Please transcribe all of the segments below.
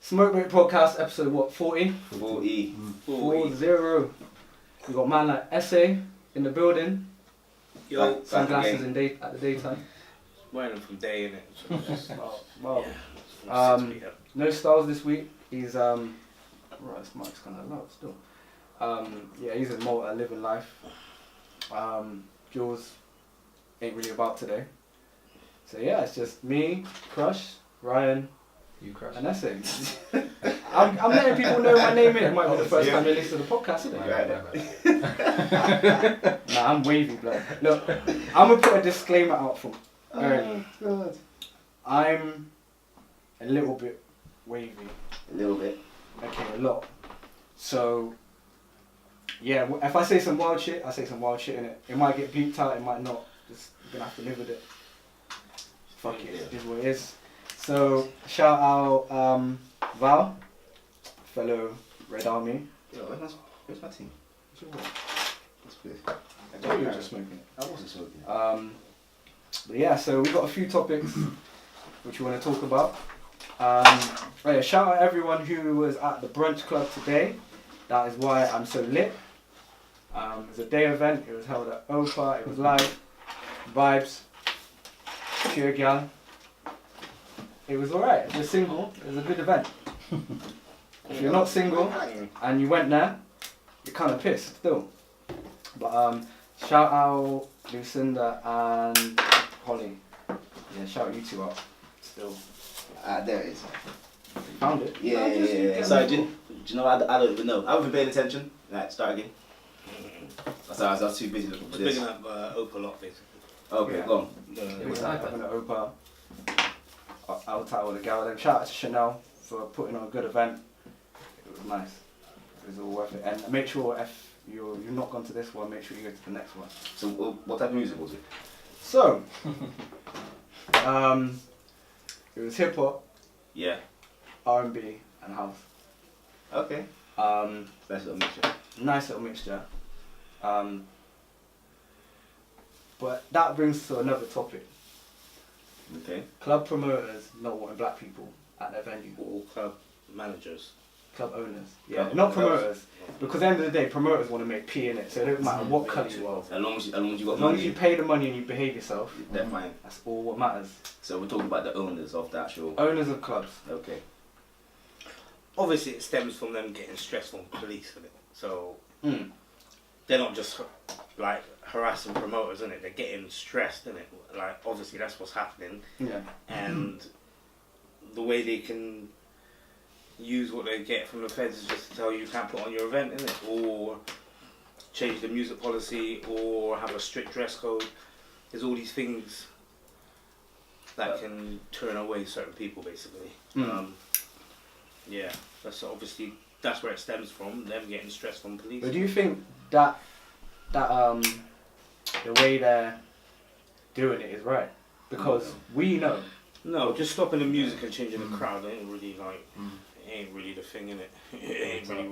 Smoke Break Podcast, episode what, 40? 40. 40. We got man like Essay in the building. Yo, sunglasses at the daytime. Wearing them from day, innit? Wow. Yeah, No Styles this week. He's right, this mic's kind of loud still. Yeah, he's in Malta living life. Julz ain't really about today. So yeah, it's just me, Krush, Ryan, K-Krush, and Essay. I'm letting people know my name in. It might be the first time they listen to the podcast, isn't it? Nah, I'm wavy, blood. Look, I'm gonna put a disclaimer out from early. God. I'm a little bit wavy. A little bit. Okay, a lot. So, yeah, if I say some wild shit, I say some wild shit in it. It might get beeped out, it might not. Just you're gonna have to live with it. Fuck it, it is what it is. So, shout out Val, fellow Red Army. Yo, where's my team? What's your wall? That's good. I thought you were just smoking it. I wasn't smoking. But yeah, so we got a few topics which we want to talk about. Yeah, shout out everyone who was at the brunch club today. That is why I'm so lit. It was a day event. It was held at OPA. It was live, vibes, pure gal. It was alright. If you're single, it was a good event. If you're not single and you went there, you're kind of pissed still. But shout out Lucinda and Holly. Yeah, shout you two out still. There it is. You found it? Yeah. Sorry, do you know, I don't even know. I haven't been paying attention. Right, start again. I was too busy looking for this. Picking up Opa a lot, basically. Okay, Yeah. go on. It was happening at OPA. I'll title the gal. Then shout out to Chanel for putting on a good event. It was nice. It was all worth it. And make sure if you've not gone to this one, make sure you go to the next one. So, what type of music was it? So, it was hip hop, Yeah. R&B, and house. Okay. Um, Nice little mixture. Nice little mixture. But that brings to another topic. Okay. Club promoters not wanting black people at their venue. All club managers. Club owners. Yeah, Club not owners. promoters. Because at the end of the day, promoters want to make P in it. So it don't matter what colour you are. As long as you got As long money, as you pay the money and you behave yourself, they're fine. that's all what matters. So we're talking about the owners of the actual. Owners of clubs. Okay. Obviously, it stems from them getting stressed from police, innit? So Mm. they're not just like harassing promoters, innit? They're getting stressed, innit? Like obviously that's what's happening, Yeah. and the way they can use what they get from the feds is just to tell you can't put on your event, innit? Or change the music policy, or have a strict dress code. There's all these things that can turn away certain people, basically. Mm. Yeah, that's where it stems from. Them getting stressed from police. But do you think that the way they're doing it is right? Because we know. No, just stopping the music and changing the crowd ain't really it ain't really the thing, innit? It ain't really,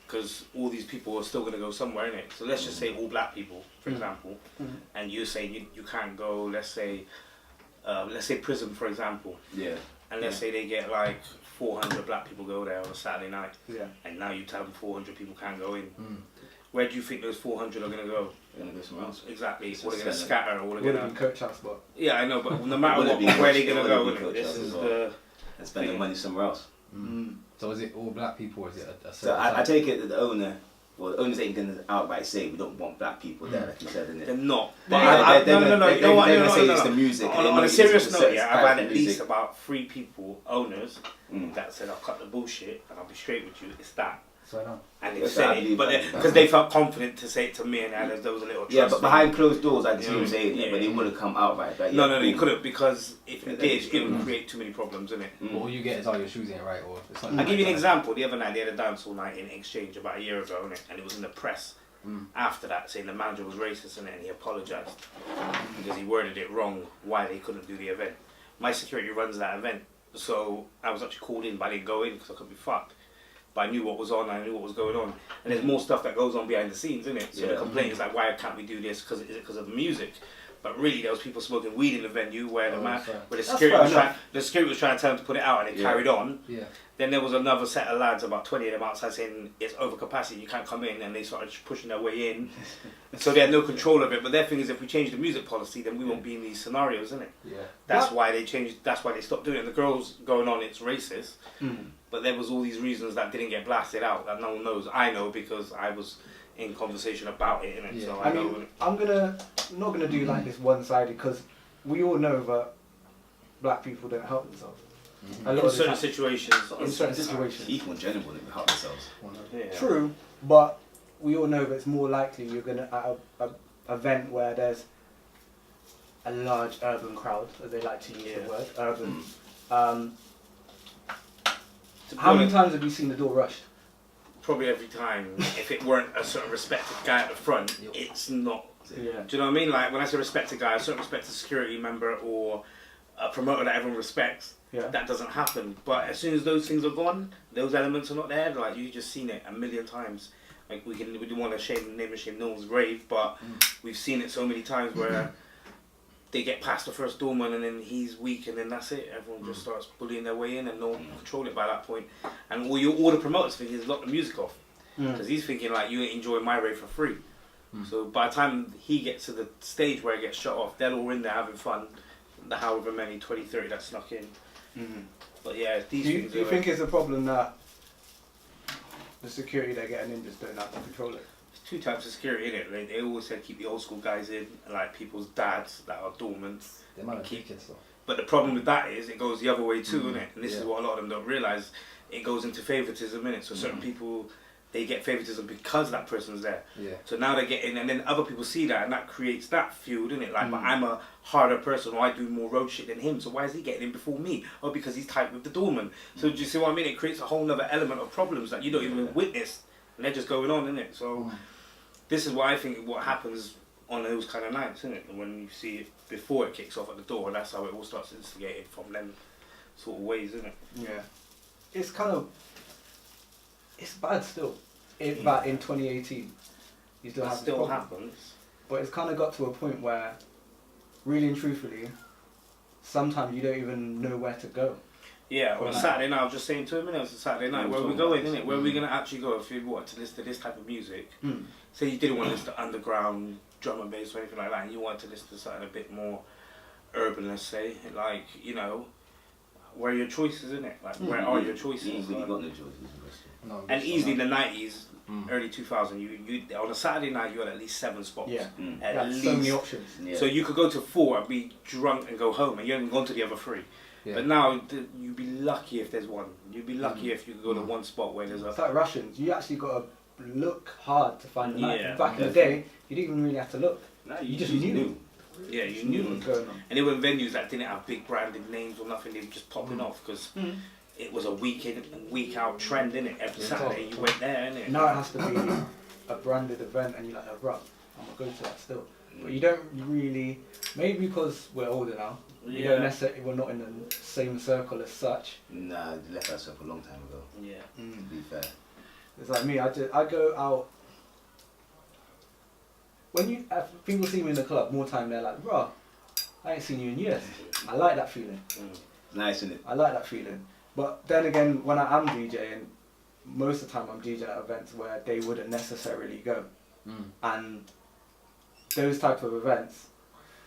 because all these people are still gonna go somewhere, innit? So let's just say all black people, for example, and you're saying you can't go. Let's say prison, for example. Yeah. And let's say they get like 400 black people go there on a Saturday night. Yeah. And now you tell them 400 people can't go in. Where do you think those 400 are going to go? They're gonna go somewhere else. Exactly. It's Or they're going to just scatter, or It they're would going have to... been Coach House, but Yeah, I know, but no matter It what, would've been where they're Coach- going to it go, would've been innit? This Coach is House as the... And spend the money somewhere else. So is it all black people or is it a So I take it that the owners ain't gonna outright say we don't want black people there, like you said, innit? They're not. They're No, you know what? gonna say No. it's the music. On a serious note, yeah, I've had at least music. about 3 people, owners, that said I'll cut the bullshit and I'll be straight with you. It's that. so I know. And they Yes, said I it, believe but that. because they felt confident to say it to me, and there was a little trust. Yeah, but thing. behind closed doors, I can see them saying Yeah. it, but they wouldn't come outright. But No, you couldn't, because if you Yeah, did, that's it would create too many problems, innit? But all you get is your shoes ain't right or it's not. I'll give you an example. The other night, they had a dance all night in Exchange about a year ago, innit? And it was in the press after that, saying the manager was racist, innit? And he apologised because he worded it wrong why they couldn't do the event. My security runs that event, so I was actually called in, but I didn't go in because I couldn't be fucked. But I knew what was on, I knew what was going on. And there's more stuff that goes on behind the scenes, innit? So the complaint is like, why can't we do this? Is it because of the music? but really there was people smoking weed in the venue where the man, sorry. where the That's security fair was trying, enough. the security was trying to tell them to put it out, and it carried on. Yeah. Then there was another set of lads, about 20 of them outside, saying it's over capacity, you can't come in, and they started pushing their way in. So they had no control of it. But their thing is, if we change the music policy, then we won't be in these scenarios, isn't it? Yeah. That's why they changed. That's why they stopped doing it. The girls going on, it's racist. Mm. But there was all these reasons that didn't get blasted out that no one knows. I know because I was in conversation about it, innit? Yeah. So I I know. mean, I'm not gonna do like this one-sided because we all know that black people don't help themselves. A lot in of the certain time. situations. In certain situations. People in general that help themselves. Yeah. True, but we all know that it's more likely you're gonna at a event where there's a large urban crowd, as they like to use Yeah. the word, urban. To be How many honest, times have you seen the door rushed? Probably every time. If it weren't a certain respected guy at the front, it's not. Yeah. Do you know what I mean? Like when I say respected guy, a certain respected security member or a promoter that everyone respects. Yeah. That doesn't happen. But as soon as those things are gone, those elements are not there. Like you just seen it a million times. Like we don't want to name and shame no one's grave, but we've seen it so many times where they get past the first doorman and then he's weak and then that's it. Everyone just starts bullying their way in and no one can control it by that point. And all the promoters think is lock the music off because he's thinking like you ain't enjoying my rave for free. So by the time he gets to the stage where it gets shut off, they're all in there having fun. The however many 20, 30 that snuck in. But yeah, these Do things you are- think it's a problem that the security they're getting in just don't have to control it? There's two types of security in it. They always said keep the old school guys in, like people's dads that are dormant. They might have Keep- kids though. But the problem with that is it goes the other way too, innit? And this is Yeah. what a lot of them don't realise. It goes into favouritism, innit? So certain people, they get favouritism because that person's there. Yeah. So now they get in, and then other people see that, and that creates that feud, innit? Like, but I'm a harder person, or I do more road shit than him, so why is he getting in before me? Oh, because he's tight with the doorman. So do you see what I mean? It creates a whole other element of problems that you don't even witness, and they're just going on, innit? So this is what I think what happens on those kind of nights, innit? And when you see it before it kicks off at the door, that's how it all starts instigating from them sort of ways, isn't it? Yeah. It's kind of, it's bad still. That in 2018, you still That have still this problem. happens. But it's kind of got to a point where, really and truthfully, sometimes you don't even know where to go. Yeah, on Right. Saturday night, I was just saying to him, it was a Saturday night, where are we going, innit? Where are we going to actually go if you wanted to listen to this type of music? Say you didn't want to listen to underground drum and bass or anything like that, and you wanted to listen to something a bit more urban, let's say, like, you know, where are your choices, innit? Like, where are your choices? You ain't really Like- got no choices. No, and just easily in like the 90s, early 2000s, you on a Saturday night you had at least 7 spots. Yeah. At That's least. so many options. Yeah. So you could go to 4 and be drunk and go home, and you haven't gone to the other 3. Yeah. But now you'd be lucky if there's one. You'd be lucky if you could go to one spot where there's It's a. like Russians. You actually got to look hard to find the night. Yeah, Back in the day, you didn't even really have to look. Nah, You just knew. Yeah, you Knew knew. what was going on. And they were in venues that didn't have big branded names or nothing. They were just popping off because it was a week in, week out trend, innit? Every Saturday you went there, innit? Now it has to be a branded event, and you're like, oh, bruh, I'm gonna go to that still. But you don't really, maybe because we're older now, we don't necessarily, we're not in the same circle as such. Nah, they left that circle a long time ago, Yeah. to be fair. It's like me, I go out. When people see me in the club, more time they're like, bruh, I ain't seen you in years. I like that feeling. Nice, isn't it? I like that feeling. But then again, when I am DJing, most of the time I'm DJing at events where they wouldn't necessarily go. And those type of events,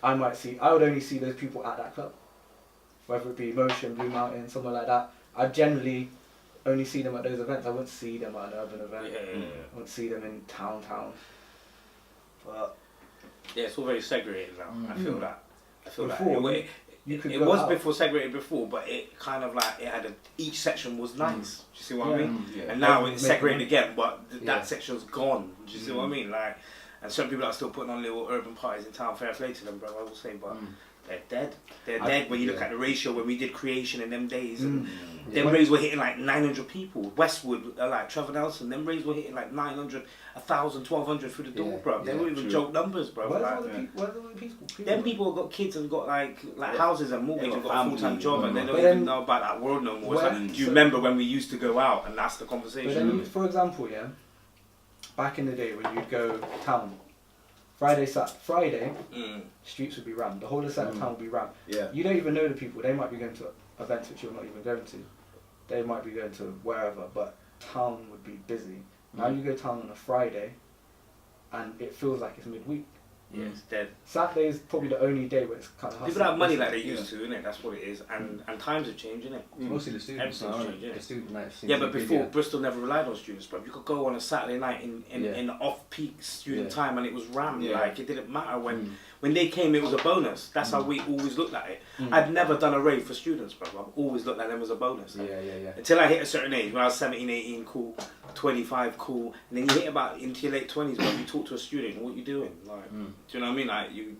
I would only see those people at that club. Whether it be Motion, Blue Mountain, somewhere like that. I generally only see them at those events. I wouldn't see them at an urban event. Yeah. I wouldn't see them in town. But Yeah, it's all very segregated now. I feel that. I feel Before, that. you could It go was out. before segregated before, but it kind of like it had each section was nice. Do you see what I Yeah. mean? Yeah. And now Make it's it segregated nice. again, but Yeah. that section's gone. Do you see what I mean? Like, and some people are still putting on little urban parties in town. Fair play to them, bro. I will say, but they're dead. They're dead when you look at the ratio when we did creation in them days. And them raves were hitting like 900 people. Westwood, like Trevor Nelson, them raves were hitting like 900, 1,000, 1,200 through the door, Yeah, bro. They yeah, weren't even true. joke numbers, bro. Where's Like, all the people? Where's all the people? them people have got kids and got like houses and mortgage They and got got a full time family, job and they but don't then- even know about that world no more. It's Where- like, do you so- remember when we used to go out and that's the But conversation? then, for example, yeah, back in the day when you'd go town Friday, Mm. streets would be rammed. The whole of centre town would be rammed. Yeah. You don't even know the people. They might be going to events which you're not even going to. They might be going to wherever, but town would be busy. Now you go town on a Friday, and it feels like it's midweek. Yeah, it's dead. Saturday is probably the only day where it's kind of People don't have money like they used to, innit? That's what it is. And times have changed, innit? Mostly the students. Everything's now, changed, yeah. The student night seems Yeah, to but be before, busier. Bristol never relied on students, bro. You could go on a Saturday night in off-peak student time and it was rammed. Yeah. Like, it didn't matter. When they came, it was a bonus. That's how we always looked at it. I'd never done a rave for students, bro. I've always looked at them as a bonus. Yeah. Until I hit a certain age, when I was 17, 18, cool, 25, cool. And then you hit about into your late 20s, bro, you talk to a student, what you doing? Like, do you know what I mean? Like, you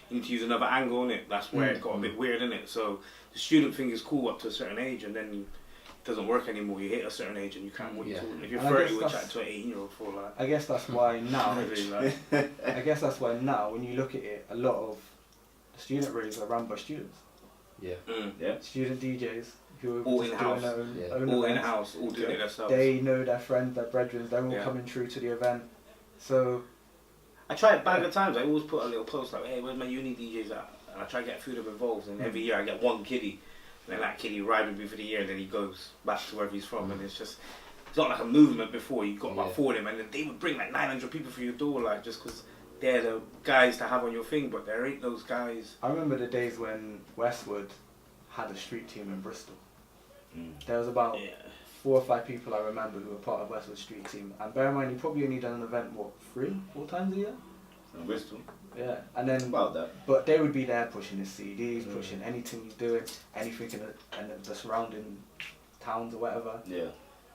need to use another angle on it. That's where it got a bit weird, innit? So the student thing is cool up to a certain age, and then it doesn't work anymore. You hit a certain age and you can't what you talking. If you're And 30, we're chatting to an 18-year-old for like. I guess that's why now. Really, like, I guess that's why now, when you look at it, a lot of the student raves are run by students. Yeah. Yeah. Student DJs who are All just in-house. doing their own, Yeah. own all in events. house, all doing it themselves. They know their friends, their brethren, they're all Yeah. coming through to the event. So I try it bag of times. I always put a little post like, hey, where's my uni DJs at? And I try to get a few of them involved. And every year I get one kiddie. And then that kiddie ride with me for the year and then he goes back to wherever he's from. And it's not like a movement before. You've got about 4 of them and then they would bring like 900 people through your door, like just because they're the guys to have on your thing. But there ain't those guys. I remember the days when Westwood had a street team in Bristol. There was about 4 or 5 people I remember who were part of Westwood street team. And bear in mind, you probably only done an event, what, 3, 4 times a year? In Bristol. Yeah, and then, About that. but they would be there pushing his CDs, pushing anything he's doing, anything in the surrounding towns or whatever. Yeah.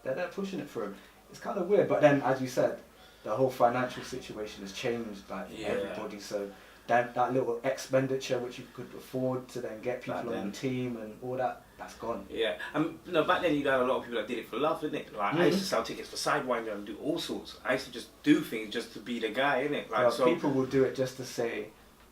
They're there pushing it for him. It's kind of weird, but then, as you said, the whole financial situation has changed, like everybody. So that little expenditure which you could afford to then get people on the team and all that, that's gone. Yeah, no, back then you had a lot of people that did it for love, didn't it? Like I used to sell tickets for Sidewinder and do all sorts. I used to just do things just to be the guy, innit? Like, Well, so people will do it just to say,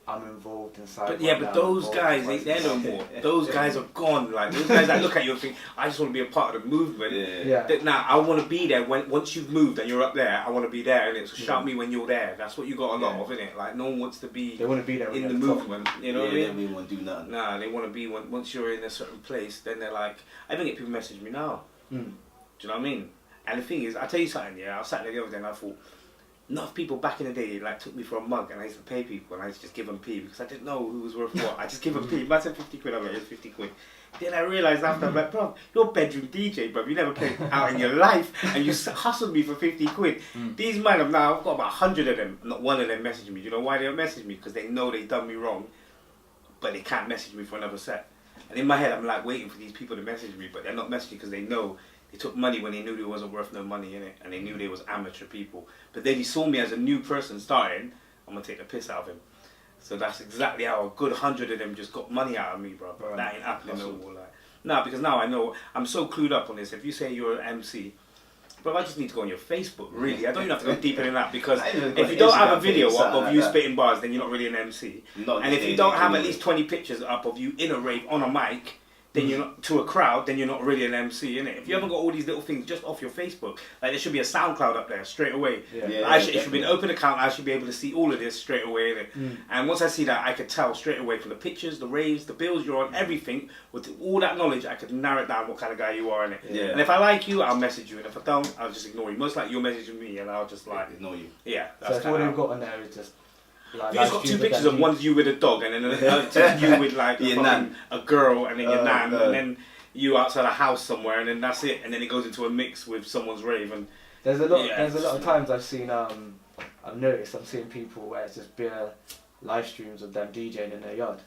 I'm involved in side. But yeah, but those guys ain't there no more. Those guys are gone. Like those guys that look at you and think, I just want to be a part of the movement. Yeah. Now I want to be there once you've moved and you're up there. I want to be there, innit? So shout me when you're there. That's what you got a lot of, innit? Like no one wants to be. They want to be there in when the you're at top. movement. You know what I They mean? don't really want to do nothing. Nah, they want to be once you're in a certain place. Then they're like, I even get people message me now. Do you know what I mean? And the thing is, I tell you something. Yeah, I was sat there the other day and I thought. Enough people back in the day like took me for a mug and I used to pay people and I used to just give them P because I didn't know who was worth what. I just give them P. I said 50 quid, I'm like, it's 50 quid. Then I realised after, I'm like, bro, you're a bedroom DJ, bro. You never played out in your life and you hustled me for 50 quid. These men have now, I've got about 100 of them, not one of them messaging me. Do you know why they don't message me? Because they know they done me wrong, but they can't message me for another set. And in my head, I'm like waiting for these people to message me, but they're not messaging because they know they took money when they knew they wasn't worth no money in it, and they knew they was amateur people. But then he saw me as a new person starting. I'm gonna take the piss out of him. So that's exactly how a good 100 of them just got money out of me, bro. Right. That ain't happening no more. Like, nah, because now I know I'm so clued up on this. If you say you're an MC, bro, I just need to go on your Facebook. Really, I don't even have to go deeper than that because if you don't have a video up of you spitting bars, then you're not really an MC. And if you don't have at least 20 pictures up of you in a rave on a mic, then you're not to a crowd. Then you're not really an MC, innit? If you haven't got all these little things just off your Facebook, like there should be a SoundCloud up there straight away. It should be an open account. I should be able to see all of this straight away, innit? And once I see that, I could tell straight away from the pictures, the raves, the bills you're on, everything. With all that knowledge, I could narrow it down what kind of guy you are, innit? And if I like you, I'll message you, and if I don't, I'll just ignore you. Most likely you'll message me, and I'll just like ignore you. Yeah, So that's if all they've got on there is just. Like, you just got 2 pictures of one's you with a dog, and then another you with like a girl, and then your nan, and then you outside a house somewhere, and then that's it, and then it goes into a mix with someone's rave. And there's a lot of times I've seen I've noticed I'm seeing people where it's just bare live streams of them DJing in their yard.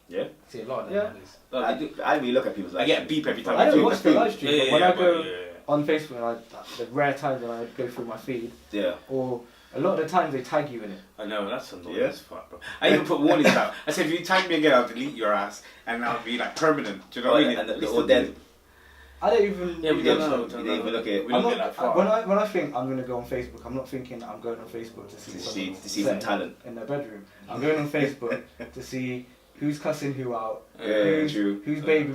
Yeah, I see a lot of them nowadays. I really look at people's live I get a streams. beep every time. I don't watch the live stream, but when I go yeah. on Facebook, the rare times when I go through my feed, or a lot of the times they tag you in it. I know, that's annoying as fuck, bro. I even put warnings out. I said, if you tag me again, I'll delete your ass, and I'll be like permanent. Do you know what I mean? And then I don't even. Yeah, we don't know. you didn't even look at. We don't get that far. When I think I'm gonna go on Facebook, I'm not thinking I'm going on Facebook to see some talent in their bedroom. I'm going on Facebook to see who's cussing who out, true. who's baby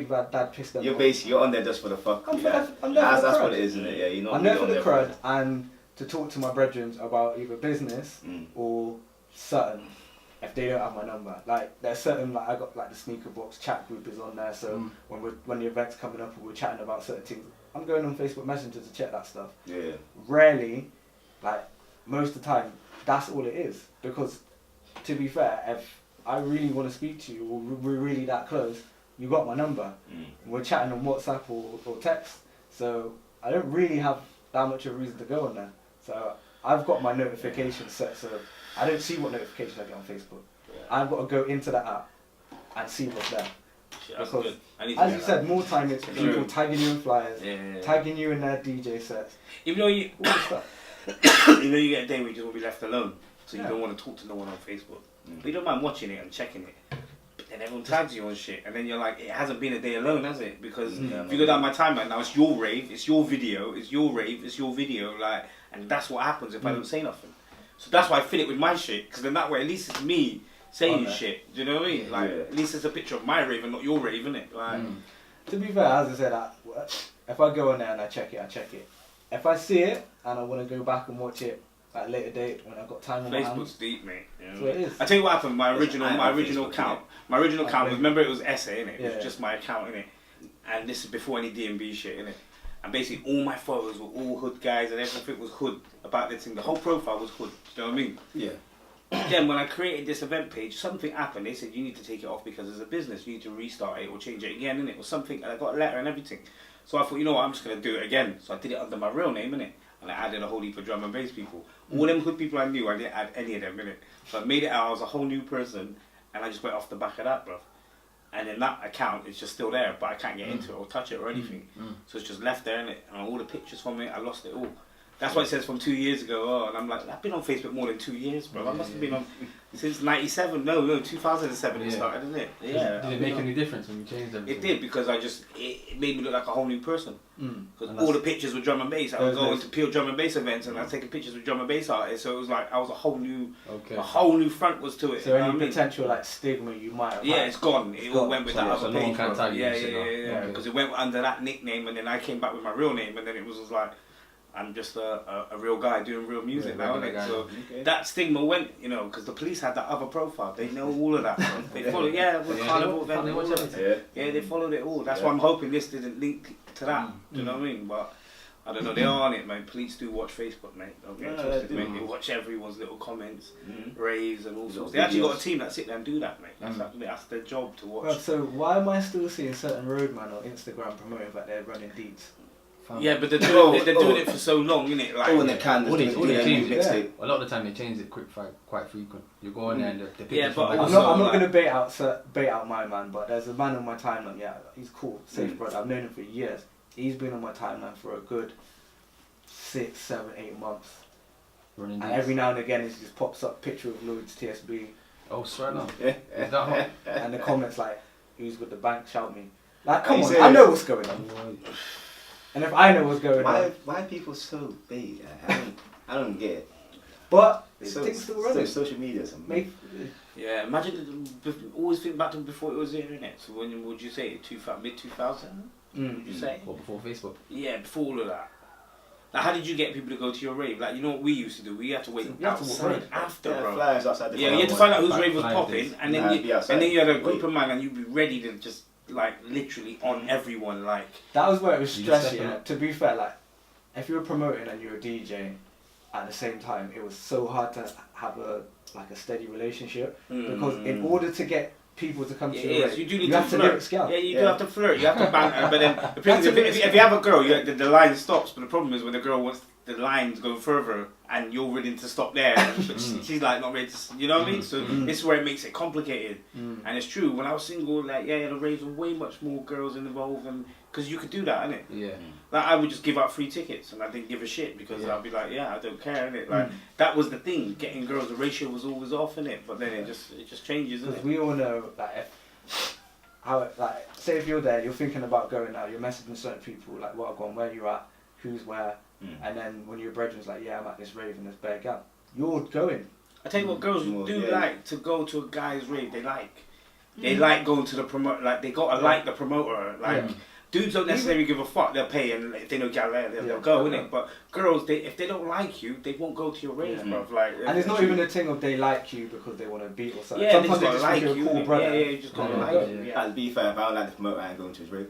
dad pissed them off. You're on there just for the fuck. I'm there for the That's crud. what it is, isn't it? Yeah, you know. I'm there for the crud, and to talk to my brethren about either business or certain, if they don't have my number. Like there's certain, like I got like the sneaker box chat group is on there, so when the event's coming up and we're chatting about certain things, I'm going on Facebook Messenger to check that stuff. Yeah. Rarely, like most of the time, that's all it is. Because to be fair, if I really want to speak to you or we're really that close, you got my number. We're chatting on WhatsApp or text, so I don't really have that much of a reason to go on there. So I've got my notifications set, so I don't see what notifications I get on Facebook. I've got to go into the app and see what's there. Shit, that's Because, good. I need to as get you that. said, more time it's people tagging you in flyers, Yeah. tagging you in their DJ sets, Even though you, all this stuff. you know, you get a day where you just want to be left alone, so you Yeah. don't want to talk to no one on Facebook. But you don't mind watching it and checking it. But then everyone tags you on shit, and then you're like, it hasn't been a day alone, has it? Because if you go down my timeline now, it's your rave, it's your video, it's your rave, it's your video, like, and that's what happens if I don't say nothing. So that's why I fill it with my shit, because then that way at least it's me saying shit. Do you know what I mean? Like, at least it's a picture of my rave and not your rave, isn't it? Like, To be fair, as I said, if I go on there and I check it, I check it. If I see it and I want to go back and watch it at a later date when I've got time on my Facebook's hands, deep, mate. You know? that's what it is. I tell you what happened. My I'm original on Facebook, account. innit? My original account was, Okay. remember, it was essay, innit? It Yeah. was just my account, innit? And this is before any DMB shit, innit? And basically all my followers were all hood guys, and everything was hood about this thing. The whole profile was hood. Do you know what I mean? Yeah. Then when I created this event page, something happened. They said you need to take it off because it's a business. You need to restart it or change it again, innit? Or something. And I got a letter and everything. So I thought, you know what? I'm just gonna do it again. So I did it under my real name, innit? And I added a whole heap of drum and bass people. All them hood people I knew, I didn't add any of them, innit? So I made it out. I was a whole new person, and I just went off the back of that, bro. And then that account is just still there, but I can't get into it or touch it or anything. So it's just left there, innit? And all the pictures from it, I lost it all. That's why it says from 2 years ago. Oh, and I'm like, I've been on Facebook more than 2 years, bro. I must have been on since '97. No, 2007 it started, didn't it? Yeah. Did it make any difference when you changed everything? It did, because it made me look like a whole new person. Because And all that's- the pictures were drum and bass. I would go into pure drum and bass events and I was taking pictures with drum and bass artists. So it was like I was a whole new front was to it. So you know any what I mean? potential like stigma you might have Yeah, had. it's gone. It all went with that so other no one page. can bro. tag you Yeah, and shit now. yeah. Okay. Because it went under that nickname, and then I came back with my real name, and then it was just like, I'm just a real guy doing real music now, regular innit? guy. So Okay. that stigma went, you know, because the police had that other profile. They know all of that. Bro. They follow, with Carnival event, all of it. Yeah, they followed it all. That's why I'm hoping this didn't link to that. Do you know what I mean? But I don't know. They are on it, man. Police do watch Facebook, mate. Don't get No, twisted, they do. mate. They watch everyone's little comments, Mhm. raves, and all sorts. Little They actually got a videos. team that sit there and do that, mate. That's their job to watch. Well, so why am I still seeing certain roadman on Instagram promoting that they're running deeds? Yeah, but they're doing it for so long, innit? Like, Oh, and they can. All they change it. mixtape. A lot of the time they change it quite frequent. You go on there and the pictures Yeah, but from I'm back not then. going to bait out my man, but there's a man on my timeline. Yeah, he's cool, safe brother. I've known him for years. He's been on my timeline for a good 6, 7, 8 months. running And deeds. every now and again, it just pops up picture of Lloyd's TSB, Oh, swear now. Yeah. Is that hot? and the comments like, "Who's with the bank? Shout me!" Like, come Are you on, I serious? know what's going on. And if I know what's going on, Why are people so big? I don't get it. but It's things still running. social media. Some Make, yeah, imagine, always think back to before it was here, innit? So when would you say, mid-2000, would you say? What, before Facebook? Yeah, before all of that. Like, how did you get people to go to your rave? Like, you know what we used to do? We had to wait You had to walk outside round. after, yeah, bro. flyers outside the Yeah, you had to find out whose rave was Flyers popping, days. and Nah, then be outside. you had a group Wait. of man, and you'd be ready to just, like, literally on everyone, like... that was where it was You just stressy. step Yeah. up. To be fair, like if you were promoting and you were DJ, at the same time, it was so hard to have a steady relationship because in order to get people to come to your Yes, rave, you do need you to have to flirt. lyric scale. Yeah, you do Yeah. have to flirt. You have to banter. But then the thing is, That's a if you have a girl, the line stops. But the problem is when the girl wants the line to go further, and you're willing to stop there, but she's like not ready to. You know what I mean? So this is where it makes it complicated. And it's true. When I was single, like the raves were way much more girls involved, and because you could do that, innit? Yeah. Like I would just give out free tickets, and I didn't give a shit because I'd be like, yeah, I don't care, innit? Like that was the thing. Getting girls, the ratio was always off, innit? But then it just changes, Because innit? we all know that say if you're there, you're thinking about going out, you're messaging certain people like, what, go on, where you at, who's where, and then when your brethren's like, yeah, I'm at this rave and this bare gap, you're going. I tell you what, girls More, do yeah. like to go to a guy's rave. They like going to the promoter. Like they gotta like the promoter. Like dudes don't necessarily give a fuck. They'll pay, and if they know gal there, they'll go, innit? But girls, if they don't like you, they won't go to your rave, bruv. Like, and it's not even a thing of they like you because they want to beat or something. Yeah, Sometimes they just like think you. you're a cool brother. Yeah, you just gotta like you. Yeah. And to be fair, if I don't like the promoter, I ain't going to his rave.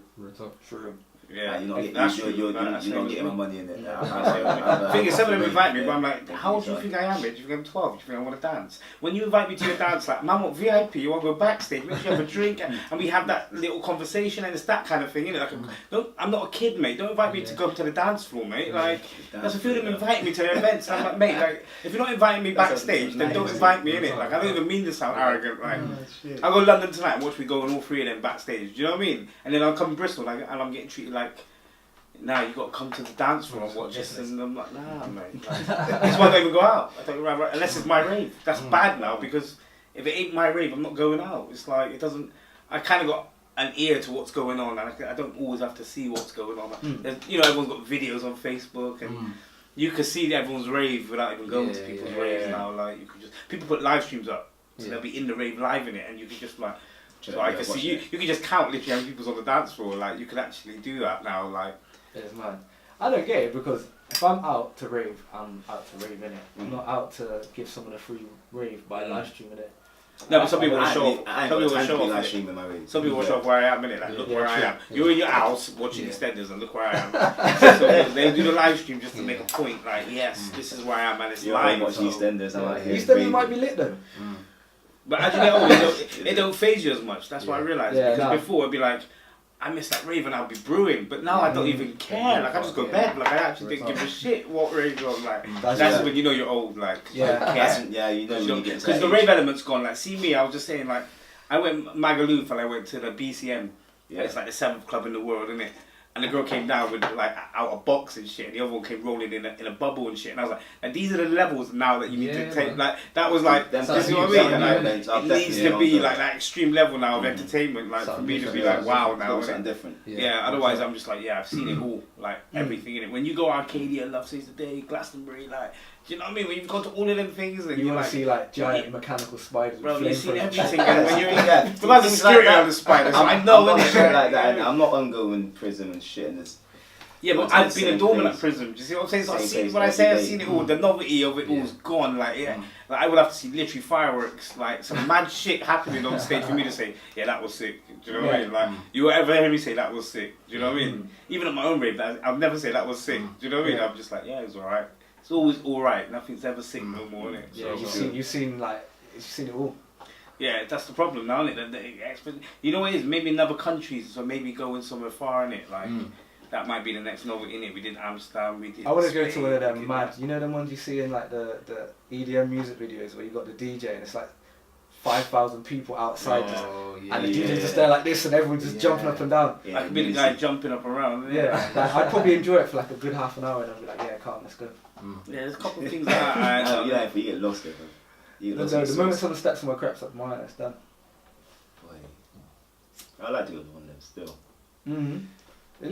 True. Yeah, Like, that's you're not getting my money in it. The thing is, some of them invite me, but I'm like, how old do you think I am, mate? Do you think I'm 12? Do you think I want to dance? When you invite me to your dance, like, man, what VIP? You want to go backstage? Make sure you have a drink, and we have that little conversation, and it's that kind of thing, innit? Like, I'm not a kid, mate. Don't invite me to go to the dance floor, mate. Like, there's a few of them inviting me to their events. And I'm like, mate, like, if you're not inviting me backstage, then don't invite me, innit? Like, I don't even mean to sound arrogant. Like, I'll go to London tonight and watch me go on all three of them backstage. Do you know what I mean? And then I'll come to Bristol, like, and I'm getting treated like, nah, you got to come to the dance floor and watch this. And I'm like, nah, mate. Like, that's why I don't even go out. I don't go out unless it's my rave. That's bad now because if it ain't my rave, I'm not going out. It's like, it doesn't, I kind of got an ear to what's going on and I don't always have to see what's going on. You know, everyone's got videos on Facebook and you can see everyone's rave without even going to people's raves now. Like, you can just, people put live streams up, so they'll be in the rave live in it and you can just like, so I can see you can just count literally how many people's on the dance floor. Like, you can actually do that now. Like, it's mad. I don't get it because if I'm out to rave, I'm out to rave, innit? I'm not out to give someone a free rave by live streaming it. No, but some people will show off. Some people will show off. Some people will show off where I am, innit? Like, look where I am. You're in your house watching EastEnders and look where I am. So they do the live stream just to make a point. Like, yes, this is where I am and it's live. Watching EastEnders. EastEnders might be lit though. But as you get older, it don't phase you as much. That's what I realised. Because before it'd be like, I miss that rave and I'll be brewing, but now I don't even care. Like, I just go to bed. Like, I actually didn't give a shit what rave you're on. Like, that's when you know you're old. Like, you know when you get because the rave element's gone. Like, see me, I was just saying, like, I went Magaluf and I went to the BCM. Yeah. It's like the 7th club in the world, isn't it? And the girl came down with like out a box and shit, and the other one came rolling in a bubble and shit. And I was like, and these are the levels now that you need to take. Like, that was like, you see what I mean? Like, it needs to be like that extreme level now of entertainment. Like, for me to be like, wow, now. Something different. Yeah. Otherwise, I'm just like, yeah, I've seen it all. Like, everything in it. When you go Arcadia, Love Saves the Day, Glastonbury, like, do you know what I mean? When you've gone to all of them things and you want like, to see like giant mechanical spiders. Bro, you've seen everything. And when you're in there, the security on the spiders. I know, innit? Like that. I'm not ongoing prison and shit. And yeah, but I've been a doorman at prison. Do you see what I'm saying? So I've seen, when I say I've seen it all, the novelty of it all's gone. Like, like, I would have to see literally fireworks, like some mad shit happening on stage for me to say, yeah, that was sick. Do you know what I mean? Like, you will ever hear me say that was sick? Do you know what I mean? Even at my own rave, I'll never say that was sick. Do you know what I mean? I'm just like, yeah, it was alright. It's always alright. Nothing's ever sick no more, innit? Yeah, you've seen it all. Yeah, that's the problem now, isn't it? You know what it is? Maybe in other countries, so maybe going somewhere far, innit? Like, that might be the next novelty, innit? We did Amsterdam, we did I want to go Spain, to one of them mad, you know them ones you see in like the EDM music videos where you got the DJ and it's like 5,000 people outside and the DJ's just there like this and everyone's just jumping up and down. Yeah, I could be the guy jumping up around. Yeah, like, I'd probably enjoy it for like a good half an hour and I'd be like, yeah, calm, let's go. Yeah, there's a couple of things like that. Yeah, if you get lost, the moment someone steps on my creps up mine, it's done. I like to go to one of them still. They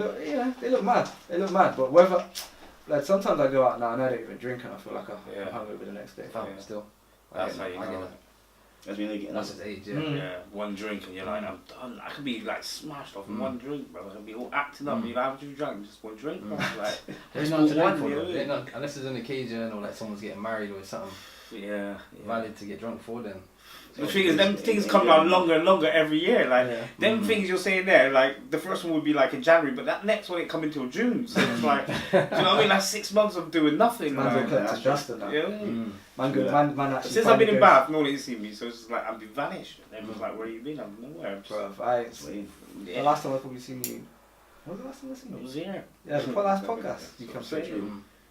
look mad. They look mad, but whether, like, sometimes I go out now and I don't even drink and I feel like I'm hungover the next day. Still. That's how you know. That's when you get That's his age, yeah. One drink and you're like, I'm done. I could be like smashed off in one drink, bro. I could be all acting up. You're like, how much have you drunk? Just one drink, bro. Like, there's not to drink for, unless it's an occasion or like someone's getting married or something. Yeah. Valid to get drunk for then. The thing is, them things come around longer and longer every year. Like, them things you're saying there, like, the first one would be like in January, but that next one ain't coming till June. So it's like, do you know what I mean? Like 6 months of doing nothing. Man's got to Justin now. Yeah. Man actually. Since I've been in Bath, no one ain't seen me, so it's just like, I've been vanished. And everyone's like, where you been? I'm nowhere. The last time I probably seen you. When was the last time I seen you? I was here. Yeah, the last podcast. You come straight.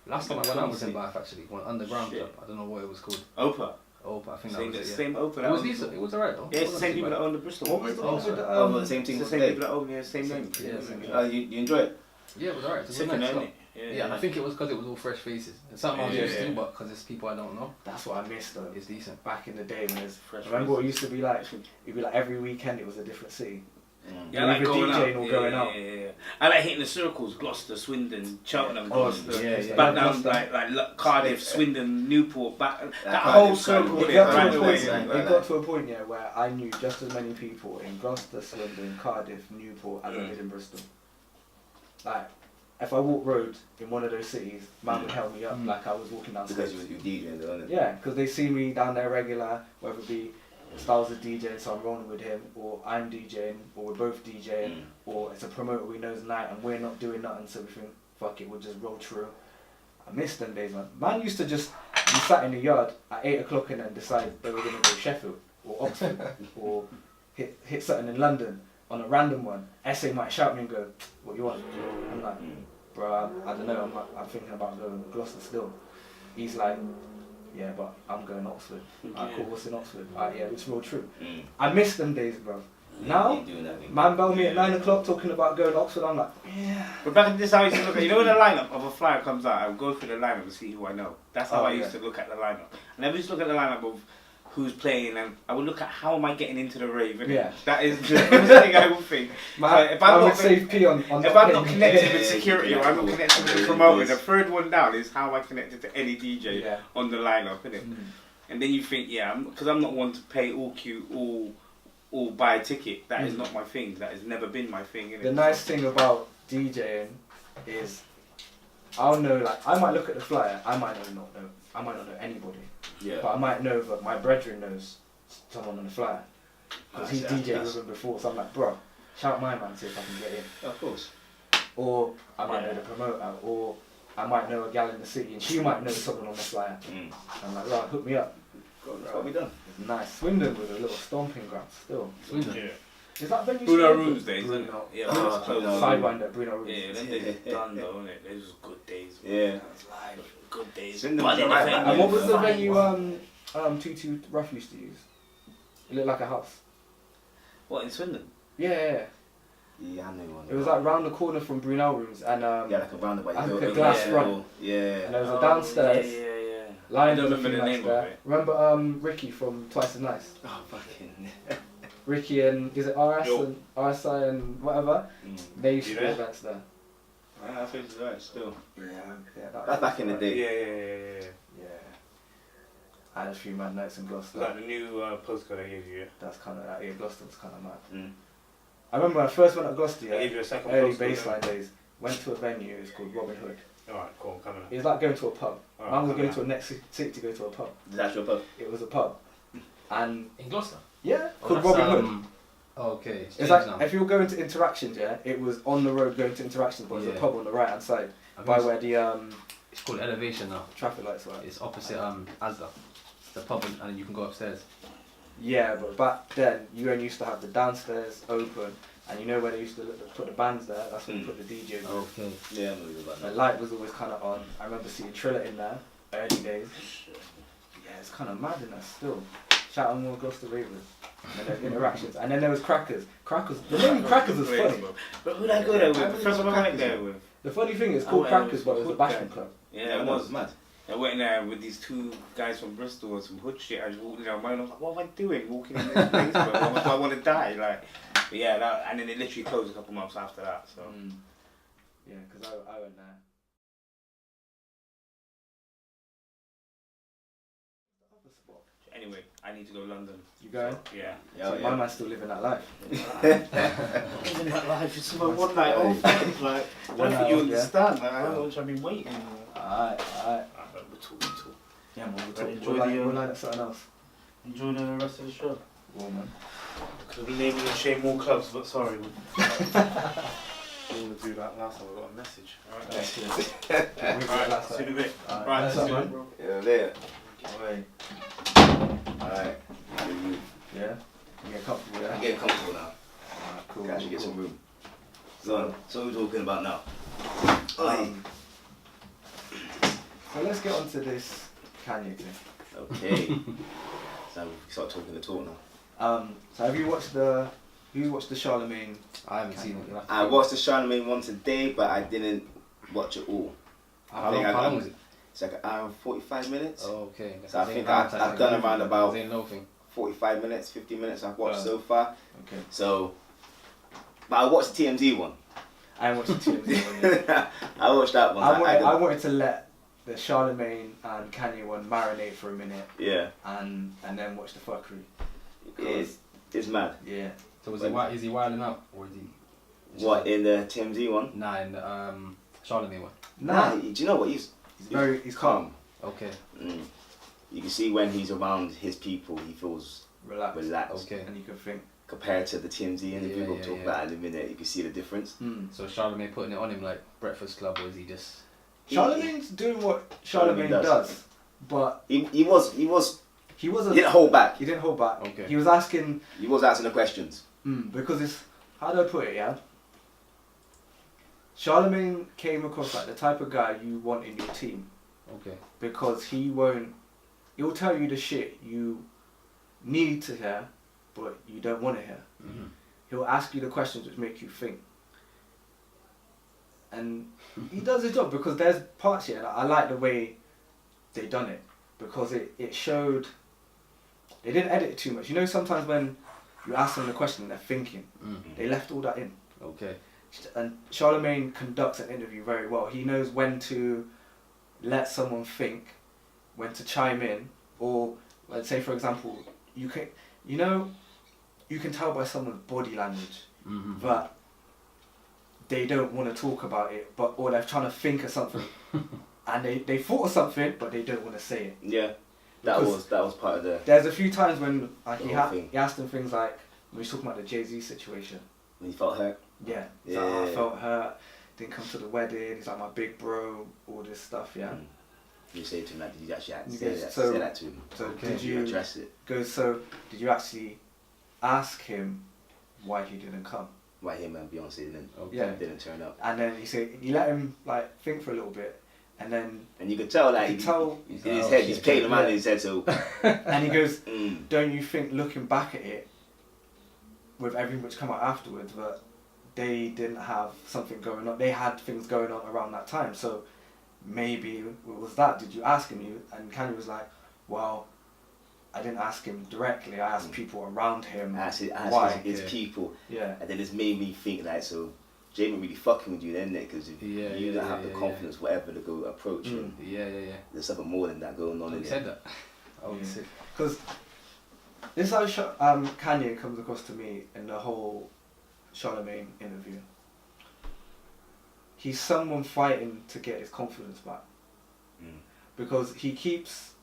Last time I was in Bath actually, one underground club. I don't know what it was called. Opa. I think that was it. Same Opa. It was decent. It was alright though. Yeah, it's the same people that own the Bristol. What was the same thing? It's the same people that own the same name. Yeah. You enjoy it? Yeah, it was alright. It was nice. Yeah, I think it was because it was all fresh faces. And something I was used to, but because it's people I don't know. That's what I missed though. It's decent. Back in the day when it was fresh. Remember what it used to be like? It'd be like every weekend it was a different city. Yeah, I like going DJing out. Or going out. I like hitting the circles: Gloucester, Swindon, Cheltenham, Gloucester, back down like Cardiff, Swindon, Newport, back that whole circle. It got to a point, where I knew just as many people in Gloucester, Swindon, Cardiff, Newport as I did in Bristol. like, if I walk road in one of those cities, man would help me up like I was walking down the Because street. you DJing, though, innit? Yeah, because they see me down there regular, whether it be Styles is DJing, so I'm rolling with him, or I'm DJing, or we're both DJing, or it's a promoter we know's night and we're not doing nothing, so we think, fuck it, we'll just roll through. I miss them days, man. Man used to just be sat in the yard at 8 o'clock and then decide they were going to go Sheffield, or Oxford, or hit something in London on a random one. SA might shout me and go, what you want? I'm like, bro, I don't know, I'm thinking about going to Gloucester still. He's like, yeah, but I'm going to Oxford. Alright, cool, what's in Oxford? Alright, yeah, it's real true. I miss them days, bro. Now, man bell me at 9 o'clock talking about going to Oxford, I'm like, yeah. But back in this, I used to look at, you know when the lineup of a flyer comes out, I would go through the lineup and see who I know. That's how I used to look at the lineup. I never used to look at the lineup of who's playing, and I would look at how am I getting into the rave, innit? Yeah. That is the first thing I would think. Man, if I'm would not, save P on if I'm not connected with security or I'm not connected with the promoter, the third one down is how I connected to any DJ on the lineup, innit? And then you think, yeah, because I'm not one to pay all queue, all buy a ticket. That is not my thing. That has never been my thing, innit? The nice thing about DJing is, I'll know, like, I might look at the flyer, I might not know anybody. Yeah. But I might know that my brethren knows someone on the flyer. Because he's DJed with him before, so I'm like, bro, shout my man, see if I can get in. Of course. Or I might know the promoter, or I might know a gal in the city and she might know someone on the flyer. I'm like, right, hook me up. That's what we done. It's nice. Swindon with a little stomping ground still. Swindon. Yeah. Is that venue Bruno still Rooms open? days, isn't it? Bruno. Yeah, Oh, it's closed. Bruno. Sidewinder, Bruno Rooms. Yeah, them days are done though, innit? Those was good days. Yeah. Good days. Swindon But was in alright the back And then. what was the venue Tutu Rough used to use? It looked like a house. What, in Swindon? Yeah. Yeah, I know one. It was like round the corner from Brunel Rooms and yeah, like a roundabout. like You a go glass over front. Yeah. And there was a downstairs. Yeah. Line I don't with a remember few the nights name there. of it. Remember Ricky from Twice as Nice? Oh, fucking. Ricky and is it RS Yo. and RSI and whatever? They used to do You there? events there. I think it's right still. Yeah, That's back in the day. Yeah. I had a few mad nights in Gloucester. Like the new postcode I gave you, yeah? That's kind of that. Yeah, Gloucester was kind of mad. Mm. I remember when I first went to Gloucester. I gave you a second Early postcode. baseline days. Went to a venue. It's called Robin Hood. Alright, cool, I'm coming up. It was like going to a pub. Alright, Man was coming going up. to a next city to go to a pub. Is that your pub? It was a pub, and In Gloucester? yeah, Oh, called that's, Robin Hood. Okay. It's like if you were going to Interactions, yeah, it was on the road going to Interactions, but it was a Yeah. pub on the right hand side I by think where the it's called Elevation now. traffic lights were. It's opposite Asda. It's the pub and you can go upstairs. Yeah, but back then you only used to have the downstairs open, and you know where they used to put the bands there. That's where you put the DJ. Okay. Yeah, I'm moving about The that. light was always kind of on. I remember seeing Triller in there early days. Yeah, it's kind of mad in there still. Shout out more Gloucester Ravers. And then Interactions, and then there was Crackers. The name Crackers was funny. But who'd I go there with? I The went first to one I went Crackers, there man. with. The funny thing is I called went there Crackers, with but it was a Hood bashment Gang. club. Yeah, it was. mad. I went in there with these two guys from Bristol and some hood shit. I just walked in there on my own. I was like, what am I doing walking in this place, bro? I want to die. Like, but yeah, and then it literally closed a couple months after that. So. Yeah, because I went there. Anyway, I need to go to London. You going? Yeah. Yeah, See, my man's still living that life. Living that life, it's my one night off. Like, I don't think you understand. Like, how much I've been waiting. Alright. We'll talk. Yeah, man, we'll Right, talk. enjoy We'll the, line up something else. Enjoy the rest of the show. Well, man. Could be naming and shame more clubs, but sorry. We didn't want to do that last time. I got a message. Alright, Yeah, cheers. Yeah, we got last see you in a bit. Alright, Right, that's see up, you, man. bro. Yeah, there. Wait. Alright. Yeah? You get comfortable, yeah? I'm getting comfortable now. Alright, cool. Can actually get cool. some room. So what are we talking about now? So let's get on to this Kanye thing. Okay. So we start talking the talk now. So have you watched the Charlemagne? I haven't seen it. I watched the Charlemagne one today, but I didn't watch it all. How long was it? It's like an hour and 45 minutes. Oh, okay. So I think I've done around about Ain't no thing. 45 minutes, 50 minutes I've watched so far. Okay. So, but I watched the TMZ one. I watched the TMZ one. Yeah. I watched that one. I wanted to let the Charlemagne and Kanye one marinate for a minute. Yeah. And then watch the fuckery. It's mad. Yeah. So is he wilding out or is he? What, in the TMZ one? Nah, in the Charlemagne one. Nah, do you know what? He's He's calm. Okay. You can see when he's around his people, he feels relaxed. Okay. And you can think. Compared to the TMZ interview we'll talk about in a minute, you can see the difference. So Charlemagne putting it on him like Breakfast Club, or is he just... Charlemagne's doing what Charlemagne does, but he wasn't. didn't hold back. He didn't hold back. Okay. He was asking. He was asking the questions. Because it's, how do I put it? Yeah. Charlemagne came across like the type of guy you want in your team. Okay. Because he'll tell you the shit you need to hear, but you don't want to hear. He'll ask you the questions which make you think. And he does his job, because there's parts here, I like the way they done it, because it showed, they didn't edit it too much. You know, sometimes when you ask them the question and they're thinking, they left all that in. Okay. And Charlemagne conducts an interview very well. He knows when to let someone think, when to chime in, or let's say, for example, you can tell by someone's body language that they don't want to talk about it, or they're trying to think of something, and they thought of something, but they don't want to say it. Yeah, that was part of the. There's a few times when he asked them things like, when he's talking about the Jay-Z situation. When he felt hurt. Yeah. He's like, I felt hurt. Didn't come to the wedding. He's like, my big bro. All this stuff. Yeah. You say to him that, did you actually say that to him? So did you address it? So did you actually ask him why he didn't come? Why him and Beyonce didn't turn up? And then you let him like think for a little bit, and then you could tell that in his head he's playing the man in his head. So and he goes, don't you think, looking back at it, with everything which come out afterwards, that they didn't have something going on? They had things going on around that time, so maybe it was that. Did you ask him? And Kanye was like, well, I didn't ask him directly. I asked people around him. Why? His people. Yeah. And then it's made me think like, so Jay ain't really fucking with you then, because if you don't have the confidence, whatever, to go approach him. There's something more than that going on in there. He said that. Because this is how Kanye comes across to me in the whole Charlemagne interview. He's someone fighting to get his confidence back. Because he keeps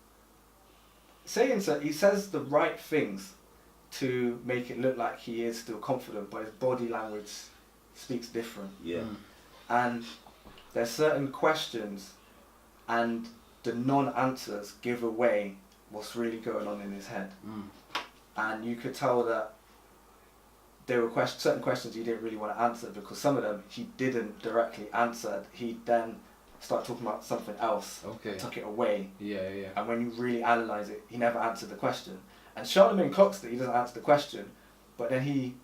saying so, he says the right things to make it look like he is still confident, but his body language speaks different. Yeah. And there's certain questions, and the non-answers give away what's really going on in his head. And you could tell that there were certain questions he didn't really want to answer, because some of them he didn't directly answer. He then started talking about something else, took it away. And when you really analyse it, he never answered the question. And Charlemagne clocks that he doesn't answer the question, but then he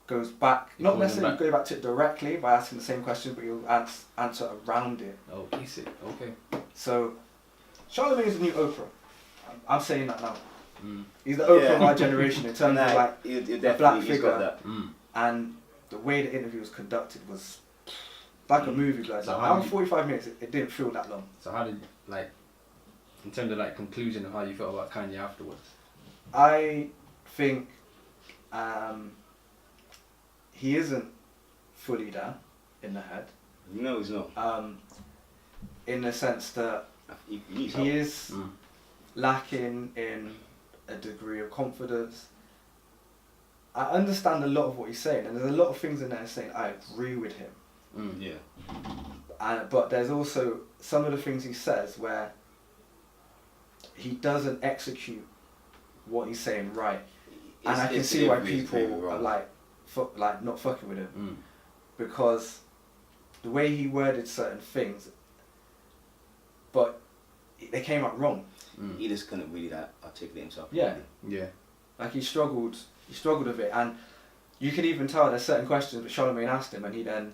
goes back, not necessarily go back to it directly by asking the same question, but he'll answer around it. Oh, easy. Okay. So Charlemagne is the new Oprah. I'm saying that now. He's the Oprah of our generation in terms of like a black figure. And the way the interview was conducted was like a movie, guys. So like, 45 minutes, it didn't feel that long. So how did, like, in terms of like conclusion of how you felt about Kanye afterwards? I think he isn't fully there in the head. No, he's not. In the sense that he is lacking in a degree of confidence. I understand a lot of what he's saying, and there's a lot of things in there saying I agree with him. But there's also some of the things he says where he doesn't execute what he's saying right, and I can see why people are like not fucking with him, because the way he worded certain things, but they came out wrong. He just couldn't really articulate himself. Yeah. Like he struggled with it, and you can even tell there's certain questions that Charlemagne asked him, and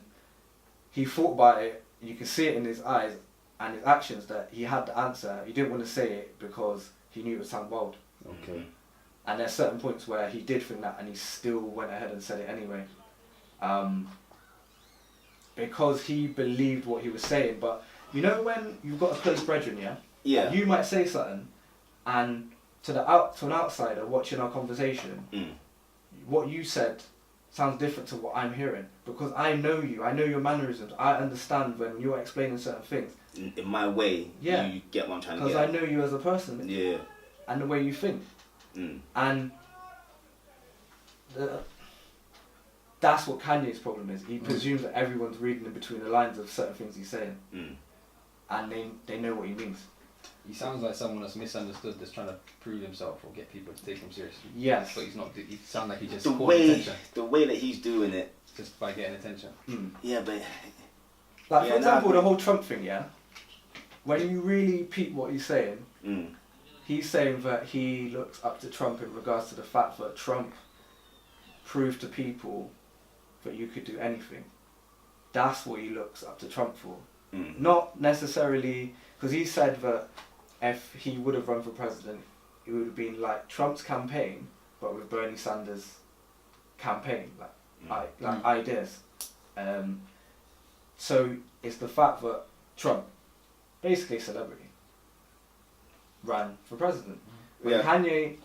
he thought about it. You can see it in his eyes and his actions that he had the answer. He didn't want to say it because he knew it would sound wild. And there's certain points where he did think that, and he still went ahead and said it anyway, because he believed what he was saying. But you know, when you've got a close brethren, you might say something, and to an outsider watching our conversation, what you said sounds different to what I'm hearing because I know you, I know your mannerisms, I understand when you're explaining certain things. In my way, yeah, you get what I'm trying to get. Because I know you as a person. Yeah. And the way you think. And that's what Kanye's problem is. He presumes that everyone's reading in between the lines of certain things he's saying. And they know what he means. He sounds like someone that's misunderstood, that's trying to prove himself or get people to take him seriously. Yes. But he's not. He sounds like he just the way that he's doing it, just by getting attention. Yeah, but like for example, the whole Trump thing. Yeah. When you really peep what he's saying, he's saying that he looks up to Trump in regards to the fact that Trump proved to people that you could do anything. That's what he looks up to Trump for. Not necessarily because he said that if he would have run for president, it would have been like Trump's campaign, but with Bernie Sanders' campaign, like ideas. So it's the fact that Trump, basically a celebrity, ran for president. When Kanye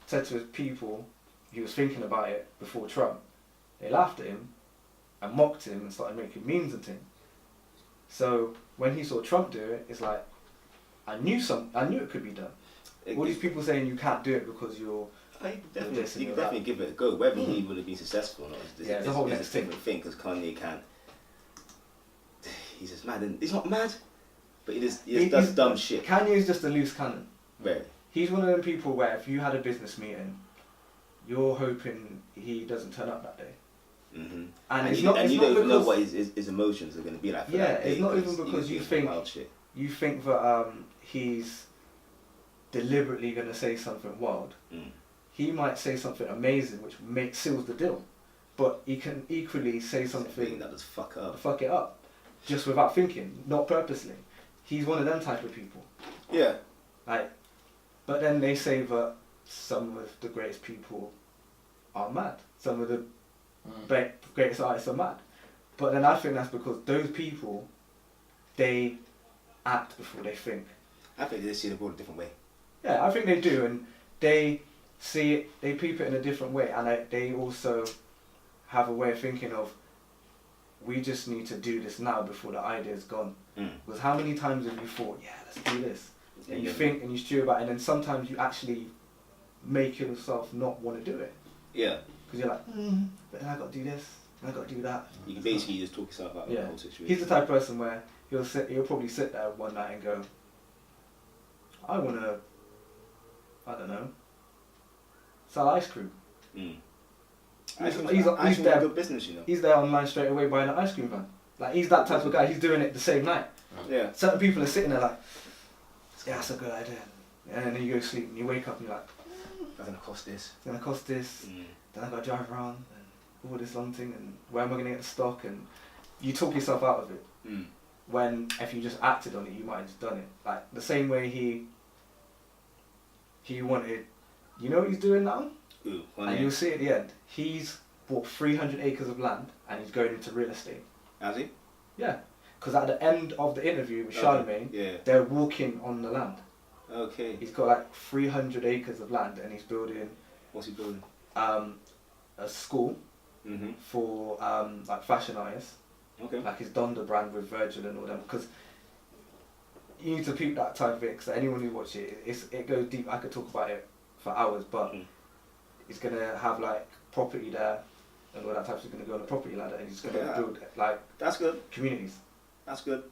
said to his people he was thinking about it before Trump, they laughed at him and mocked him and started making memes and things. So when he saw Trump do it, it's like, I knew it could be done. All these people saying you can't do it because you're... You can definitely give it a go. Whether he would have been successful or not it's a whole next different thing because Kanye can't... He's just mad. He's not mad, but he does dumb shit. Kanye's just a loose cannon. Right. He's one of them people where if you had a business meeting, you're hoping he doesn't turn up that day. And you don't even know what his emotions are going to be like for that day. It's not even because you think that he's deliberately going to say something wild. He might say something amazing which seals the deal, but he can equally say something that does fuck it up, just without thinking, not purposely. He's one of them type of people. Yeah. But then they say that some of the greatest people are mad. Some of the greatest artists are mad. But then I think that's because those people, they act before they think. I think they see the world a different way. Yeah, I think they do, and they see it, they peep it in a different way, and they also have a way of thinking of, we just need to do this now before the idea's gone. Because how many times have you thought, yeah, let's do this? And you think and you stew about it, and then sometimes you actually make yourself not want to do it. Yeah. Because you're like, but then I got to do this, and I got to do that. You can basically just talk yourself out of the whole situation. He's the type of person where he'll probably sit there one night and go, I want to, I don't know, sell ice cream. He's there, good business, you know. He's there online straight away buying an ice cream van. Like, he's that type of guy. He's doing it the same night. Yeah. Certain people are sitting there like, yeah, that's a good idea. And then you go to sleep and you wake up and you're like, it's going to cost this. It's going to cost this. Then I've got to drive around and all this long thing and where am I going to get the stock? And you talk yourself out of it. When if you just acted on it, you might have just done it. Like the same way he wanted, you know what he's doing now? And you'll see at the end, he's bought 300 acres of land and he's going into real estate. Has he? Yeah. Because at the end of the interview with Charlemagne, they're walking on the land. Okay. He's got like 300 acres of land and he's building... What's he building? A school for like fashion artists. Okay. Like his Donda brand with Virgil and all them. Because you need to peep that type of it, because anyone who watches it, it goes deep. I could talk about it for hours, but he's going to have like property there and all that type of stuff. He's going to go on a property ladder and he's going to build like... That's good. Communities. That's good.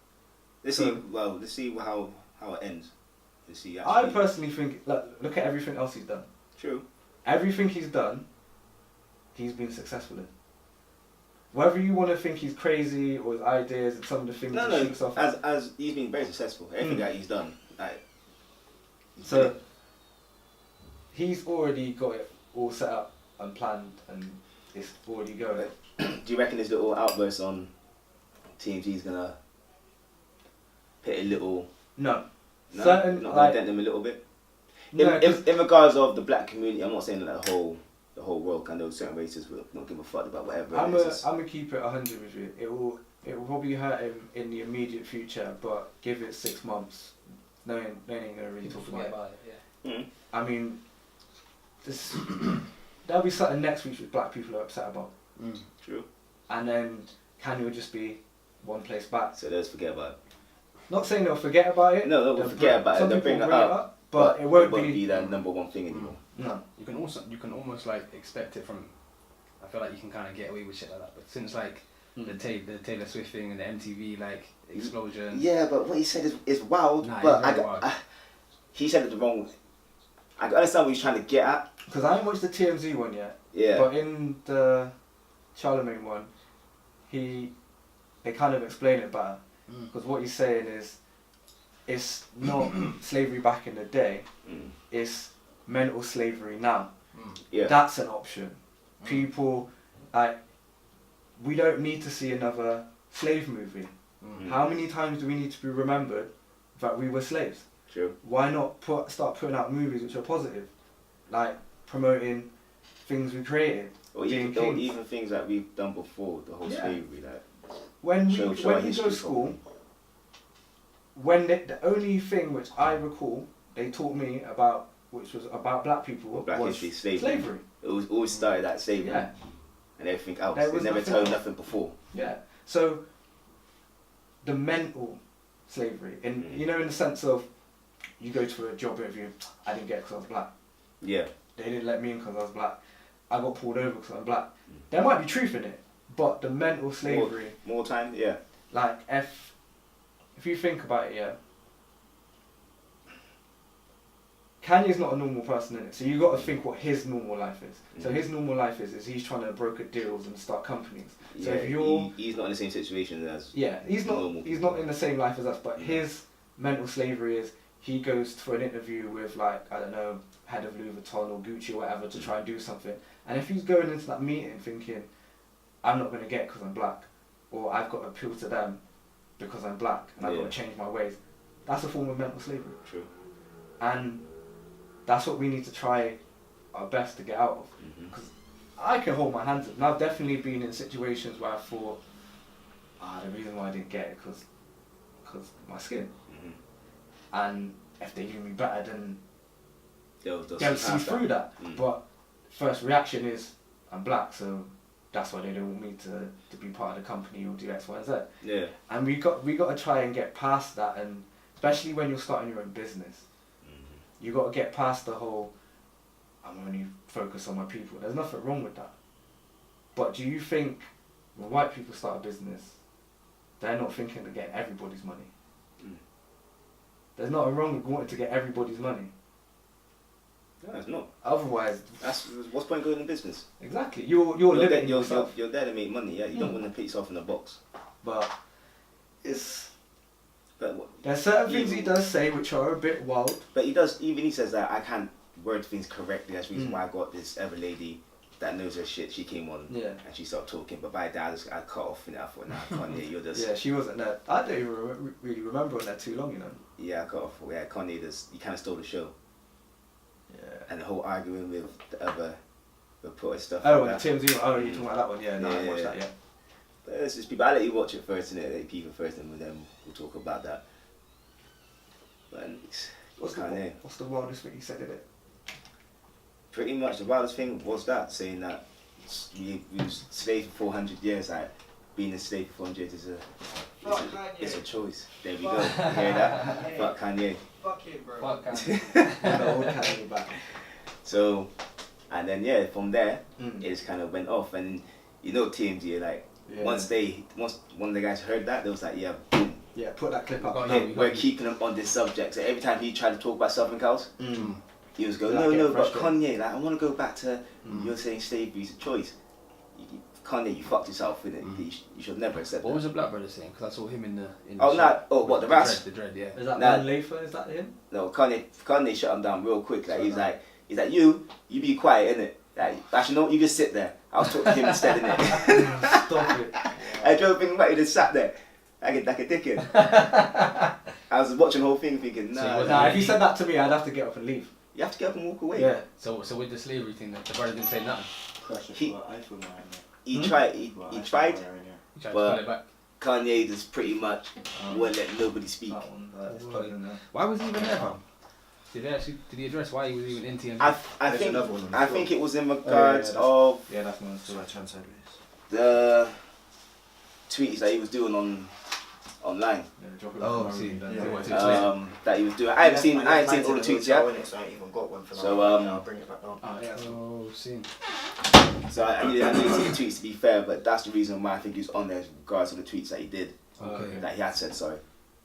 Let's see how it ends. Let's see. I personally think, look at everything else he's done. True. Everything he's done, he's been successful in. Whether you want to think he's crazy or his ideas and some of the things he shoots off. As he's been very successful. Everything that he's done. So he's already got it all set up and planned and it's already going. Do you reckon his little outburst on TMG's gonna put a little... No. Not gonna dent them a little bit? No, in regards of the black community, I'm not saying that the whole world, I know certain races will not give a fuck about whatever. I'm gonna keep it 100 with you. It will probably hurt him in the immediate future, but give it 6 months. No one ain't gonna really talk about it. I mean, there'll be something next week which black people are upset about. True. And then Kanye will just be one place back. So let's forget about it. Not saying they'll forget about it. No, we'll forget about it. They'll bring it up, but it won't be that number one thing anymore. No. You can almost like expect it from. I feel like you can kind of get away with shit like that, but since like the Taylor Swift thing and the MTV like explosion. Yeah, but what he said is wild. Nah, but he said it the wrong way. I understand what he's trying to get at. Because I haven't watched the TMZ one yet. Yeah. But in the Charlemagne one, they kind of explain it better. Because what he's saying is, it's not slavery back in the day. It's mental slavery now. Yeah. That's an option. People, we don't need to see another slave movie. How many times do we need to be remembered that we were slaves? True. Why not start putting out movies which are positive, like promoting things we created, or even things that we've done before, the whole slavery. Like when we go to school, the only thing which I recall they taught me about, which was about black people, was history, slavery. It was always started at slavery, and everything else. They never told nothing before. Yeah. So the mental slavery, in in the sense of, you go to a job interview, I didn't get it because I was black. Yeah. They didn't let me in because I was black. I got pulled over because I'm black. There might be truth in it, but the mental slavery. More time, yeah. Like if you think about it, yeah. Kanye's not a normal person in it, so you got to think what his normal life is. So his normal life is he's trying to broker deals and start companies. So if he's not in the same situation as he's not in the same life as us, but his mental slavery is he goes for an interview with, like, I don't know, head of Louis Vuitton or Gucci or whatever to try and do something, and if he's going into that meeting thinking, I'm not going to get it because I'm black, or I've got to appeal to them because I'm black and I've got to change my ways, that's a form of mental slavery. True. And that's what we need to try our best to get out of. Because I can hold my hands up, and I've definitely been in situations where I thought, the reason why I didn't get it because my skin. And if they knew me better, then they'll see through that. But first reaction is, I'm black, so that's why they don't want me to be part of the company or do X, Y, and Z. Yeah. And we got to try and get past that, and especially when you're starting your own business, you got to get past the whole, I'm only focused on my people. There's nothing wrong with that. But do you think when white people start a business, they're not thinking of getting everybody's money? There's nothing wrong with wanting to get everybody's money. No, it's not. Otherwise, what's the point going in business? Exactly. You're limiting yourself. You're there to make money. Yeah, you don't want to put yourself in a box. But there's certain things he does say which are a bit wild. But he says that I can't word things correctly. That's the reason why I got this other lady that knows her shit. She came on and she started talking. But by that, I cut off and I thought, nah, Kanye, you're just... Yeah, she wasn't there. I don't even really remember on that too long, you know. Yeah, I cut off. Yeah, Kanye, he kind of stole the show. Yeah. And the whole arguing with the other reporter stuff. Oh, like the TMZ. Oh, you're talking about that one? Yeah, no, I haven't watched that yet. But it's just people. I'll let you watch it first, and let people first, and then we'll talk about that. But what's the wildest thing he said in it? Pretty much the wildest thing was that, saying that we was slaves for 400 years. Like being a slave for 400 years is a choice. There we go. You hear that? Fuck Kanye. Fuck him, bro. Fuck Kanye. Back. So, and then from there, it just kind of went off, and TMZ like once one of the guys heard that, they was like, boom. Yeah, put that clip up. We're keeping him on this subject. So every time he tried to talk about something else, he was going, no, but Kanye, like I want to go back to you're saying slavery is a choice. Kanye, you fucked yourself with it. You should never accept that. What was the black brother saying? Because I saw him in the what, the Ras? The dread, yeah. Is that Man Lafer? Is that him? No, Kanye shut him down real quick. Like he's like you be quiet, innit? Like actually no, you just sit there. I'll talk to him instead, innit? Stop it. I drove thinking about, he just sat there like a dickhead. I was watching the whole thing thinking, nah, if you said that to me, I'd have to get up and leave. You have to get up and walk away. Yeah. So with the slavery thing, the brother didn't say nothing. He tried, but Kanye just pretty much wouldn't let nobody speak. Why was he even there? Did he address why he was even in TMZ? I think it was in regards of... Yeah, that's my story. the tweets that he was doing online. Oh, I see. That he was doing. I haven't seen all the tweets yet. So I ain't even got one for now. So I'll bring it back down. Oh yeah. Oh, seen. So I didn't see the tweets, to be fair, but that's the reason why I think he was on there, regardless of the tweets that he did. Okay. That he had said, sorry.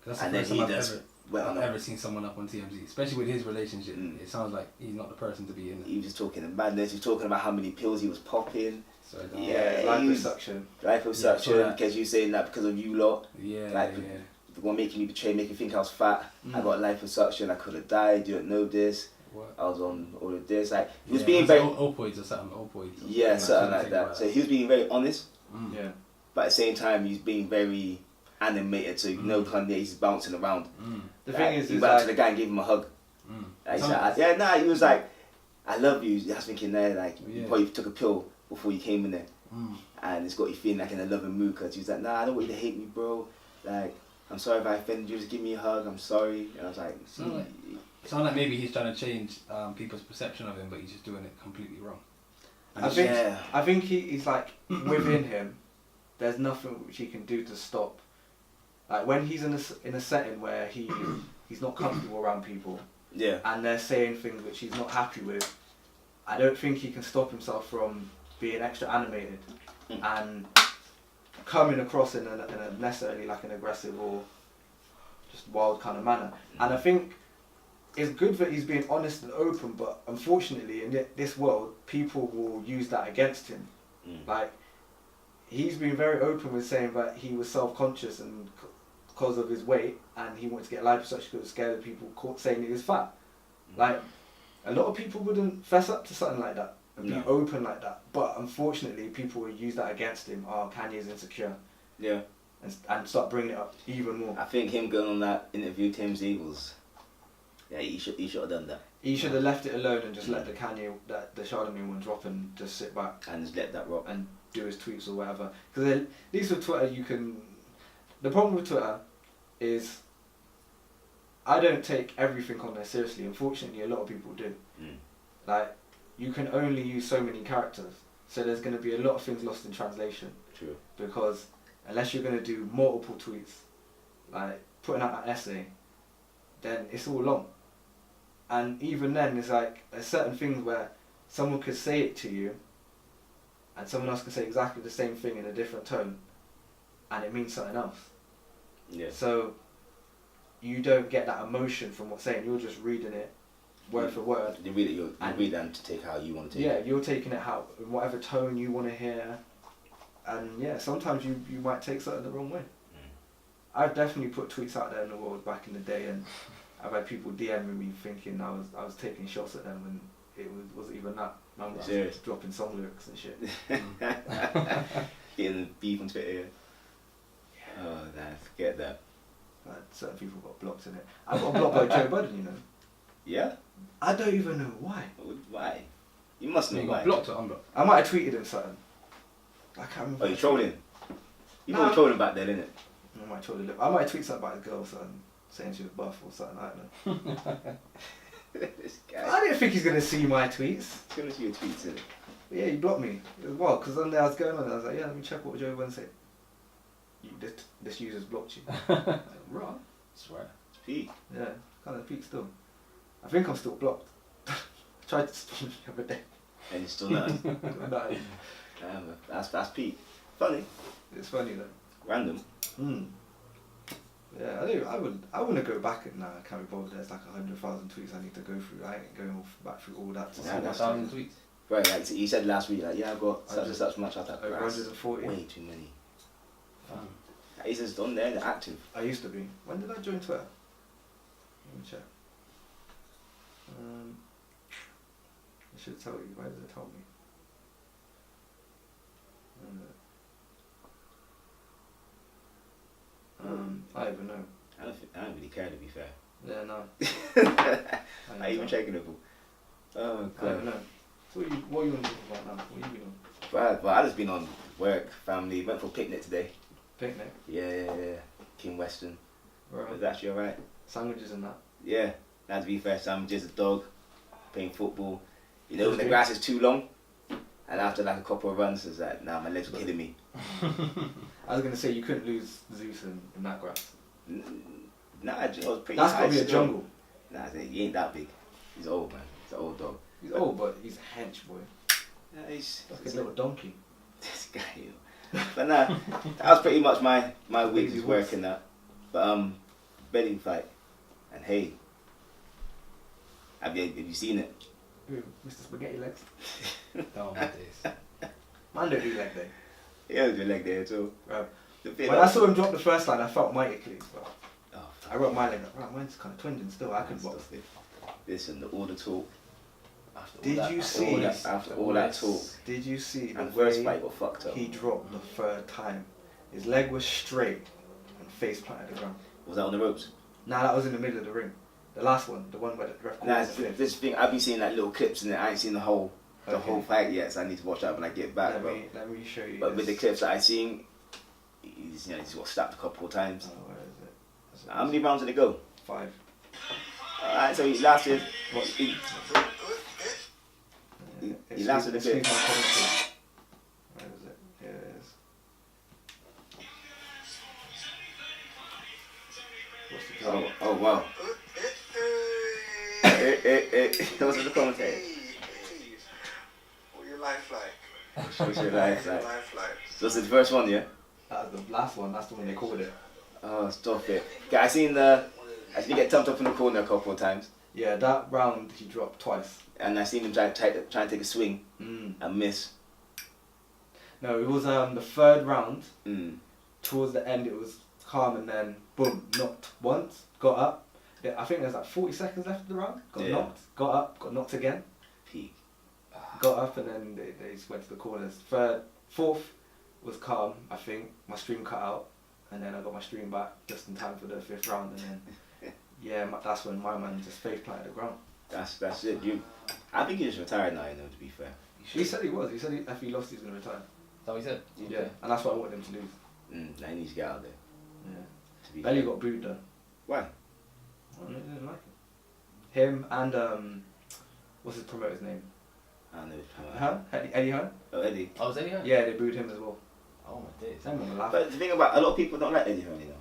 That's And the then first he time just went I've on. ever seen someone up on TMZ, especially with his relationship. It sounds like he's not the person to be in it. He was just talking madness. He was talking about how many pills he was popping. So I don't- Yeah, liposuction. Liposuction, because you saying that because of you lot. Yeah, Like, yeah. The one making me betray, making me think I was fat. I got liposuction. I could have died. You don't know this. What? I was on all of this. Like he was Yeah, being was it very opioids or something. Opioids. yeah, something like that. So he was being very honest, Yeah. but at the same time he's being very animated. So you know, Kanye, he's bouncing around. The Like, thing is, he is went up like, to the guy and gave him a hug. Like, he was like, "I love you." I was thinking there, like you probably took a pill before you came in there, and it's got you feeling like in a loving mood. Cause he was like, "Nah, I don't want you to hate me, bro. Like, I'm sorry if I offended you. Just give me a hug. I'm sorry." And I was like, Sound like maybe he's trying to change people's perception of him, but he's just doing it completely wrong. I think he's like within him. There's nothing which he can do to stop. Like when he's in a setting where he's not comfortable around people. Yeah. And they're saying things which he's not happy with. I don't think he can stop himself from being extra animated and coming across in a necessarily like an aggressive or just wild kind of manner. And I think it's good that he's being honest and open, but unfortunately in this world, people will use that against him. Like, he's been very open with saying that he was self-conscious and because of his weight, and he wanted to get liposuction because he was scared of people saying he was fat. Like, a lot of people wouldn't fess up to something like that and be open like that. But unfortunately, people will use that against him. Oh, Kanye's insecure. Yeah. And start bringing it up even more. I think him going on that interview, TMZ was. Yeah, he should have done that. He should have left it alone and just let the Charlemagne one drop and just sit back and just let that rock and do his tweets or whatever. Because at least with Twitter, you can. The problem with Twitter is I don't take everything on there seriously. Unfortunately, a lot of people do. Like, you can only use so many characters, so there's going to be a lot of things lost in translation. True. Because unless you're going to do multiple tweets, like putting out an essay, then it's all long. And even then, there's like certain things where someone could say it to you, and someone else can say exactly the same thing in a different tone, and it means something else. Yeah. So you don't get that emotion from what's saying. You're just reading it word for word. You read it. You read that to take how you want to take it. Yeah, you're taking it how in whatever tone you want to hear, and yeah, sometimes you might take something the wrong way. I've definitely put tweets out there in the world back in the day, and I've had people DMing me thinking I was taking shots at them when it wasn't even that. I was just dropping song lyrics and shit. Getting beef on Twitter. Yeah. Oh, nah, forget that. Certain people got blocked in it. I got blocked by Joe Budden, you know. Yeah? I don't even know why. Why? You must know why. Blocked or unblocked? I might have tweeted him something. I can't remember. Oh, you trolling? You probably trolling back then, innit? I might troll a little. I might tweet something about a girl, something saying she was buff or something. I don't know. This guy. I didn't think he's gonna see my tweets. He's gonna see your tweets, innit? But yeah, he blocked me as well. Because then I was going on, and I was like, yeah, let me check what Joe Budden said. This user's blocked you. Like, right. Swear. It's Pete. Yeah, kind of peak still. I think I'm still blocked. Tried to stop the other day. And it's still not. No, That's Pete. Funny. it's funny though. Random. Yeah, I want to go back and I can't be bothered. There's like 100,000 tweets I need to go through. I ain't going back through all that to see what's 1,000 tweets. Right, like he said last week, like, yeah, I've got such and such much. I was like, over "That's 140. way too many. He's just on there, they're active. I used to be. When did I join Twitter? Let me check. I should tell you. Why does it tell me? I don't even know. I don't really care, to be fair. Yeah, no. I even checking it. Oh I don't god. know. So what are you on about now? What are you been on? But I just been on work, family. Went for a picnic today. Picnic? Yeah. King Western. Right. It was actually alright. Sandwiches and that? Yeah. Now to be fair, sandwiches, a dog, playing football. You know when the grass is too long, And after like a couple of runs, it's like, nah, my legs were killing me. I was gonna say you couldn't lose Zeus in that grass. Nah, I was pretty. That's gotta be a still. jungle. Nah, he ain't that big. He's old, man. He's an old dog. He's old, but he's a hench boy. Yeah, he's Like a little donkey. this guy, you know. But nah, that was pretty much my week Easy was working that. But Bellew fight and HAYE. Have you seen it? Ooh, Mr. Spaghetti Legs. Oh my days. Man don't do leg day. Yeah, do leg there too. Right. The bit When I saw him drop the first line, I felt mighty clean. But oh, I wrote my leg up. Right, mine's kind of twinging still. I can box it. listen, all the talk. Did you see? After all that talk, Did you see the and first way fight got fucked up. he dropped the third time? His leg was straight and face planted the ground. Was that on the ropes? Nah, that was in the middle of the ring. The last one, the one where the ref called Nah, the fifth. this thing I've been seeing like little clips in it. I ain't seen the whole fight yet, so I need to watch that when I get back. Let me show you. But this. with the clips that I seen, he's he's got slapped a couple of times. Oh, where is it? How many rounds did it go? 5. Alright, so he lasted. What? He lasted a bit. Where is it? Here it is. What's the drama? Oh wow. What's the commentator? What your life like? What's your life like? Life like? So this is the first one, yeah? That was the last one. That's the one they called it. Oh, stop it. Okay, I seen he get thumped up in the corner a couple of times. Yeah, that round he dropped twice. And I seen him try to take a swing and miss. No, it was the third round. Mm. Towards the end, it was calm, and then boom, knocked once, got up. I think there's like 40 seconds left of the round. Got knocked, got up, got knocked again. Peak. Got up, and then they just went to the corners. Fourth was calm. I think my stream cut out, and then I got my stream back just in time for the 5th round, and then that's when my man just face planted the ground. That's it. I think he's retired now. You know, to be fair. He said he was. He said if he lost, he's gonna retire. That's what he said. Yeah, and that's what I want him to lose. Now he needs to get out there. Yeah. To be Bellew fair. got booed though. Why? I don't know, he didn't like him. Him and what's his promoter's name? I don't know. Huh? Eddie Hearn? Oh, Eddie. Oh, was Eddie Hearn? Yeah, they booed him as well. Oh my days. Them on laughing. But the thing about a lot of people don't like Eddie Hearn, you know.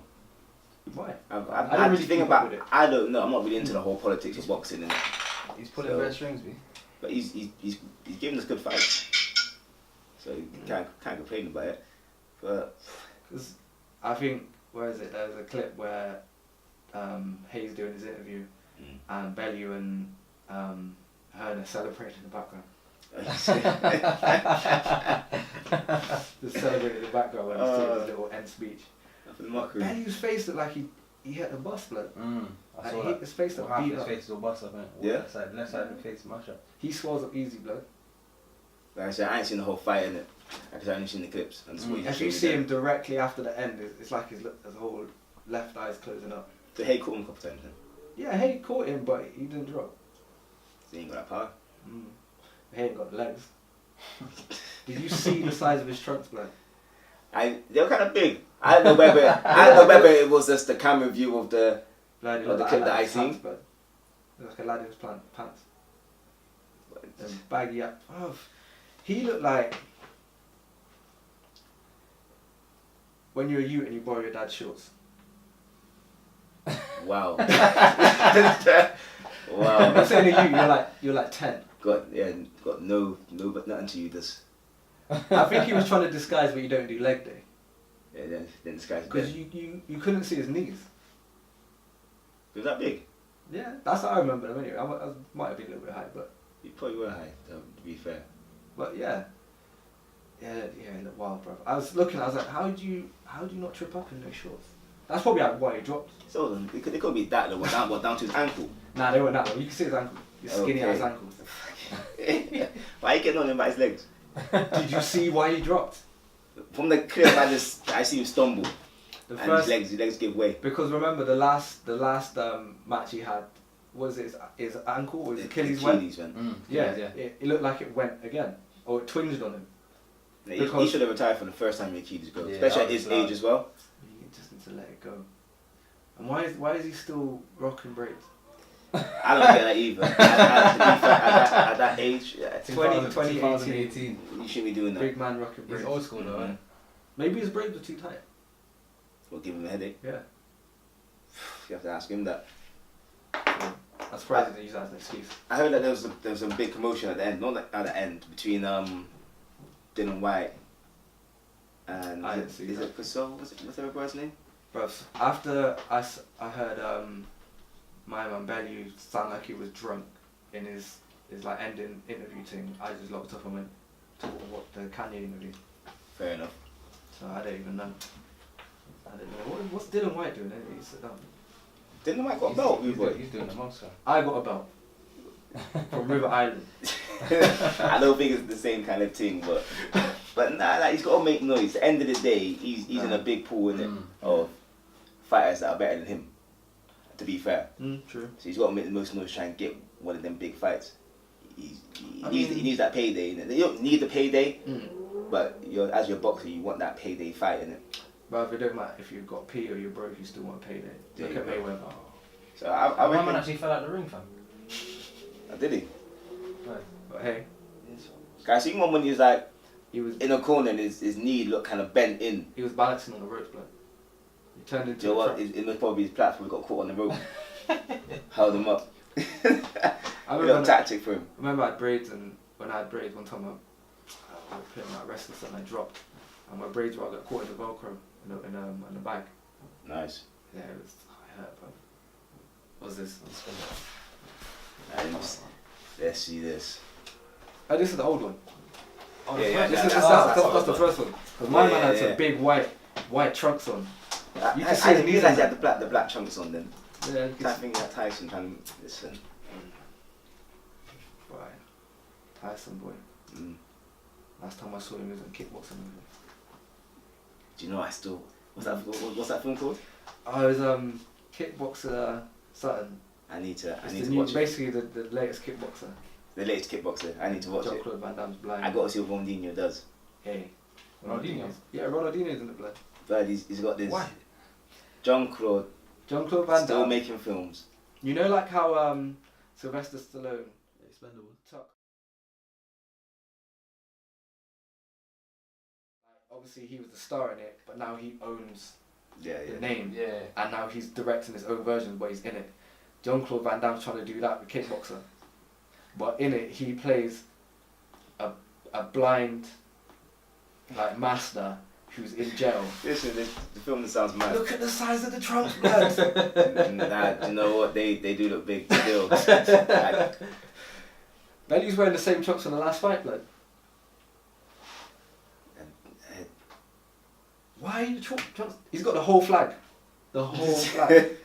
Why? I don't really think keep up about with it. I don't know. I'm not really into the whole politics of boxing, and He's pulling So- red strings, B. but he's giving us good fights. So you can't complain about it. But Because I think, where is it? There was a clip where HAYE's doing his interview and Bellew and Hearn are celebrating in the background. Just celebrating in the background when he's doing his little end speech. for the mockery. Bellew's face looked like he hit a bus, blood. I saw Like, that. his face looked Half beat his up. face is all bust up, innit? Yeah. Left side of the face, mash up. He swells up easy, blood. Like I said, I ain't seen the whole fight in it. I've only seen the clips. And that's what If you see him directly after the end, it's like his whole left eye's closing up. So HAYE caught him a couple times then. Yeah, HAYE caught him, but he didn't drop. So he ain't got that power. He ain't got legs. Did you see the size of his trunks, blood? They were kind of big. I don't know whether it was just the camera view of the Blood, the clip that I seen. It looked like a lad in his pants. And baggy up. Oh, he looked like when you're a youth and you borrow your dad's shorts. Wow. I'm Wow. not saying a youth, you're like 10. Got no but nothing to you this. I think he was trying to disguise what you don't do leg day. Yeah, then this guy's Because dead. you couldn't see his knees. He was that big. Yeah, that's how I remember him anyway. I might have been a little bit high, but He probably were high, to be fair. yeah. Yeah, it looked wild, bro. I was looking, I was like, how do you not trip up in those shorts? That's probably why he dropped. So it could be that low, down to his ankle. Nah, they weren't that low. You can see his ankle. His skinny ass ankles. Why are you getting on him by his legs? Did you see why he dropped? From the clip, I see him stumble, The and first, his legs give way. because remember the last match he had, was it his ankle or his Achilles went? went. Yeah. It looked like it went again, or it twinged on him. He should have retired from the first time the Achilles goes, Yeah, especially at that his was age as well. You just need to let it go. And why is he still rocking braids? I don't get that either. At that age, 2018. you shouldn't be doing that. Big man rocking He's braids. old school though, right? Maybe his braids were too tight. Or give him a headache. Yeah. You have to ask him that. I'm surprised he didn't use that as an excuse. I heard that there was a big commotion at the end, not at the end, between Dylan White and I didn't see is that. it Casol? What's the brother's name? Bruv, after I heard my man Bellew sound like he was drunk in his like ending interview thing, I just locked up and went to what the Kanye interview. Fair enough. So I don't even know. I don't know. What's Dylan White doing anyway? Sit down. Dylan White got a belt, He's boy. doing the most, sir. I got a belt from River Island. I don't think it's the same kind of thing, but nah, like, he's got to make noise. At the end of the day, he's in a big pool in it of fighters that are better than him. To be fair, True. so he's got to make the most noise, try and get one of them big fights. He needs that payday. Innit? You don't need the payday, but as your boxer, you want that payday fight, innit? But it don't matter if you've got P or you're broke, you still want payday. Yeah, Look at you Mayweather. So I My reckon. man actually fell out the ring, fam. Did he? Right. But hey, Guys, see one when he was like he was in a corner and his knee looked kind of bent in. he was balancing on the ropes, blood. He turned into Do you know a what? trap. It was probably his platform. He got caught on the rope, held him up. I A remember little tactic for him. I had braids, and when I had braids one time I was playing like wrestling stuff and I dropped, and my braids were I got caught in the Velcro in the bag. Nice. Yeah, it was I hurt, bro. What was this? And let's see this. Oh, this is the old one. Oh, Yeah, the yeah, first yeah. one. That's the first one. Because my man had Yeah. some big white trunks on. I You can see his didn't knees realise on he had the black chunks on then. Yeah, you I can think that Tyson trying to listen. Boy, Tyson boy. Mm. Last time I saw him he was in kickboxing movie. Do you know I still what's that film called? Oh, it was kickboxer something. I need to It's the watch it. basically the latest kickboxer. The latest kickboxer. I need to watch it. Jean-Claude Van Damme's blind. I got to see what Ronaldinho does. Hey. Ronaldinho? Yeah, Ronaldinho's in the blood. But he's got this. Why? Jean-Claude Jean-Claude Van still Damme. making films. You know like how Sylvester Stallone took. Obviously he was the star in it, but now he owns Yeah, the yeah. name. Yeah. And now he's directing his own version where he's in it. Jean-Claude Van Damme's trying to do that with Kickboxer. But in it, he plays a blind like master who's in jail. Listen, the film that sounds mad. Look at the size of the trunks, blood! Nah, you know what? They do look big still. Like, Bellew's wearing the same trunks from the last fight, blood. Why are you trunks? He's got the whole flag. The whole flag.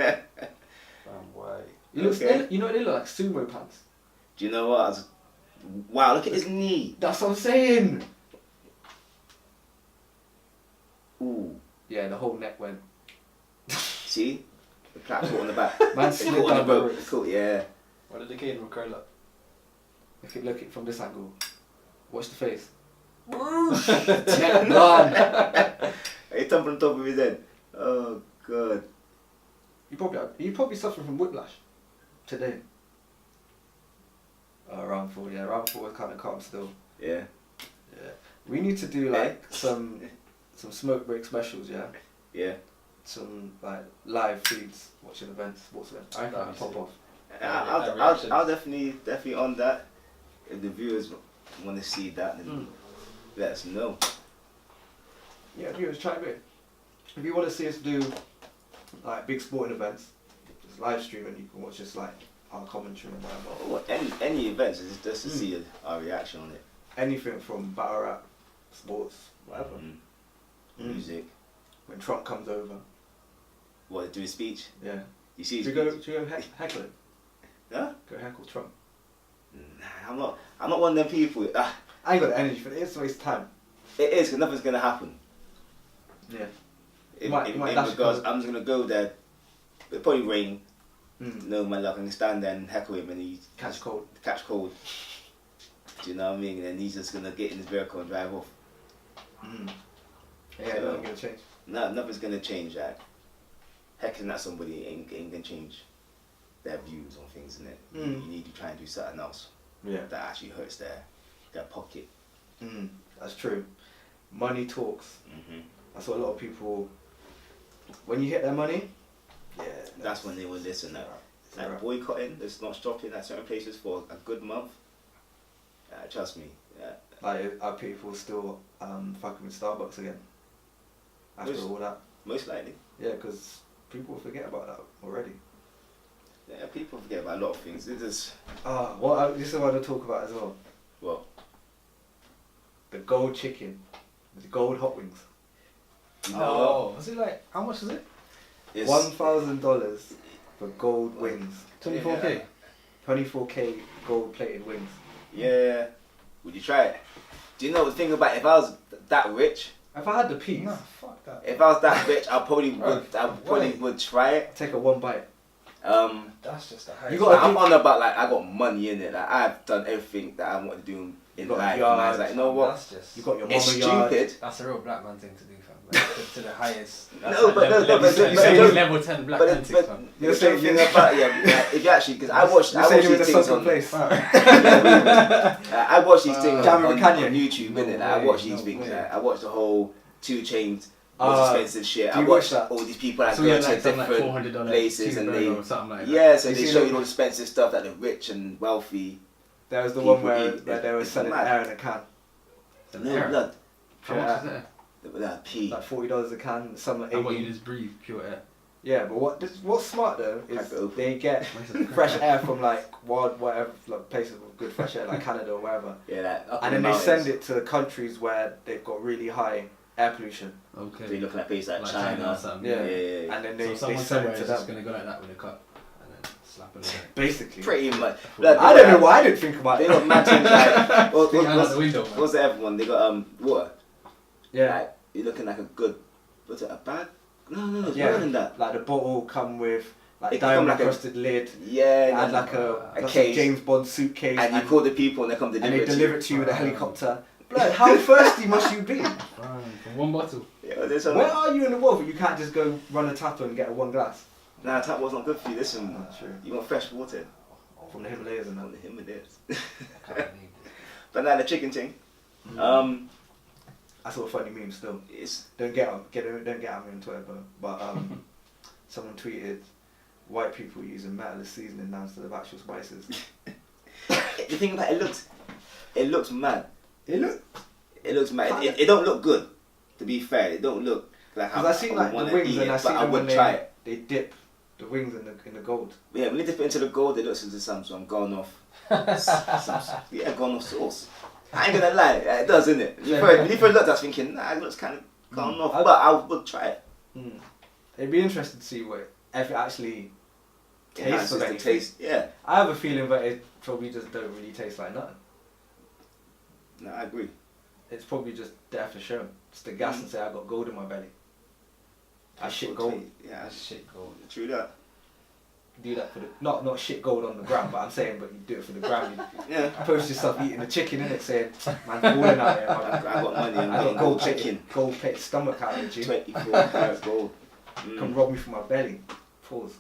Why? He looks, Okay. you know, they look like sumo pants. do you know what? Wow, look at his knee. That's what I'm saying. Ooh, Yeah, the whole neck went. see? The platform on the back. Man It's slid caught on down the the rope. ropes. Cool, yeah. Why did the cane curl up? Look it from this angle. Watch the face. Neck gone. He thumped on top of his head. Oh god. You probably suffering from whiplash today. Round 4, yeah. Round 4 is kind of calm still. Yeah. Yeah. We need to do like some smoke break specials, yeah. Yeah. Some like live feeds, watching events, sports events. I reckon That'd that'll be pop off. I'll definitely on that. If the viewers want to see that, then let us know. Yeah, viewers, chime in. If you want to see us do like big sporting events, just live streaming, you can watch just like our commentary and whatever. Or any events, just to see our reaction on it. Anything from battle rap, sports, whatever. Music. When Trump comes over, What, do a speech? yeah. You see his Do you speech? go heckle him? Huh? Go heckle Trump. Nah, I'm not one of them people. I ain't got the energy for it. It's a waste of time. It is, because nothing's going to happen. Yeah. In might dash regards, it. I'm just going to go there. It'll probably rain. Mm. No, my luck. I can stand there and heckle him and he Catch cold. catch cold. Do you know what I mean? And then he's just going to get in his vehicle and drive off. Mm. Yeah, So- nothing gonna change. No, nothing's going to change that. Heckling at somebody ain't going to change. their views on things, innit? Mm. You need to try and do something else that actually hurts their pocket. That's true. Money talks. Mm-hmm. That's what a lot of people. When you hit their money, that's when they will listen. Like right. boycotting, there's not shopping at certain places for a good month. Trust me. Like, are people still fucking with Starbucks again? After all that? Most likely. Yeah, because people forget about that already. Yeah, people forget about a lot of things. This is this is what I talk about as well. What? The gold chicken, the gold hot wings. You know was it like, how much is it? It's $1,000 for gold wings. 24k? 24k gold plated wings. Yeah. Would you try it? Do you know the thing about if I was that rich? If I had the peas, Nah, fuck that. If I was that rich, I probably Right. would try it. take a one bite. That's just the high. You got- I'm on about like I got money in it. Like I've done everything that I want to do in got life. a And I was yard. like, you know what? That's just. You got your It's mama yard. stupid. That's a real black man thing to do, fam. Like, to the highest. That's No, like but level 10 black man thing, fam. You're saying thing about if you actually because I watch You're saying these you're in a things sunken on. place. I watch these things Jamming on with Kanye. YouTube, innit? Like, I watch these things. Like, I watch the whole 2 Chainz, most expensive shit. do I you watch watch that? all these people that So go yeah, to like some different like $400 places and they or something like that. yeah, so You they seen show the- you all the expensive stuff that the rich and wealthy. There was the People one where eat. they were It's selling mad. air in a can. No blood, How much is it? that pee. Like $40 a can, some like How about you 80. just breathe pure air? Yeah, but what's smart though Crack is it open. they get fresh air from like wild whatever like places with good fresh air like Canada or wherever, Yeah, like up and in then the they send mountains. it to the countries where they've got really high air pollution. So Okay. you're looking at places like Like China. or something. Yeah. Yeah. And then So they someone send somewhere it to is just them. gonna go like that with a cup and then slap it in. Basically. Pretty much. I don't know why I didn't think about They it. got mad things like Think out the window, man. what's the other one? They got water. Yeah. Like, you're looking like a good. What's it? A bag? No, it's Yeah. more than that. Like the bottle come with like It come diamond like a- encrusted lid. Yeah. It had and like a a like case. James Bond suitcase, And you call the people and they come deliver and they it to deliver you. it to you with a helicopter. Blood, how thirsty must you be? From one bottle. Yeah, there's some. Where are you in the world that you can't just go run a tap and get a one glass? Nah, tap water's not good for you. Listen, That's true. you want fresh water From the Himalayas and from that. the Himalayas. I can't believe it. But now the chicken thing. I saw a funny meme still. It's Don't get at me on Twitter, but someone tweeted white people using metal as seasoning now instead of actual spices. the thing about it looks mad. It looks mad. It don't look good. To be fair, it don't look like how because I seen like the wanna wings eat and it, I but seen I them when would try it. they dip the wings in the gold. Yeah, when they dip it into the gold, it looks into some gone off. Gone off sauce. I ain't gonna lie, it does, innit? When you first looked, I was thinking, nah, it looks kind of gone off, but I would try it. It'd be interesting to see if it actually tastes Enhances of the anything. taste. Yeah, I have a feeling that it probably just don't really taste like nothing. no, I agree. It's probably just there for show. Just the gas and say I got gold in my belly. I shit gold. Yeah, That's shit gold. true that. Do that for the not shit gold on the ground, but I'm saying, but you do it for the ground. You Yeah. post yourself eating the chicken in it, saying, "Man, balling out here. I got money. I'm I got getting gold chicken. gold plated stomach out here, G. 24 karat gold. Come rob me from my belly." Pause.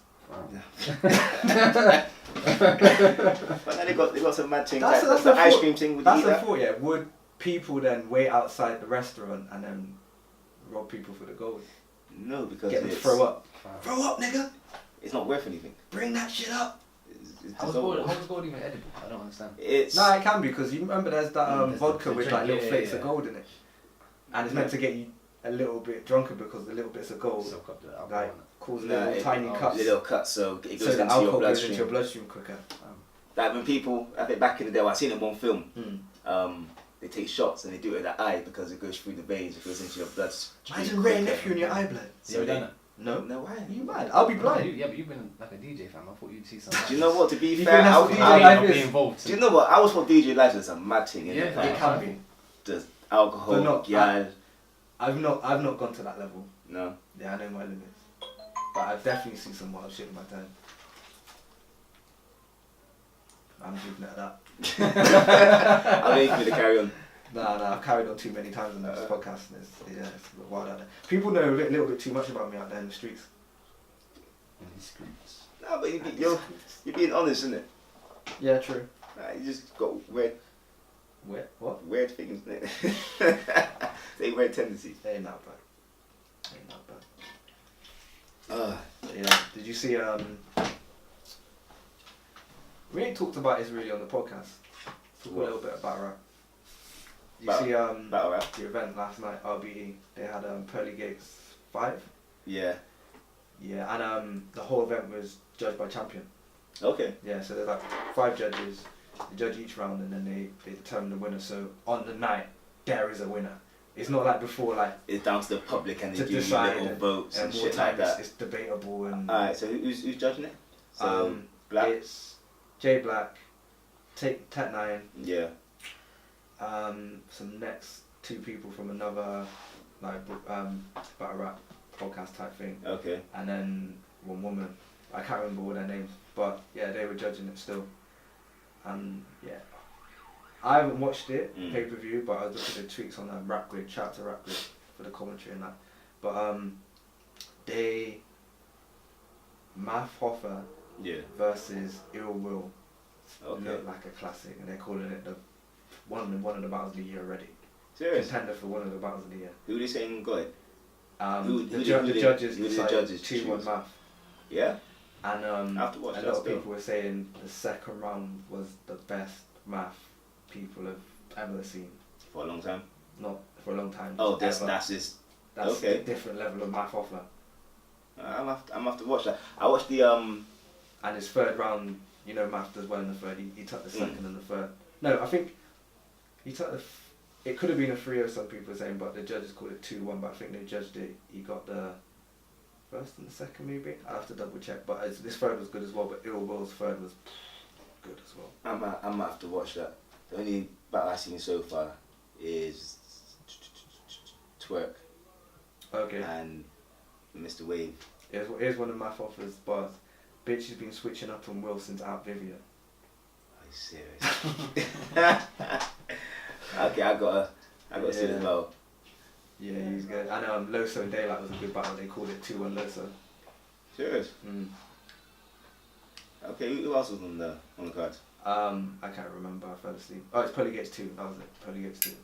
But then they got some mad things That's like the the ice thought. cream thing. Would you That's eat the that? thought. Yeah. Would people then wait outside the restaurant and then rob people for the gold? No, because Get them to it's, throw up. Wow. Throw up, nigga. it's not worth anything. Bring that shit up. It's How was gold even edible? I don't understand. It's No, it can be because you remember there's that There's vodka the with drink, like little yeah, flakes yeah. of gold in it, and it's meant to get you a little bit drunker because the little bits of gold Soak up the alcohol. like cause Nah, little tiny oh, cuts, little cuts, so it so goes the into alcohol your goes bloodstream. into your bloodstream quicker. Like when people, I think back in the day, I seen it in one film. They take shots and they do it in the eye because it goes through the veins, it goes into your bloodstream. Imagine Ray Nephew in your eye blood. You ever done it? No, No way. you mad? I'll be blind. Yeah, but you've been like a DJ fam. I thought you'd see some. Do you know what? To be You fair, think that's I what would- DJ I- life I'll is? be involved. do you know what? I was for DJ life is a mad thing, Yeah, innit? fam. It can be. There's alcohol, But not- yeah, I've not gone to that level. no. Yeah, I know my limits, but I've definitely seen some wild shit in my time. I'm leaving it at that. I'm waiting for you to carry on. Nah, I've carried on too many times on this podcast. And it's a bit wild out there. People know a little bit too much about me out there in the streets. In the streets. No, but you're being honest, isn't it? Yeah, true. You just got weird things, innit? They weird tendencies. They ain't that bad. Yeah. Did you see? We ain't talked about this really on the podcast. Talk a little bit about rap. Did you see Battle rap? the event last night? RBE. They had Pearly Gates 5. Yeah. Yeah, and the whole event was judged by champion. Okay. Yeah, so there's like 5 judges. They judge each round and then they determine the winner. So on the night, there is a winner. It's not like before, like it's down to the public and they to do decide little votes and more shit like times that. it's debatable and. Alright, so who's judging it? So Black. It's J Black, Tet 9. Yeah. Some next 2 people from another like battle rap podcast type thing. Okay. And then 1 woman. I can't remember all their names, but yeah, they were judging it still. And yeah, I haven't watched it pay-per-view, but I was looking at the tweets on Rap Grid. Shout out to Rap Grid for the commentary and that. But Math Hoffa versus Ill Will looked like a classic, and they're calling it one of the battles of the year already. Serious? Contender for one of the battles of the year. Who are they saying got it? The judges decided 2-1 Math. Yeah. And I have to watch a that lot of still. people were saying the second round was the best Math people have ever seen. For a long time? Not for a long time. Oh, that's okay. a different level of Math Hoffa. I'm have to watch that. I watched the And his third round, you know, Math does well in the third. He took the second and the third. No, I think he took it could have been a 3-0, some people are saying, but the judges called it 2-1. But I think they judged it. He got the first and the second, maybe. I have to double check. But this third was good as well. But Ill Will's third was good as well. I'm gonna have to watch that. The only battle I've seen so far is Twerk Okay. and Mr. Wave. Here's one of Math Hoffa's bars. Bitch has been switching up on Will since Out Vivian. Are you serious? Okay, I gotta see it as well. Yeah, he's good. And Loso and Daylight was a good battle. They called it 2-1 Loso. Serious? Okay, who else was on the cards? I can't remember. I fell asleep. Oh, it's Pearly Gates 2. That was it. Pearly Gates 2.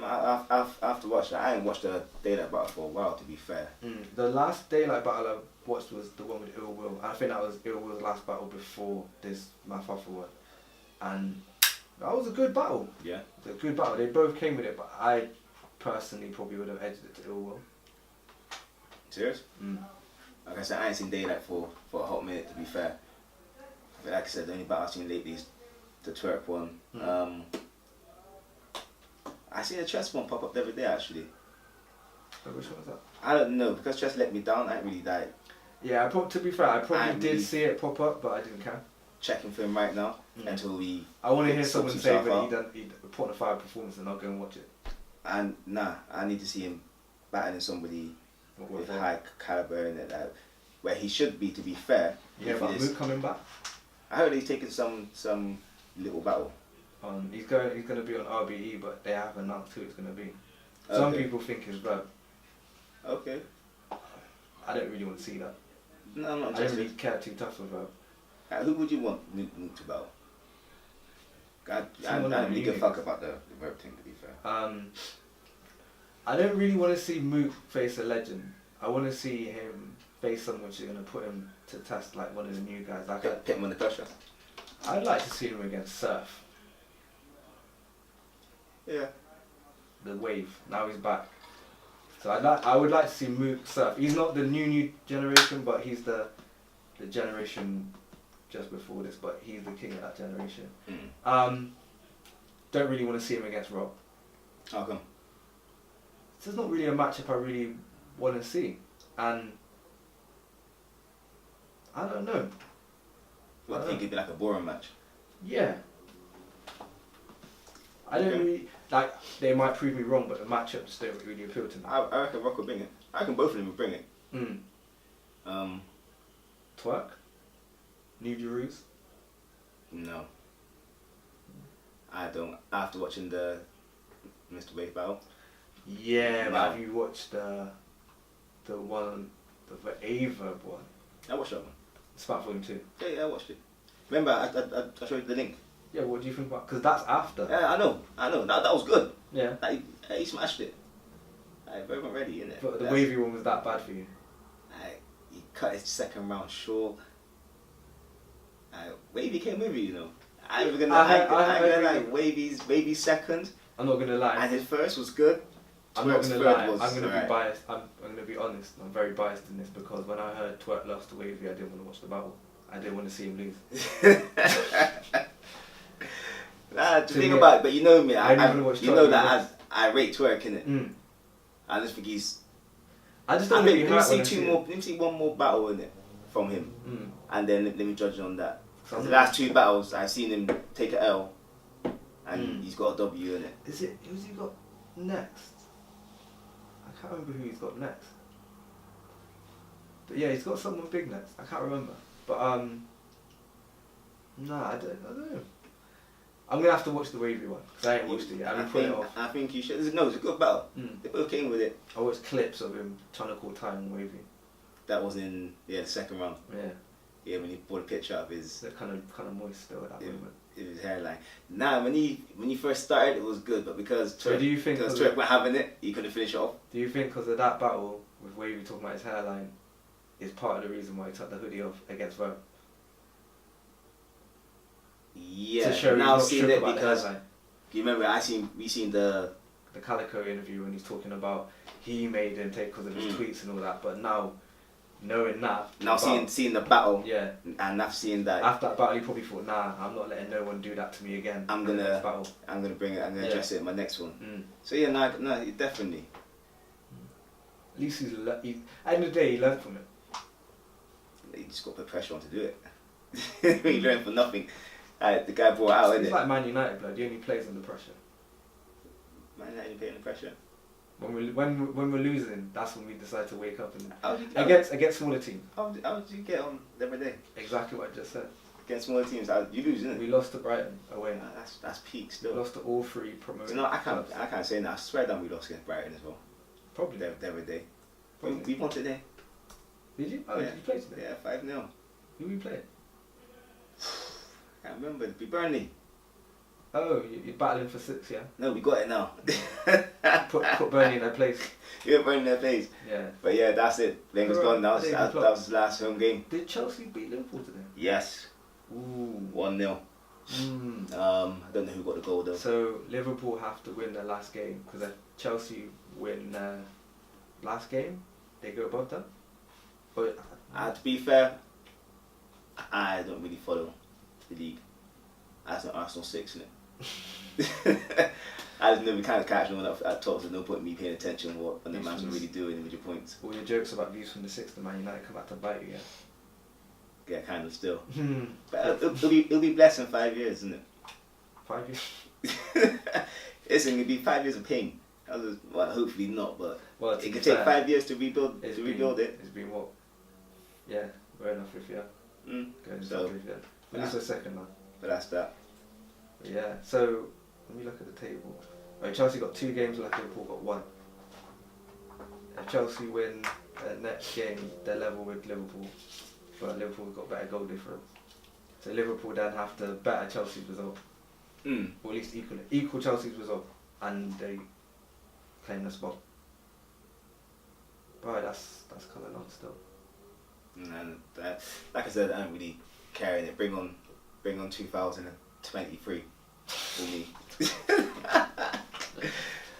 I have to watch that. I ain't watched the Daylight battle for a while, to be fair. The last Daylight battle I watched was the one with Ill Will. I think that was Ill Will's last battle before this Math Hoffa one. And that was a good battle. Yeah. It was a good battle. They both came with it, but I personally probably would have edged it to Ill Will. Serious? Like I said, I ain't seen Daylight for a hot minute, to be fair. But like I said, the only battle I've seen lately is the Twerk one. I seen a chess one pop up the other day, actually. Which one was that? I don't know, because chess let me down, I ain't really died. Yeah, to be fair, I probably did see it pop up, but I didn't care. Checking for him right now until we. I want to hear someone say himself that he put on a fire performance and I'll go and watch it. And nah, I need to see him battling somebody with high caliber and where he should be, to be fair. You hear about Mook coming back? I heard he's taking some little battle. He's going to be on RBE, but they haven't announced who it's going to be. Some people think it's Verb. Okay. I don't really want to see that. No, I'm not I don't interested. really care too tough for Verb. Who would you want Mook to battle? I don't really give a fuck about the Verb thing, to be fair. I don't really want to see Mook face a legend. I want to see him face someone who's going to put him to test, like one of the new guys. Like Pit him on the pressure. I'd like to see him against Surf. Yeah. The Wave. Now he's back. So I would like to see Mook Surf. He's not the new generation, but he's the generation just before this. But he's the king of that generation. Don't really want to see him against Rob. How come? It's not really a matchup I really want to see, and I don't know. Well, I think it'd be like a boring match. Yeah. I don't really like. They might prove me wrong, but the matchups don't really appeal to me. I reckon Rock will bring it. I reckon both of them will bring it. Twerk. New Jeruz. No. I don't. After watching the Mr. Wave battle. Yeah, No. but have you watched the one, the Ava one? I watched that one. Smack Volume 2. Yeah, I watched it. Remember, I showed you the link. Yeah, what do you think about? Because that's after. Yeah, I know. That was good. Yeah. Like, he smashed it. Like, very much ready, innit? But the wavy one was that bad for you? Like, he cut his second round short. Like, Wavy came with you, you know. I ain't gonna like Wavy's second. I'm not gonna lie. And his first was good. I'm not gonna lie. I'm gonna right. be biased. I'm gonna be honest. I'm very biased in this because when I heard Twerk lost to Wavy, I didn't want to watch the battle. I didn't want to see him lose. Nah, the thing about it, but you know me, you know that I rate Twerk, innit? Mm. I just think he's. I just don't think let me see one more battle in it from him, and then let me judge on that. The last 2 battles, I've seen him take a L, and he's got a W in it. Is it? Who's he got next? I can't remember who he's got next. But yeah, he's got someone big next. I can't remember. But nah, I don't know. I'm gonna have to watch the Wavy one because I ain't watched it yet. I think you should. No, it's a good battle. They both came with it. I watched clips of him trying to call time on Wavy. That was in the second round. Yeah. Yeah, when he brought a picture of his. They're kind of moist still at that moment. His hairline. Nah, when he first started, it was good, but because Twerk were having it, he couldn't finish it off. Do you think because of that battle with Wavy talking about his hairline, is part of the reason why he took the hoodie off against Vogue? Yeah. To show now he's not seen shook it about because the hairline. you remember we seen the Calico interview when he's talking about he made him take because of his tweets and all that, but now knowing that seeing the battle, yeah, and I've seen that after that battle he probably thought, nah, I'm not letting no one do that to me again. I'm gonna bring it. I'm gonna address it in my next one. So yeah, no, definitely. At least at the end of the day he learned from it. He just got to put pressure on to do it. He learned for nothing. The guy brought out, it's like Man United, blood. He only plays under pressure. Man United playing under pressure. When we're losing, that's when we decide to wake up and against smaller teams. How did you get on every day? Exactly what I just said. Against smaller teams, you lose, isn't it? We lost to Brighton away. That's peak still. We lost to all 3 promoted. So no, I can't say that. I swear that we lost against Brighton as well. Probably. The other day. We won today. Did you? Oh, yeah. Did you play today? Yeah, 5-0. Who we played? I can't remember. It'd be Burnley. Oh, you're battling for 6, yeah? No, we got it now. put Burnley in their place. You got Burnley in their place. Yeah. But yeah, that's it. Wenger's gone. That was his last home game. Did Chelsea beat Liverpool today? Yes. Ooh. 1-0. I don't know who got the goal though. So Liverpool have to win their last game because if Chelsea win their last game, they go above them. But to be fair, I don't really follow the league. As an Arsenal 6, innit? I just never kind of catch them at top, so there's no point in me paying attention to what the man's really doing with your points. All your jokes about views from the 6th, the Man United come back to bite you, yeah? Yeah, kind of still. But it'll be blessed in 5 years, isn't it? 5 years? Listen, it'll be 5 years of pain. Well, hopefully not, but it could take 5 years to rebuild it. It's been what? Yeah, fair enough if So, at least a second now. But that's that. But yeah, so let me look at the table. Right, Chelsea got 2 games left, Liverpool got 1. If Chelsea win their next game, they're level with Liverpool. But Liverpool got better goal difference. So Liverpool then have to better Chelsea's result. Or at least equal Chelsea's result. And they claim the spot. But that's colour on still. And like I said, I don't really care in it. Bring on 2023 for me.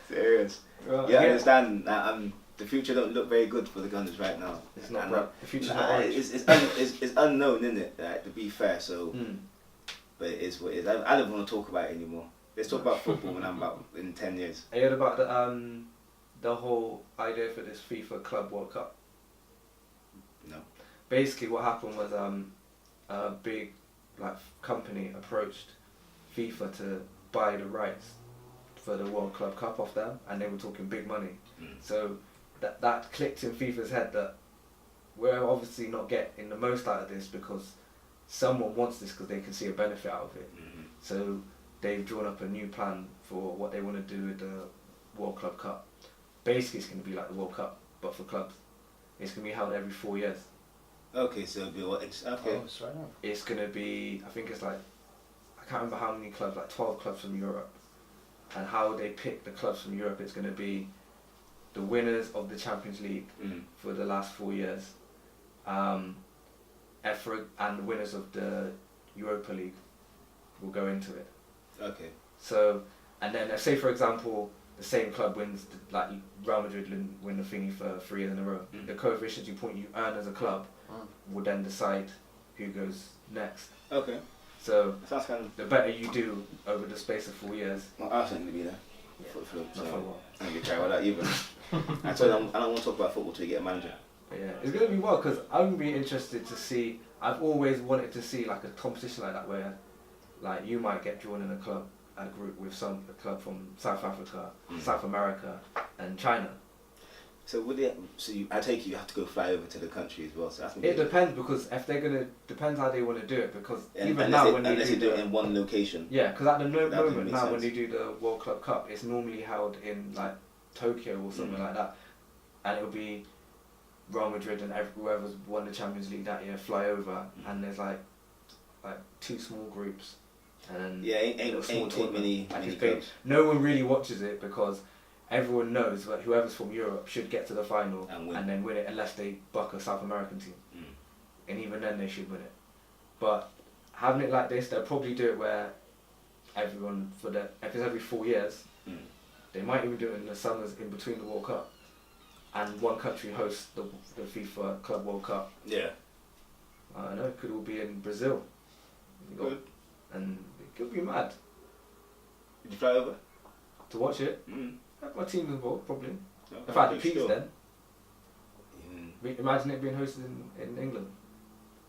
Serious. Well, I understand that the future don't look very good for the Gunners right now. It's not bright. The future's not orange. It's unknown, isn't it? Like, to be fair, so. But it is what it is. I don't want to talk about it anymore. Let's talk about football when I'm about in 10 years. I heard about the whole idea for this FIFA Club World Cup. No. Basically, what happened was a big company approached FIFA to buy the rights for the World Club Cup off them, and they were talking big money. So that clicked in FIFA's head that we're obviously not getting the most out of this because someone wants this because they can see a benefit out of it. So they've drawn up a new plan for what they want to do with the World Club Cup. Basically, it's going to be like the World Cup, but for clubs. It's going to be held every 4 years. Okay, so it'll be what? Okay. Oh, it's right now. It's gonna be, I think it's like, I can't remember how many clubs, like 12 clubs from Europe. And how they pick the clubs from Europe, it's gonna be the winners of the Champions League for the last 4 years, and the winners of the Europa League will go into it. Okay. So, and then say for example, the same club wins, like Real Madrid win the thingy for 3 years in a row. The coefficient you earn as a club will then decide who goes next. Okay. So sounds kind of. The better you do over the space of 4 years. Well, I was going to be there. Yeah. So Not for a while. I'm going to carry all that either. I don't want to talk about football till you get a manager. But yeah, it's going to be well because I'm going to be interested to see. I've always wanted to see like a competition like that where, like, you might get drawn in a group with a club from South Africa, South America, and China. So I take it you have to go fly over to the country as well. So that's it depends because if they're gonna depends how they want to do it because unless they do it in one location. Yeah, because at the moment now when they do the World Club Cup, it's normally held in like Tokyo or something like that, and it'll be Real Madrid and whoever's won the Champions League that year fly over, and there's like 2 small groups, and then ain't many clubs. No one really watches it because everyone knows that whoever's from Europe should get to the final and then win it unless they buck a South American team. And even then they should win it. But having it like this, they'll probably do it where everyone, if it's every 4 years, they might even do it in the summers in between the World Cup. And one country hosts the FIFA Club World Cup. Yeah. I don't know, it could all be in Brazil. Good. And it could be mad. Did you fly over? To watch it? My team's involved, probably. No, if I had the peaks then. Imagine it being hosted in England.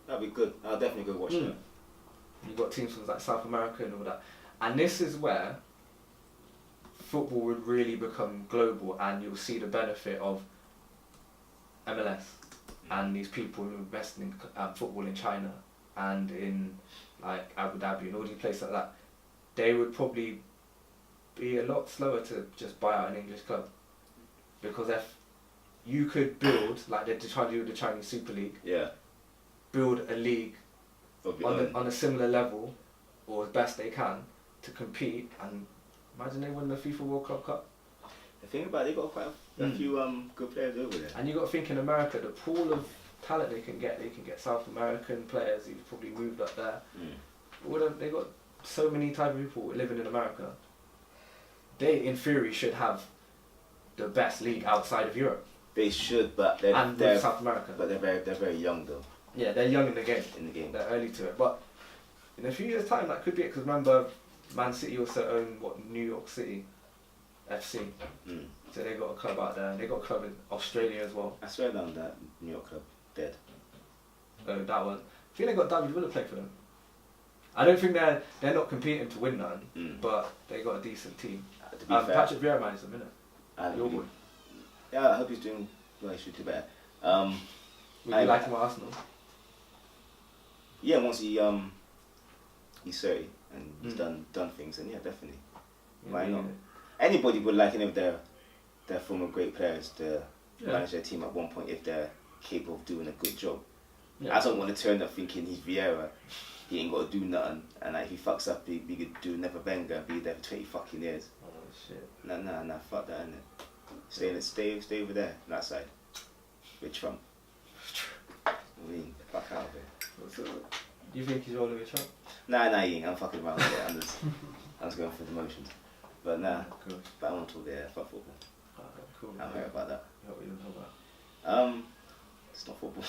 That'd be good. I'll definitely go watch that. You've got teams from like South America and all that. And this is where football would really become global and you'll see the benefit of MLS and these people who invest in football in China and in like Abu Dhabi and all these places like that. They would probably be a lot slower to just buy out an English club, because if you could build like they're trying to do with the Chinese Super League, build a league on a similar level or as best they can to compete, and imagine they win the FIFA World Club Cup. The thing about it, they got quite a few good players over there. And you got to think in America, the pool of talent they can get South American players who've probably moved up there. They got so many type of people living in America. They, in theory, should have the best league outside of Europe. They should, but they're South America. But they're very young though. Yeah, they're young in the game. They're early to it. But in a few years' time, that could be it. Because remember, Man City also own New York City FC. So they got a club out there. They got a club in Australia as well. I swear down that New York club dead. Oh, that one. I think they got David Villa playing for them. I don't think they're not competing to win none, but they got a decent team. To be fair, Patrick Vieira manages them, innit? Your boy. Yeah, I hope he's doing well. He should do better. Would you like him at Arsenal? Yeah, once he's 30 and he's done things, and yeah, definitely. Why not? Anybody would like any of their former great players to manage their team at one point if they're capable of doing a good job. I don't want to turn up thinking he's Vieira. He ain't got to do nothing, and like, if he fucks up, he could do never Wenger and be there for 20 fucking years. Oh shit. Nah, fuck that, innit? Stay over there, on that side, with Trump. I mean, fuck out of here. You think he's rolling with Trump? Nah, he ain't. I'm fucking around with it. I'm just going through the motions. But nah, cool. But I want to talk there, fuck football. Cool. I'm heard about that. What we don't talk about? It's not football.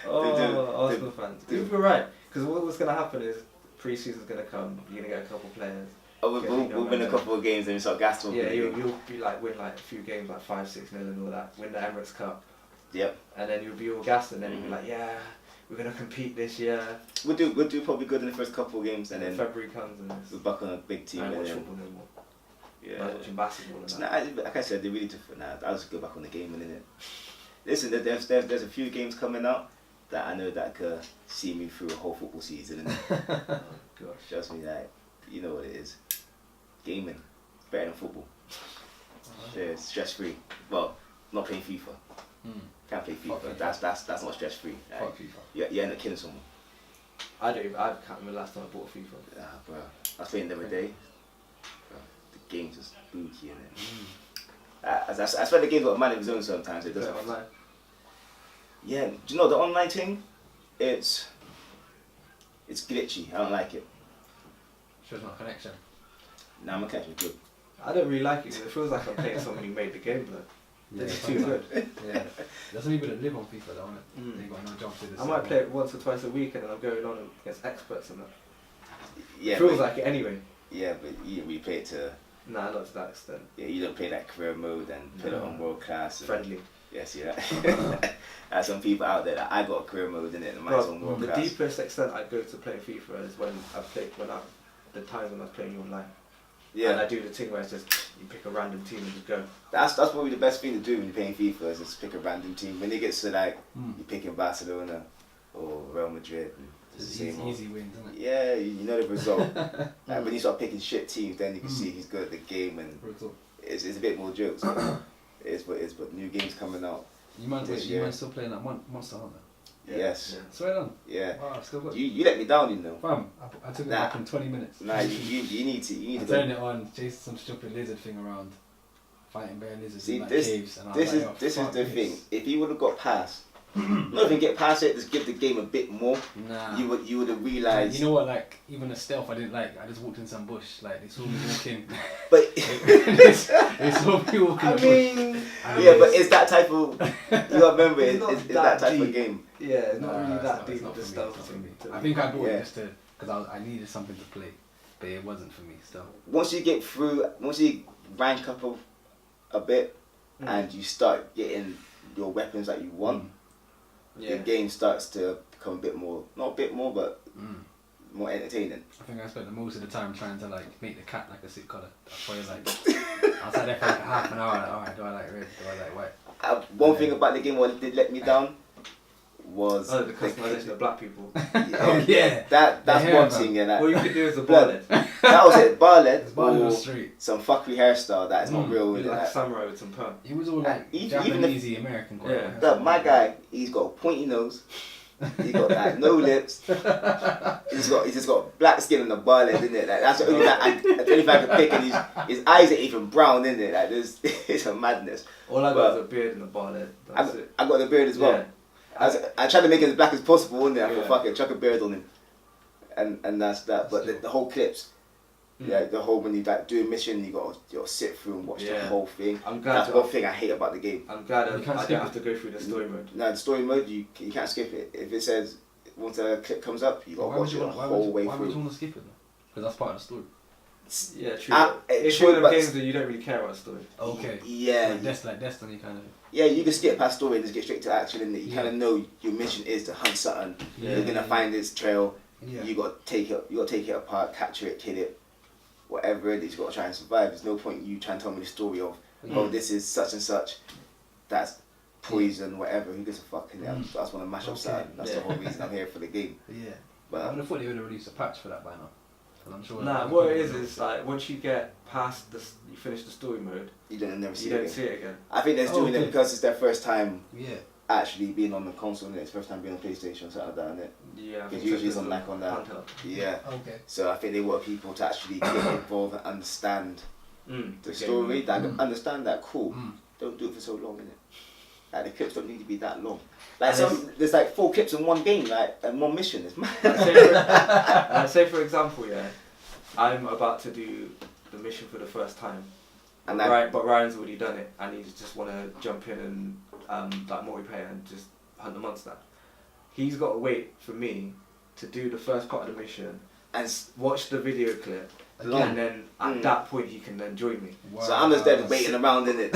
Arsenal fans. You're right, because what's going to happen is pre-season's going to come, you're going to get a couple players. We'll win a couple of games and start gas talking. Yeah, you'll be like, win like a few games, like 5-6-0 and all that, win the Emirates Cup. Yep. And then you'll be all gassed, and then you'll be like, yeah, we're going to compete this year. We'll do probably good in the first couple of games, and then February comes and we're back on a big team. I don't watch football no more. Yeah. I was watching basketball and that. Like I said, they really took it now. I'll just go back on the game, innit? Listen, there's a few games coming out that I know that could see me through a whole football season, innit? Oh gosh. Trust me, like, you know what it is. Gaming, better than football. Stress free. Well, not playing FIFA. Can't play Fuck FIFA. FIFA. That's not stress free. Fuck FIFA. You end up killing someone. I can't remember the last time I bought a FIFA. Bro. I was playing the other day. Bro, the game's just spooky, innit? I swear the game's got a man of his own sometimes. It Play doesn't. it online. Yeah, do you know the online thing? It's glitchy. I don't like it. Shows my connection. Nah, my connection's good. I don't really like it because it feels like I'm playing someone who made the game, but it's too good. Yeah. There's some people that live on FIFA though, innit? They got no job to do this. I might play it once or twice a week and then I'm going on against experts and that. Yeah, It feels but, like it anyway. yeah, but we play it to. Nah, not to that extent. Yeah, you don't play that career mode and put it on world class. And, Friendly. yeah, see that? There's some people out there that I got a career mode in it and mine's on world The class. deepest extent I go to play FIFA is when the times when I was playing online. Yeah. And I do the thing where it's just you pick a random team and just go. That's probably the best thing to do when you're playing FIFA is just pick a random team. When it gets to like you're picking Barcelona or Real Madrid, it's the same Easy wins, isn't it? Yeah, you know the result. Like, when you start picking shit teams, then you can see he's good at the game and it's a bit more jokes. It is what it is, but new games coming out. You man this year. still playing that Monster Hunter? Yes. Swear on. Yeah. Wow, still good. You let me down, you know. Fam, I took it back in 20 minutes. Nah, you need to I go. turned it on, chased some stupid lizard thing around, fighting bear lizards See, in like this caves. And I this was is like, this is fuck the this. thing. If he would have got past, not even get past it, just give the game a bit more. Nah. You would have realised. You know what? Like even the stealth, I didn't like. I just walked in some bush. Like they saw me walking. But they saw me walking. I in the bush. mean, yeah, but it's that type of. You gotta remember, It's it's not that that type of deep. game. yeah, it's not really it's that not- deep it's not with the for me, it's stealth not for thing. me. to I be think I fair. bought Yeah. it just to because I needed something to play, but it wasn't for me still. Once you get through, once you rank up a bit, and you start getting your weapons that you want, the game starts to become a bit more, not a bit more, but more entertaining. I think I spent the most of the time trying to like make the cat like a sick colour. That's why like I was like there for like half an hour. Like, alright, do I like red? Do I like white? One thing about the game what did let me down was the customization of black people. Oh yeah. That's The hair, one man. thing, yeah. All you could do is a Blood. bullet. That was it, Barlet It's barley on or the street. some fuckery hairstyle that is not real. With With like a that. samurai with some perm. He was all like Even Japanesey American. Quite Yeah. Look, my guy, he's got a pointy nose. He's got like no lips. He's just got black skin on the bar isn't it? Like that's the only thing I can pick, and his eyes are even brown, isn't it? Like there's it's a madness. All I got But is a beard and a bar there. That's it. I got the beard as well. Yeah. I tried to make it as black as possible, wasn't it? I thought, Yeah. fuck it, chuck a beard on him, and that's that. But the whole clips, yeah, the whole when you like do a mission, you got to sit through and watch the Yeah. whole thing. I'm glad. That's one thing I hate about the game. I'm glad You can't I skip don't it. have to go through the story mode. Now the story mode, you can't skip it. If it says once a clip comes up, you got to watch it the whole way why would you through. want to skip it? Because that's part of the story. Yeah, true. It's true, one of but- the games that you don't really care about the story. Okay. Yeah, Like Destiny kind of. yeah, you can skip past story and just get straight to action, and you Yeah. kind of know your mission is to hunt something. Yeah. You're gonna find this trail. Yeah. You got to take it. You got to take it apart, capture it, kill it, whatever it is. You got to try and survive. There's no point you trying to tell me the story of, oh, this is such and such. That's poison, whatever. Who gives a fuck? I just want to mash up something. That's the whole reason I'm here for the game. Yeah. I But would have thought they would have released a patch for that by now. Because I'm sure. Nah, what it is like once you get past this, you finish the story mode, you don't never see you it don't again. see it again. I think they're doing it okay. because it's their first time Yeah. actually being on the console, and it's first time being on PlayStation, something like that, isn't it? Yeah, I Because think usually it's so, on like on that. handheld. Yeah. Okay. So I think they want people to actually get involved and understand the game story. mode. That understand that cool. Don't do it for so long, innit? Like the clips don't need to be that long. Like And there's like 4 clips in one game, like and one mission. It's mad. Say for example, yeah, I'm about to do the mission for the first time, And but Ryan's already done it, and he just want to jump in and like multiplayer and just hunt the monster. He's got to wait for me to do the first part of the mission and watch the video clip, long. and then at that point he can then join me. Wow. So I'm just there waiting around in it.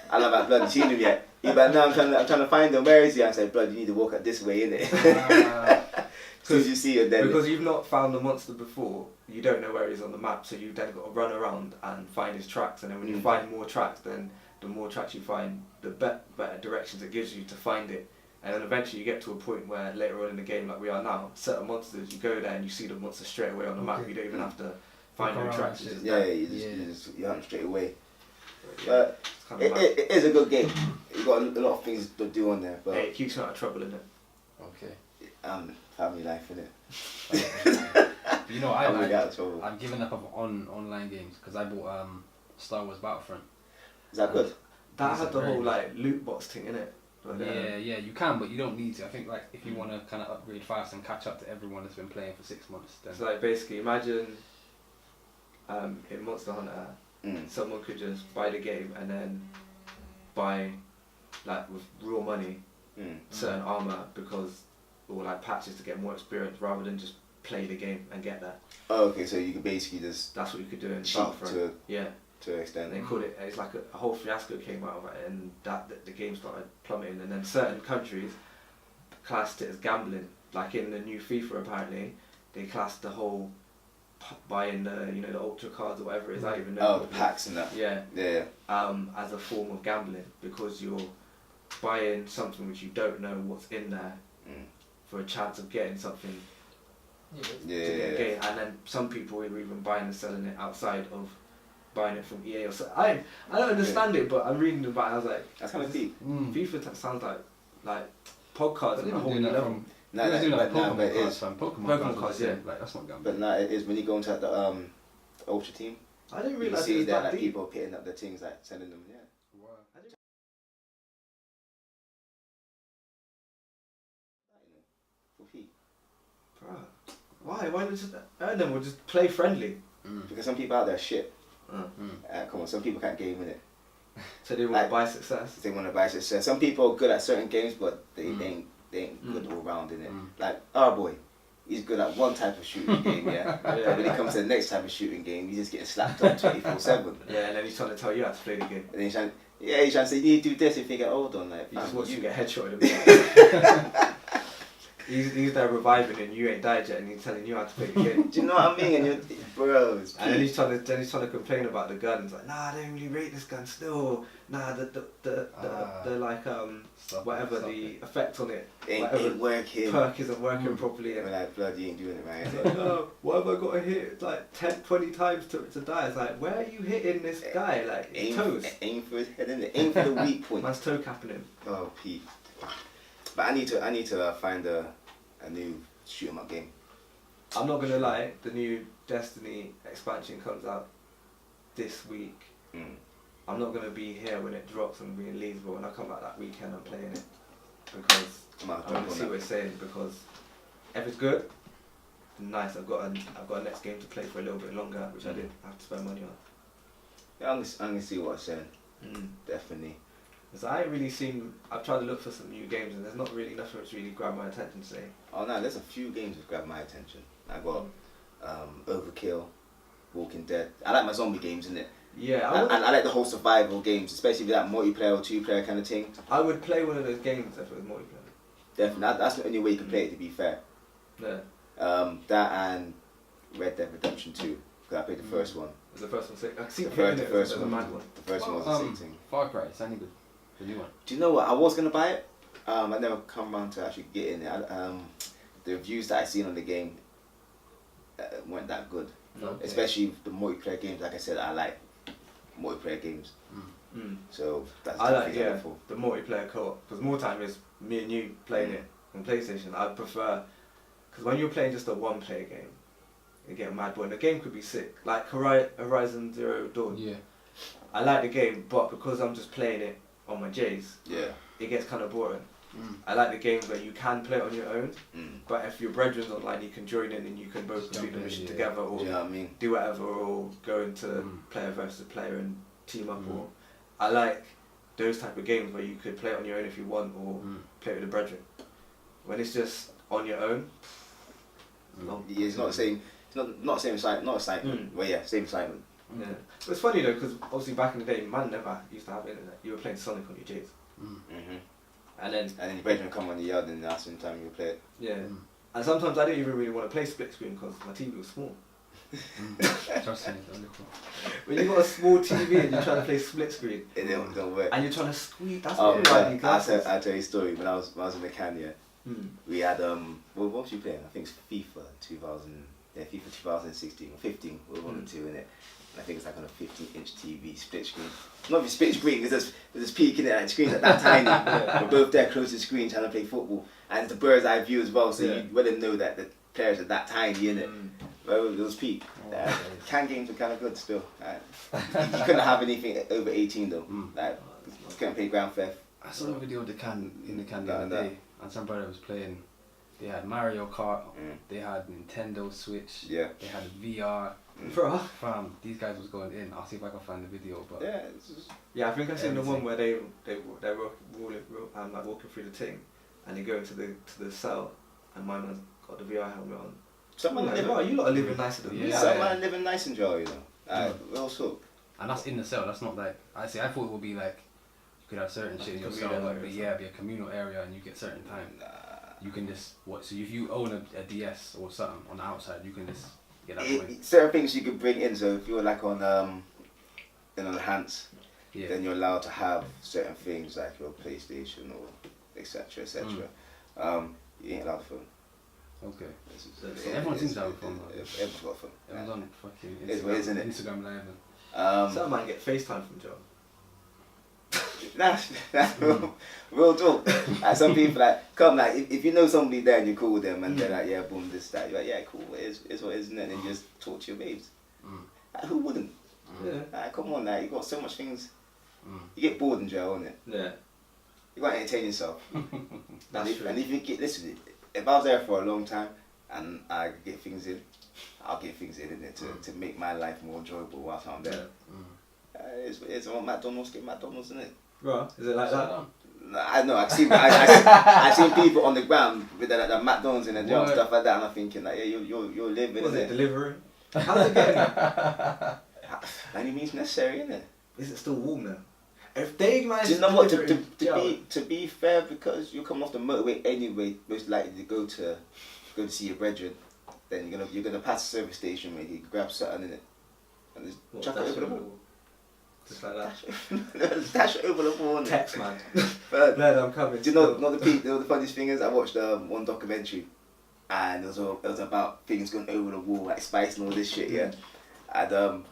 I love that blood. You seen him yet? He's like, no, I'm trying to find him. Where is he? I said, blood, you need to walk up this way, innit? As soon as you see him, then Because you've not found the monster before, you don't know where he is on the map, so you've then got to run around and find his tracks, and then when you find more tracks, then the more tracks you find, the better directions it gives you to find it. And then eventually you get to a point where later on in the game, like we are now, certain monsters, you go there and you see the monster straight away on the map. You don't even have to find Look no around tracks. and It's shit. just you hunt straight away. yeah, But it's kind of mad. it is a good game. You got a lot of things to do on there, but Hey, it keeps you out of trouble, innit? Okay. Family life, innit? You know, I'm really out of trouble. I've given up on online games because I bought Star Wars Battlefront. Is that good? That had the whole like loot box thing, innit? Like, Yeah, you can, but you don't need to. I think like if you want to kind of upgrade fast and catch up to everyone that's been playing for 6 months, then So like basically, imagine in Monster Hunter, someone could just buy the game and then buy like with real money certain armor or like patches to get more experience rather than just play the game and get that. Oh, okay, so you could basically just That's what you could do in cheat Battlefront. to an extent. They called it. It's like a whole fiasco came out of it, and the game started plummeting. And then certain countries classed it as gambling. Like in the new FIFA, apparently, they classed the whole buying the ultra cards or whatever it is. I don't even know. Oh, the packs and that. Yeah. Yeah. As a form of gambling because you're buying something which you don't know what's in there for a chance of getting something. To get a game. And then some people were even buying and selling it outside of buying it from EA or so. I don't understand it, but I'm reading about it. I was like, that's kind of deep. FIFA sounds like podcards But at a whole doing new that level. They were doing like but Pokemon it cards, is. fam. Pokemon cards, yeah. Like that's not gambling. But now it is when you go into the Ultra team. I didn't You realise see it was that that like deep. people pitting up the things, like sending them. Yeah. For free. Bruh, why? Why not just earn them or just play friendly? Because some people out there are shit. Mm. Come on, some people can't game in it. So they want to buy success. They want to buy success. Some people are good at certain games, but they ain't good all round in it. Like our boy, he's good at one type of shooting game, yeah. But when it comes to the next type of shooting game, he's just getting slapped on 24/7. Yeah, and then he's trying to tell you how to play the game. And then he's trying to say, you need to do this if you get old on. Like, He just fam, wants you you to get headshotted. He's there reviving and you ain't died yet, and he's telling you how to play the game. Do you know what I mean? And you're, bro, it's And then he's trying to complain about the gun. He's like, nah, I don't really rate this gun still. Nah, the like whatever the effect on it, ain't working. perk isn't working properly. And And we're like, blood, you ain't doing it right. it's like, no, why have I got to hit like 10, 20 times to die? It's like, where are you hitting this guy? Like his toes. Aim for his head, innit? Aim for the weak point. Man's toe capping him. Oh, Pete. But I need to find a new shoot 'em up game. I'm not gonna lie, the new Destiny expansion comes out this week. I'm not gonna be here when it drops. I'm gonna be in Leeds, but when I come back that weekend, I'm playing it because I want to see what it's saying. Because if it's good, nice. I've got a next game to play for a little bit longer, which I didn't have to spend money on. Yeah, I'm gonna see what it's saying. Definitely. Because I ain't really seen. I've tried to look for some new games, and there's not really nothing that's really grabbed my attention today. Oh no, there's a few games that grab my attention. I got Overkill, Walking Dead. I like my zombie games, innit? Yeah, I like the whole survival games, especially with that multiplayer or two-player kind of thing. I would play one of those games if it was multiplayer. Definitely, that's the only way you can play it. To be fair, Yeah. That and Red Dead Redemption 2. Because I played the first one. Was the first one sick? I see The the first a one. mad one. The first one was the same thing. Far Cry, it's only good. The new one. Do you know what? I was gonna buy it. I never come around to actually get in it. The reviews that I seen on the game weren't that good. Okay. Especially the multiplayer games. Like I said, I like multiplayer games. So that's I like definitely the multiplayer co-op because more time is me and you playing it on PlayStation. I prefer because when you're playing just a one-player game, you get mad. But the game could be sick, like Horizon Zero Dawn. Yeah. I like the game, but because I'm just playing it on my J's, it gets kind of boring. I like the games where you can play it on your own, but if your brethren's online, you can join in and you can both complete the mission together, or you know what I mean? do whatever, or go into player versus player and team up. Or I like those type of games where you could play it on your own if you want, or play it with a brethren. When it's just on your own, it's not the same. It's not the same excitement. Not excitement. Well, yeah, same excitement. Yeah, but it's funny though because obviously back in the day, man never used to have internet. You were playing Sonic on your J's, and then your brethren come on the yard and that's the time you play it. Yeah, and sometimes I didn't even really want to play split screen because my TV was small. Trust me, it's cool. When you got a small TV and you're trying to play split screen, It don't work. and you're trying to squeeze. That's Oh, what man, I I'll tell you a story. When I was in the KANYE, we had what was you playing? I think it's FIFA 2000. Yeah, FIFA 2016 or 15. We were 1 and 2 in it. I think it's like on a 15-inch TV, split screen. Not even split screen, because there's peak in it, and the screen's that tiny. We're both there close to the screen trying to play football. And it's the bird's eye view as well, so you wouldn't know that the players are that tiny in it. But it was peak. Can games were kind of good still. You couldn't have anything over 18 though. Like, you couldn't play ground theft. I saw a video of the can the other day, and some brother was playing. They had Mario Kart, they had Nintendo Switch, they had VR. Bro. Fam, these guys was going in. I'll see if I can find the video. But I think I seen the one where they're like walking through the thing, and they go into the cell, and my man's got the VR helmet on. Someone you lot are living nicer than me. Someone living nice and jail, you know. Also. And that's in the cell. That's not like I thought it would be like you could have certain shit in your cell, like be a communal area, and you get certain time. You can just So if you own a DS or something on the outside, you can just get that point. Certain things you could bring in. So if you're like on Hans, then you're allowed to have certain things like your PlayStation or etc. etc. You ain't allowed a phone. Okay. So everyone seems to have a phone. Everyone's got a phone. Everyone's on fucking Instagram Live. Some might get FaceTime from Joe. That's real talk. Like some people like come like if you know somebody there and you call them and they're like boom this that, you're like cool, it's what it is, and then you just talk to your babes. Like, who wouldn't? Like, come on, you got so much things. You get bored in jail, innit? Yeah. You gotta entertain yourself. That's true. And if you get listen, if I was there for a long time and I get things in, I'll get things in it to make my life more enjoyable whilst I'm there. It's on McDonald's, get McDonald's in it. Right, is it like that? I know. I've seen people on the ground with the McDonald's in the jail and stuff like that, and I'm thinking like, you're living. Was it delivering? How's it getting? By any means necessary, isn't it? Is it still warm now? If they manage to know what to be fair, because you're coming off the motorway anyway, most likely to go to see your brethren, then you're gonna pass the service station where you grab something in it and just chuck it over the wall. Just like that. Dash it over the wall. Text man. But Glad I'm coming. Do you know the funniest thing is I watched one documentary, and it was about things going over the wall like spice and all this shit, and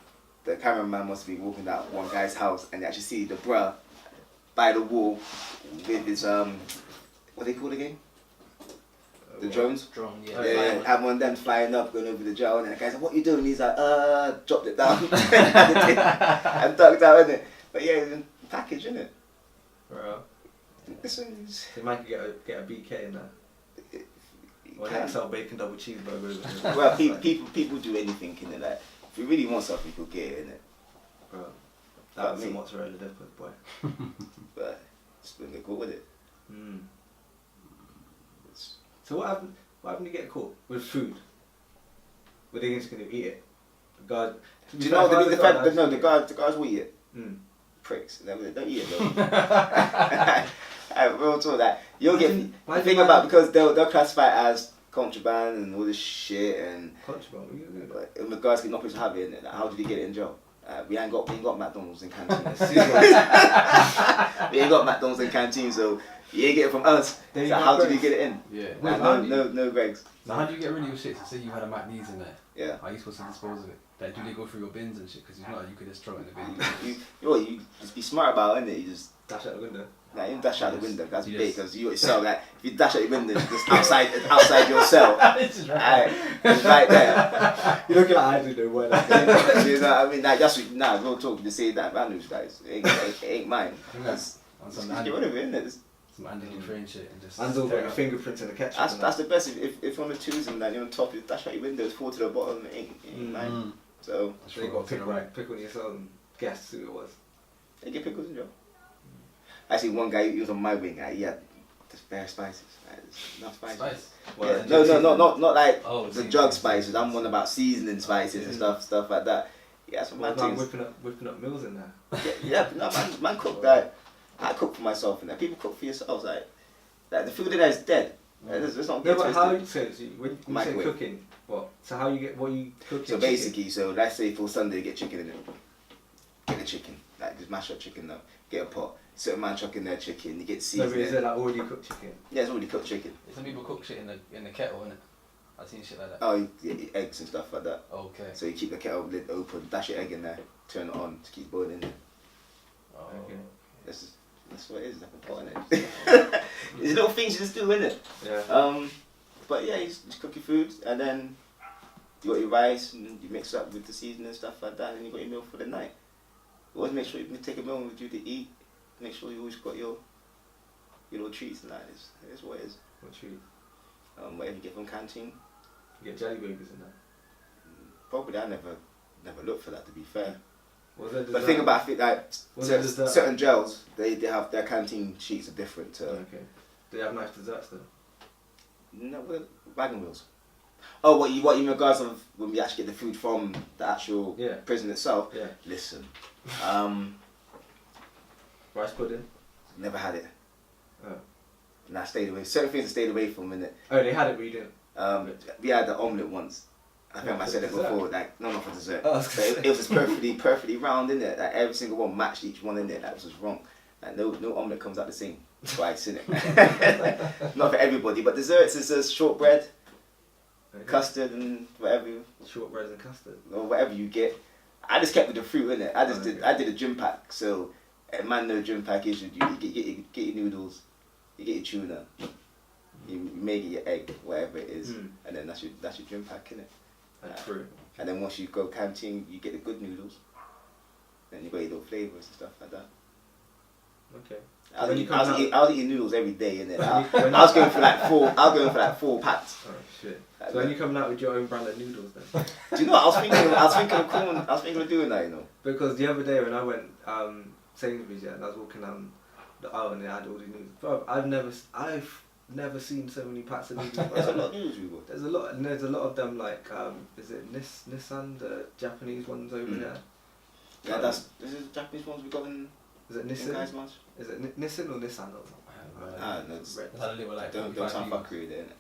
the cameraman must be walking out one guy's house and you actually see the bruh by the wall with his what they call again? The drones? Drone, have one of them flying up, going over the drone, and the guy's like, what you doing? And he's like, dropped it down and ducked out, innit? But yeah, it's a package, innit? Bro. Listen, You might get a BK in that. Or an XL bacon double cheeseburger. Well, people do anything in it. Like, if you really want something, you could get it, innit? Bro. That was some mozzarella dip, boy. But just gonna go with it. So what happened when you get caught with food? Were they just gonna eat it? The guard. Do you know the guards will eat it. Pricks. They don't eat it though. Real talk that you'll get the thing about because they'll classify it as contraband and all this shit and contraband. But the guys get not supposed to have it in it. Like, how did he get it in jail? We ain't got McDonald's in canteen. We ain't got McDonald's in canteen, so you ain't get it from us. So how did you get it in? Yeah. Like, no Gregs. So how do you get rid of your shit? So say you had a McD's in there. Yeah. How are you supposed to dispose of it? Like, do they go through your bins and shit? Because if not, you could just throw it in the bin. You just be smart about it, innit? You just dash out the window. Nah, you don't dash out the window. That's big because you yourself. Like, if you dash out the window, it's just outside your cell. It's right there. You're looking like I do know what. You know what I mean? Like, real talk. You say that values, guys. It ain't mine. Just get rid of it, innit? Some anti-train shit and just. And all got your fingerprints in the ketchup. That's the best. If on the twos and that you're on top, you dash out your windows, fall to the bottom. It ain't mine. So you got to pick on yourself and guess who it was. They get pickles in jail. Actually, one guy, he was on my wing. He had just bare spices. Not spices. Spice? Yeah. No, not like the drug spices. I'm on about seasoning spices and stuff like that. Yeah, some mad things. Whipping up meals in there. Yeah, no, man cook that. I cook for myself and that. People cook for yourselves. Like the food in there is dead. It's not no, but how you say when you say cooking? What? So how you get what you cook? So basically, so let's say for Sunday, you get chicken in it. Get the chicken, like just mash up chicken up. Get a pot. Certain man chucking their chicken. You get seasoning. No, but is it like already cooked chicken? Yeah, it's already cooked chicken. Some people cook shit in the kettle, innit? I've seen shit like that. Oh, eggs and stuff like that. Okay. So you keep the kettle lid open, dash your egg in there, turn it on to keep boiling it. Oh. Okay. That's what it is, like a pot in it. There's little things you just do, innit? Yeah. But yeah, you just cook your food, and then you got your rice, and you mix it up with the seasoning and stuff like that, and you got your meal for the night. You always make sure you can take a meal with you to eat. Make sure you always got your little treats and that. It's what it is. What treat? Whatever you get from canteen. You get jelly babies in that. Probably I never looked for that, to be fair. Was there But the thing about it, like dessert? certain gels, they have their canteen sheets are different to. Okay. Do they have nice desserts though? No, wagon wheels. Oh, what you in regards of when we actually get the food from the actual prison itself? Yeah. Listen, Rice pudding. never had it. Oh. And I stayed away. Certain things I stayed away from, innit? Oh, they had it, but you didn't. We had the omelette once. I think I said it dessert? before. Like no, not for dessert. Oh, But it was just perfectly round, innit? Like every single one matched each one in there. That was just wrong. Like no omelette comes out the same twice, innit? Not for everybody, but desserts is just shortbread, custard, and whatever. Shortbreads and custard. Or whatever you get. I just kept with the fruit, innit? I did a gym pack, so a man no gym pack is you get your noodles, you get your tuna, you make it your egg, whatever it is, and then that's your gym pack, innit? Fruit. And then once you go canteen, you get the good noodles. Then you got your little flavours and stuff like that. Okay. I was eating noodles every day, innit? I was going for like 4 packs. Oh shit! So when you coming out with your own brand of noodles then? Do you know what? I was thinking of doing that, you know. Because the other day when I went Sainsbury's, and I was walking down the aisle and they had all these noodles. Bro, I've never seen so many packs of noodles. There's a lot of noodles we got. There's a lot of them like is it Nissan, the Japanese ones over there? Yeah, this is the Japanese ones we got in. Is it Nissan? Guys much? Is it Nissan or Nissan? No, That's how they were like. don't sound fuckery there, innit?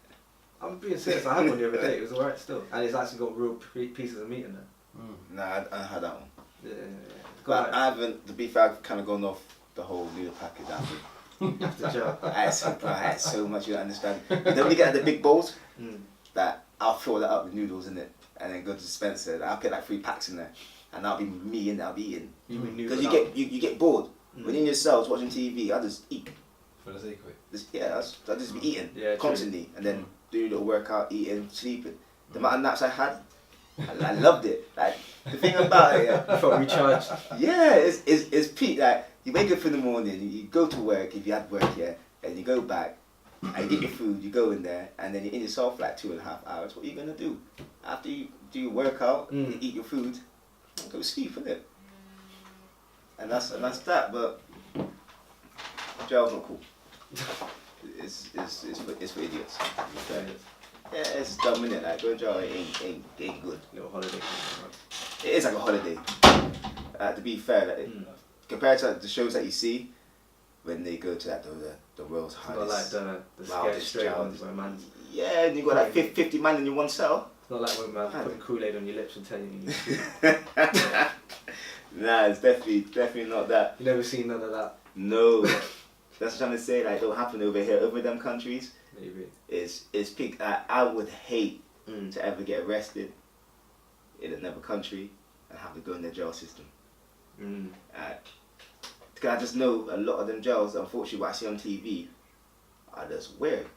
I'm being serious. I had one the other day. It was alright still, and it's actually got real pieces of meat in there. Nah, I had that one. Yeah. But I haven't. To be fair, I've kind of gone off the whole noodle packet. After Joe. I had so much. You don't understand. Then when you get the big bowls, that I'll fill that up with noodles in it, and then go to Spencer. And I'll put like 3 packs in there, and that'll be me in there. I'll be eating. Because you get bored when in your cells watching TV. I just eat. For the sake of it. I just be eating constantly, and then doing a little workout, eating, sleeping. The amount of naps I had, I loved it. Like the thing about it, You felt recharged. yeah, it's peak. Like you wake up in the morning, you go to work if you had work, and you go back, and you get your food, you go in there, and then you're in yourself for like 2.5 hours. What are you gonna do after you do your workout, you eat your food, go sleep, innit? And that's that. But jail's not cool. It's for idiots. Yeah, it's dumb, innit? Like going to jail ain't good. Little holiday. It is like a holiday. To be fair, like, compared to the shows that you see when they go to like the world's hardest, not like the scared wildest straight jail. ones where man's. Yeah, and you got like 50 man in your one cell. It's not like when man's putting Kool-Aid on your lips and telling you. Nah, it's definitely not that. You never seen none of that. No, that's what I'm trying to say. Like, don't happen over here, over them countries. Maybe. It's peak. I would hate to ever get arrested in another country and have to go in their jail system. Because I just know a lot of them jails, unfortunately, what I see on TV are just weird.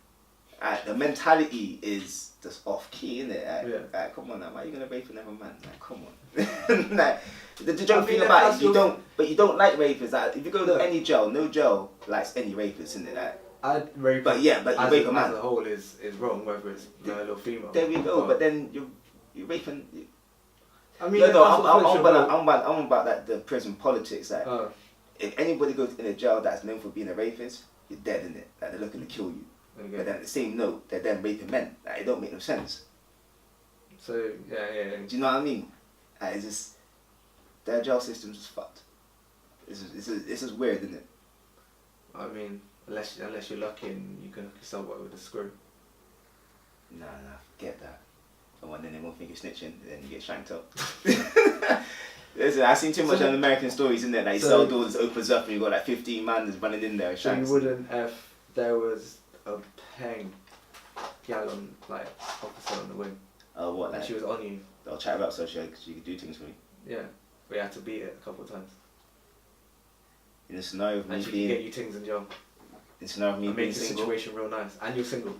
The mentality is just off key, innit? Like, come on now, why are you gonna rape another man? Like, come on. Like, the joke thing about it, you don't like rapists. Like, if you go to any jail, no jail likes any rapists, innit? Like, but you rape a man. As a whole is wrong, whether it's male or female. There we go. But then you're raping. I mean, no, I'm about that the prison politics. Like, if anybody goes in a jail that's known for being a rapist, you're dead, innit? Like, they're looking to kill you. Okay. But then at the same note, they're then raping men. Like, it don't make no sense. So yeah. Do you know what I mean? Like, it's just their jail system's just fucked. It's just weird, isn't it? I mean, unless you're lucky and you can hook yourself up with a screw. Nah, forget that. And then they won't think you're snitching, then you get shanked up. Listen, I've seen too much on American stories, isn't it? Like, cell doors opens up and you got like 15 man that's running in there. So you wouldn't, if there was a peng gal on like opposite on the wing. Oh, what? And Like, she was on you. I'll chat about so she could do things for me. Yeah. We had to beat it a couple of times. In a scenario of me And she being, could get you things in jail. in a scenario of me And being make the single. situation real nice. And you're single.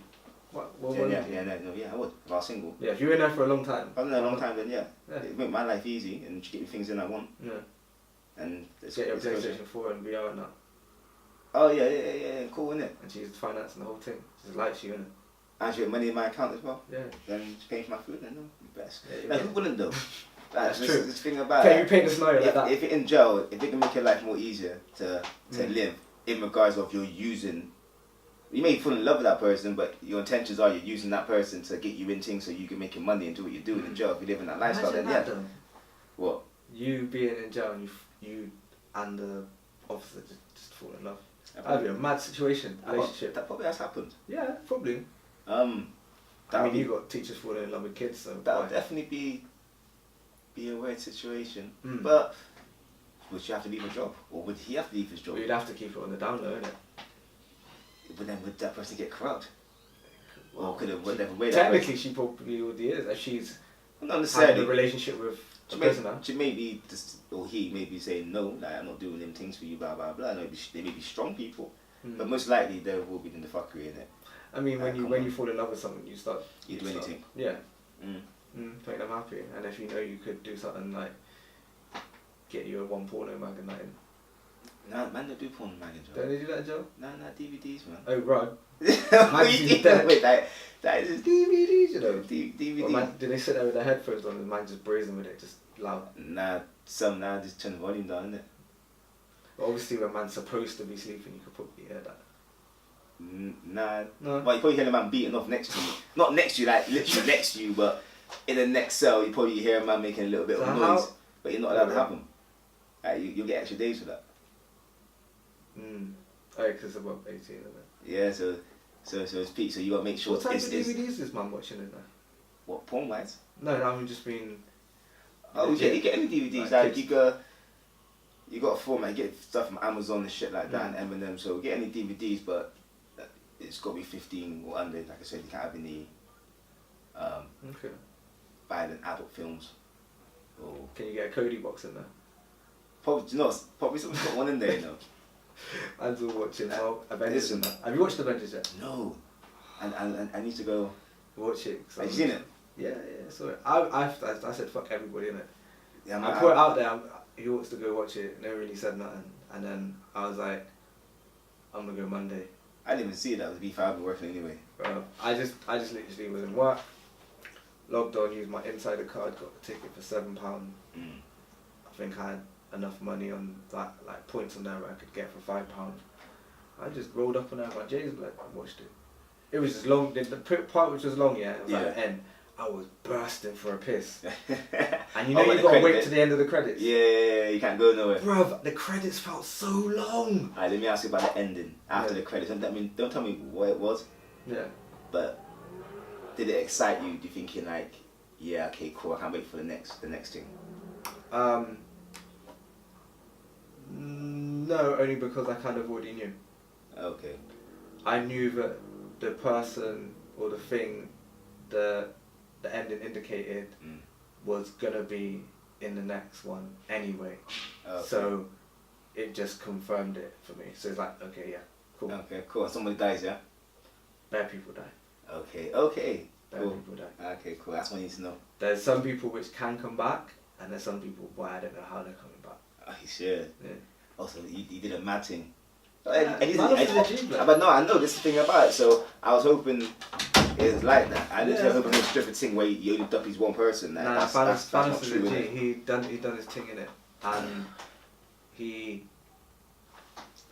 What Yeah, wouldn't you? I would. If I was single. Yeah, if you were in there for a long time. If I was in there a long time, then yeah. Yeah. It make my life easy and she get me things in I want. Yeah. And it's, Get your it's PlayStation 4 and VR and that. Oh yeah, cool, innit? And she's financing the whole thing. She just likes you, innit? And she got money in my account as well. Yeah. Then she's paying for my food, then no, best. Yeah, you Like, will. who wouldn't though? That's this, true. This thing about Okay, it, you paint the scenario like that. if you're in jail, if they can make your life more easier to live, in regards of you're using, you may fall in love with that person, but your intentions are you're using that person to get you in things so you can make your money and do what you're doing in jail. If you live in that lifestyle, Imagine then that, yeah. though. What? You being in jail and you and the officer just fall in love. That That'd be a mad situation, that relationship. That probably has happened. Yeah, probably. That I would mean, be, you got teachers falling in love with kids, so that why? would definitely be a weird situation. Mm. But would she have to leave her job, or would he have to leave his job? Well, you'd have to keep it on the down low, innit? But then would that person get corrupt? Or could it whatever way that Technically, she probably already is. If she's not having necessarily. a relationship with a prisoner. She may be just, or he may be saying no, like I'm not doing them things for you, blah blah blah. No, they may be strong people, but most likely there will be in the fuckery in it. I mean, when you fall in love with someone, you start. You do anything. Yeah. Mm. Make them happy, and if you know you could do something like get you a one porno mag and that in. Nah, man, don't do porn mag in Don't jail. they do that, Joe? Nah, DVDs, man. Oh, right. What you Magazine doing? Wait, that is DVDs, you know. Or DVD. man, do they sit there with their headphones on and the man just brazen with it, just loud? Nah, just turn the volume down, innit? But obviously, when man's supposed to be sleeping, you could probably hear that. Nah. No. Well, you probably hear a man beating off next to you. Not next to you, like literally next to you, but in the next cell, you probably hear a man making a little bit So of how- noise, but you're not allowed to have them. Like, you'll get extra days for that. Oh, because it's above 18, isn't it? Yeah, so it's peak. So you gotta make sure. What type of it's DVDs is man watching in there? what porn wise? No, I mean just mean. Oh, yeah, you get any DVDs. Like Like kids. you got a format. You get stuff from Amazon and shit like that, and M&M. So get any DVDs, but it's got to be 15 or under. Like I said, you can't have any Okay. violent adult films. Or Can you get a Cody box in there? probably someone's got one in there, you know. Man's all watching Avengers listen. and that. Have you watched Avengers yet? No, and I need to go. Watch it. Have you seen it? Yeah, sorry. I said fuck everybody in it. Yeah, I put it out there. He wants to go watch it. No one really said nothing. And then I was like, I'm gonna go Monday. I didn't even see it. That was B5 I've been working anyway. I just literally was in work. Logged on, used my insider card, got the ticket for £7. I think I had enough money on that, like points on there where I could get for £5. I just rolled up on there with my J's blood and watched it. It was just long. The part which was long, it was like the end. I was bursting for a piss. And you know you've got to wait to the end of the credits. Yeah, you can't go nowhere. Bruv, the credits felt so long. Alright, let me ask you about the ending after the credits. Don't tell me what it was, Yeah. but did it excite you? Do you thinking like, yeah, okay, cool, I can't wait for the next thing? No, only because I kind of already knew. Okay. I knew that the person or the thing, the ending indicated was gonna be in the next one anyway. Okay. So it just confirmed it for me. So it's like, okay, yeah, cool. Okay, cool. And somebody dies, yeah? Bare people die. Okay. Bare Cool. people die. Okay, cool. That's what I need to know. There's some people which can come back, and there's some people, boy, I don't know how they're coming back. Oh, you should. Yeah. Also, you did a mad thing. Yeah, But no, I know this is the thing about it. So I was hoping it was like that. I literally hoping it was a different thing where you only duck one person. Like, Nah, that's not is true, a G. innit? He done his thing in it, and he.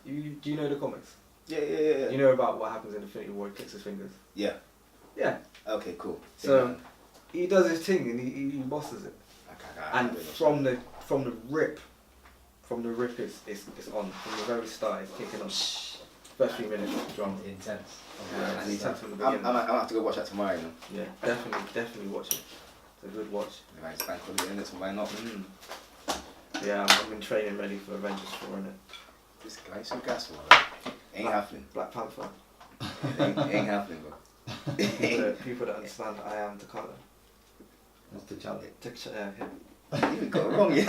Do you know the comics? Yeah. You know about what happens in Infinity War? He clicks his fingers. Yeah. Yeah. Okay, cool. So he does his thing and he bosses it. And from the rip it's on. From the very start it's kicking on. First few minutes it's drama. Intense. Yeah, I it's need to. intense from the I'm beginning. gonna have to go watch that tomorrow, you know. Yeah, definitely watch it. It's a good watch. Right, it's bank holiday, innit, so why not? Yeah, I've been training ready for Avengers 4, innit? This guy's so gas for Ain't happening. Black Panther. Ain't happening, bro. People that understand I am Takala. That's T'Challa. Yeah, him. You got it wrong, yeah.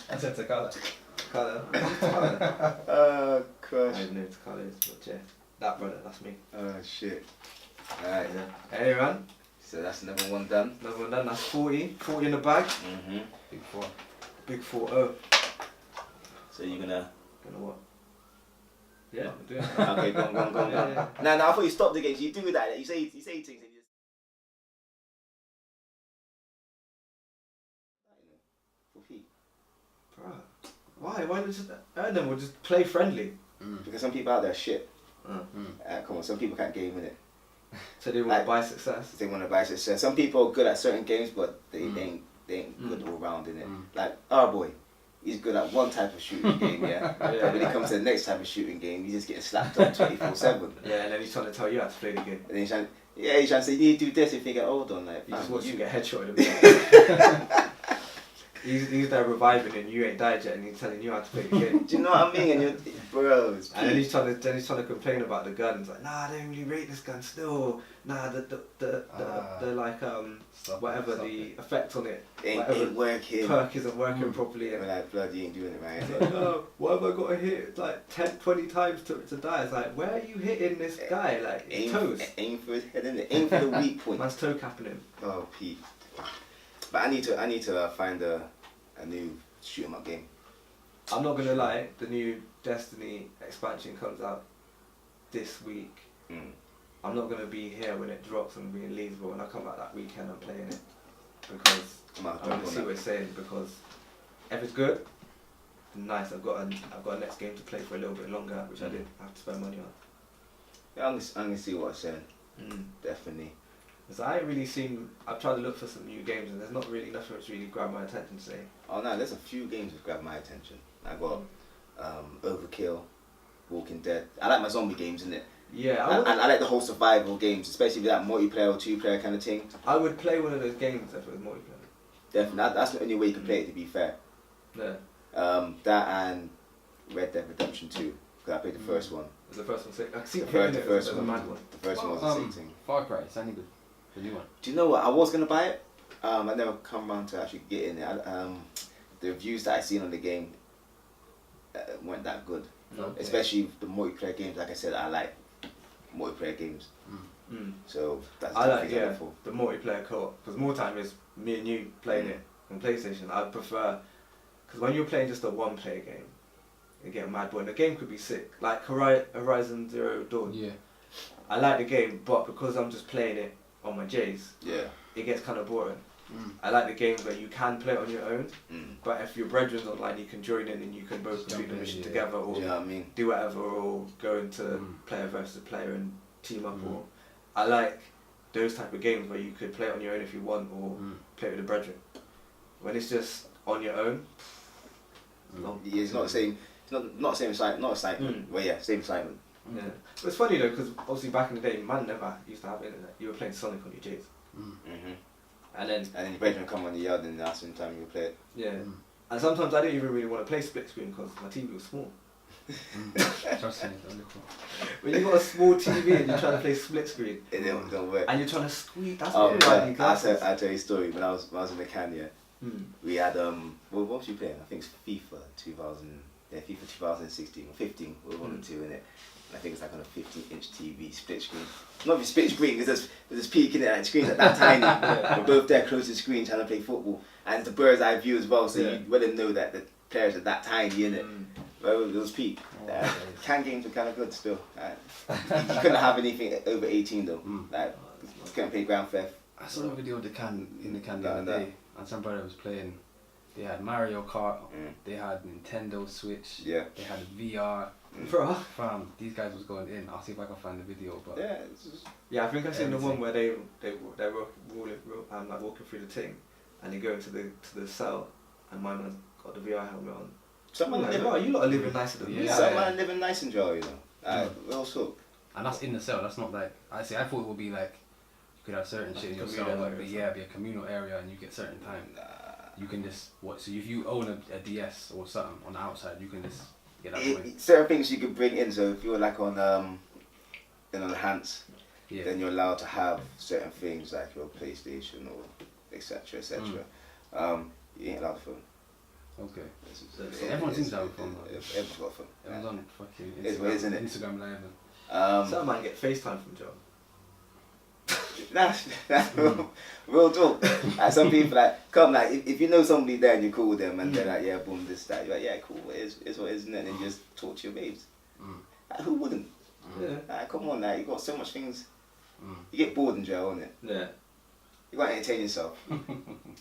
I said Takala. Takala. Crush. I don't know who Takala is, but yeah. That brother, that's me. Oh, shit. Alright. Yeah. Hey, man. So that's another one done. Another one done. That's 40. 40 in the bag. Mm-hmm. Big 4. Big 4-0. So you're gonna... Gonna what? Yeah, I'm doing it. Okay, go on. Yeah. No, I thought you stopped the game. So you do that. You say things and you just... For free. Bruh. Why? Why not just earn them or just play friendly? Because some people out there are shit. Mm. Come on, some people can't game in it. So they want to buy success. They want to buy success. Some people are good at certain games, but they ain't good all round in it. Like our boy, he's good at one type of shooting game, yeah. But when it comes to the next type of shooting game, he's just getting slapped on 24/7. Yeah, and then he's trying to tell you how to play the game. And then he's trying to say, you need to do this if you get old on. Like, He just fam, wants you to get headshotted. He's there reviving and you ain't died yet, and he's telling you how to play the game. do you know what I mean? And you're, bro, it's And then he's trying to complain about the gun. He's like, nah, I don't really rate this gun still. Nah, the like whatever the effect on it, ain't working. perk isn't working properly. We're like, blood, you ain't doing it right. It's like, no, why have I got to hit like 10, 20 times to die? It's like, where are you hitting this guy? Like, his toes. Aim for his head, innit? Aim for the weak point. Man's toe capping him. Oh, Pete. But I need to find a new shoot 'em up game. I'm not gonna lie, the new Destiny expansion comes out this week. I'm not gonna be here when it drops and be in Leeds, but when I come out that weekend, I'm playing it because I want to see what it's saying. Because if it's good, nice. I've got a next game to play for a little bit longer, which I didn't have to spend money on. Yeah, I'm gonna see what it's saying. Definitely. Because I ain't really seen. I've tried to look for some new games, and there's not really nothing that's really grabbed my attention today. Oh no, there's a few games that grab my attention. I got Overkill, Walking Dead. I like my zombie games, innit? Yeah, I like the whole survival games, especially with that multiplayer or 2-player kind of thing. I would play one of those games if it was multiplayer. Definitely, that's the only way you can play it. To be fair. Yeah. That and Red Dead Redemption 2. Because I played the first one. Was the first one sick? I see The first one. one. The first one was the same thing. Far Cry, it's only good. The new one. Do you know what? I was gonna buy it. I never come around to actually get in it. The reviews that I seen on the game weren't that good. Okay. Especially the multiplayer games. Like I said, I like multiplayer games. So that's I like I'm for. the multiplayer co-op because more time is me and you playing it on PlayStation. I prefer because when you're playing just a one-player game, you get mad. But the game could be sick, like Horizon Zero Dawn. Yeah. I like the game, but because I'm just playing it on my J's, it gets kind of boring. I like the games where you can play it on your own, but if your brethren's online, you can join in and you can both complete the mission together, or you know what I mean? do whatever, or go into player versus player and team up. Or I like those type of games where you could play it on your own if you want, or play it with a brethren. When it's just on your own, Yeah, it's not the same. It's not the same excitement. Not excitement. Well, yeah, same excitement. Yeah, but it's funny though because obviously back in the day, man never used to have internet. You were playing Sonic on your J's, and then your brethren come on the yard and that's the time you play it. Yeah, and sometimes I didn't even really want to play split screen because my TV was small. Trust me, don't look When you got a small TV and you're trying to play split screen, It don't work. and you're trying to squeeze. That's Oh what man, I I'll tell you a story. When I was in the KANYE, we had what was you playing? I think it's FIFA 2016 or 15. We were 1 or 2 in it. I think it's like on a 15-inch TV, split screen. Not even split screen, because there's peak in it, and the screen's like that tiny. We're both there close to the screen trying to play football. And it's a bird's eye view as well, so you wouldn't know that the players are that tiny in it. Well, it was peak. CAN games were kind of good still. You couldn't have anything over 18 though. Like, you couldn't play Grand Theft. I saw a video of the can the other day, and some brother was playing. They had Mario Kart, they had Nintendo Switch, they had VR. Bro. Fam, these guys was going in. I'll see if I can find the video. But Yeah, I think I seen the one where they're walking through the thing, and they go into the cell, and my man's got the VR helmet on. You lot are living nicer than me. Some man living nice in jail, you know. Also. And that's in the cell. That's not like I thought it would be like you could have certain shit in your cell, like, be a communal area, and you get certain time. You can just So if you own a DS or something on the outside, you can just get that point. Certain things you could bring in. So if you were like on Enhance, then you're allowed to have certain things like your PlayStation or etc. etc. You ain't allowed a phone. Okay. Everyone seems to have a phone. Everyone's got a phone. Everyone's on fucking It's what it is, isn't it? Instagram Live. Some man get FaceTime from Joe. That's real talk. Like some people like come like if you know somebody there and you call them and they're like yeah boom this that you're like yeah cool it's what it is, isn't it? And you just talk to your babes. Like, who wouldn't? Yeah. Like, come on, like you got so much things. You get bored in jail, innit? Yeah. You gotta entertain yourself.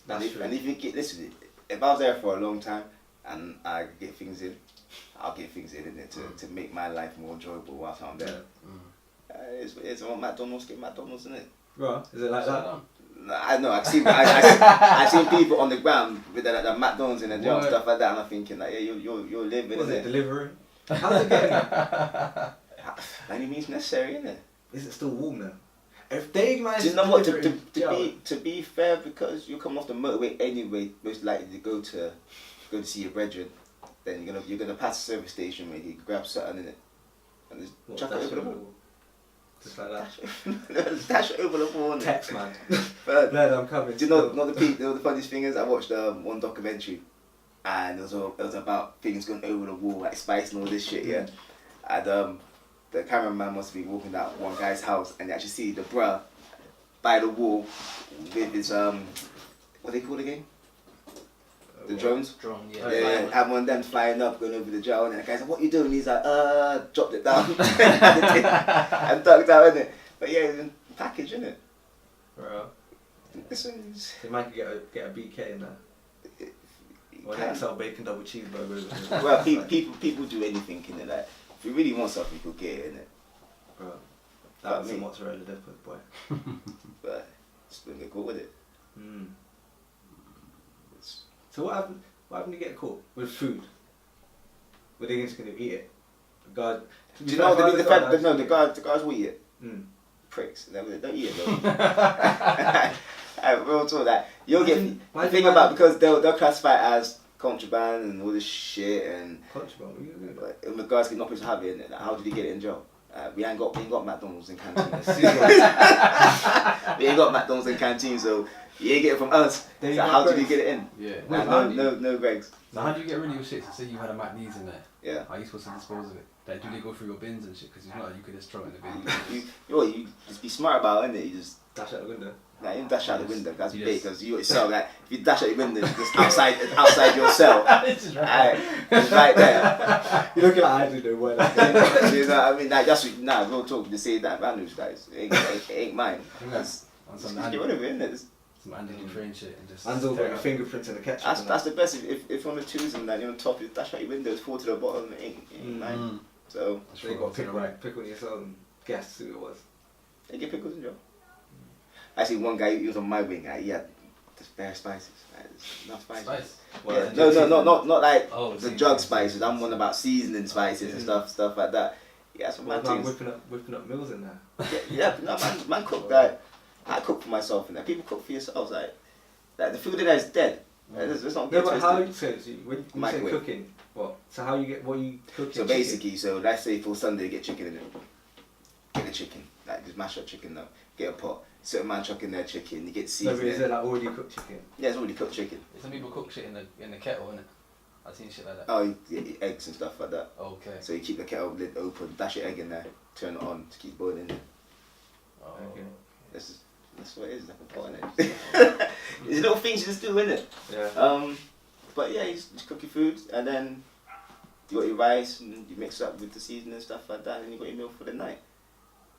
That's true. And if you get listen, if I was there for a long time and I get things in, I'll get things in it to make my life more enjoyable whilst I'm there. It's on McDonald's, get McDonald's in it. Bro, is it like that? I know. I've seen people on the ground with the McDonald's in the jail and stuff like that, and I'm thinking like, yeah, you're living. Was it delivery? How's it getting? By any means necessary, isn't it? Is it still warm now? If they manage do you know what? To be fair, because you come off the motorway anyway, most likely to go to see your brethren, then you're gonna pass the service station where you can grab something in it and just chuck it over the wall. Just like that. Dash it over the wall. Text man. But Glad I'm coming. do you know the funniest thing is I watched one documentary and it was about things going over the wall like spice and all this shit, yeah. And the cameraman must be walking out one guy's house and you actually see the bruh by the wall with his what they call again? The drones? Drone, Yeah, have one of them flying up, going over the jail, and the guy's like, what you doing? He's like, dropped it down. and ducked out, innit? But yeah, it's a package, innit? Bro. Listen, They might get a BK in that. Or they sell bacon double cheeseburgers. well, people do anything, innit? Like, if you really want something, you could get it, innit? Bro. That was some mozzarella dip, boy. But just don't get caught with it. So what happened to get caught with food? Were they just gonna eat it? God. Do you know the guys will eat it. Pricks. Don't eat it though. Real talk that you'll get the thing about because they'll classify it as contraband and all this shit and contraband. In regards to not supposed to have it, like, how did he get it in jail? We ain't got McDonald's in canteens. We ain't got McDonald's in canteens, so you ain't get it from us. So how did you get it in? Yeah. Like, no Gregs. So how do you get rid of your shit? So say you had a McNeese in there. Yeah. Are you supposed to dispose of it? Like, do they go through your bins and shit? Because if not, you could just throw it in the bin. You just be smart about it, innit? You just dash out the window. Like, you don't dash out the window, that's big, because you yourself, like, if you dash out the window, it's just outside your cell. It's right there. You look like I do know what. You know what I mean? Like, real talk, you say that values, guys. It ain't mine. Just get rid of it, innit? Some anti-train shit and just... And all got your fingerprints in the ketchup. That's the best, if one of the twos and that, you're on top, you dash out your windows, fall to the bottom, it ain't mine. So you got to pick on yourself and guess who it was. They get pickles in jail. I see one guy, he was on my wing, he had just bare spices. Not spices. Spice? Well, yeah. Not like the drug spices. I'm one about seasoning spices and stuff like that. Yeah, some man things. Whipping up meals in there. No, man cook like I cook for myself and that. People cook for yourselves. Like the food in there is dead. It's not good. No, but how you say when you say cooking? What? So how you get what you cooking? So basically, so let's say for Sunday, get chicken in it. Get the chicken, like just mash up chicken though. Get a pot. Certain man chucking their chicken, you get seasoning. No, but is it like already cooked chicken? Yeah, it's already cooked chicken. Some people cook shit in the kettle, innit? I've seen shit like that. Oh, you get eggs and stuff like that. Okay. So you keep the kettle lid open, dash your egg in there, turn it on to keep boiling it. Oh, okay. That's what it is, like a pot in it. There's little things you just do, innit? Yeah. But yeah, you just cook your food and then you got your rice and you mix it up with the seasoning and stuff like that, and you got your meal for the night.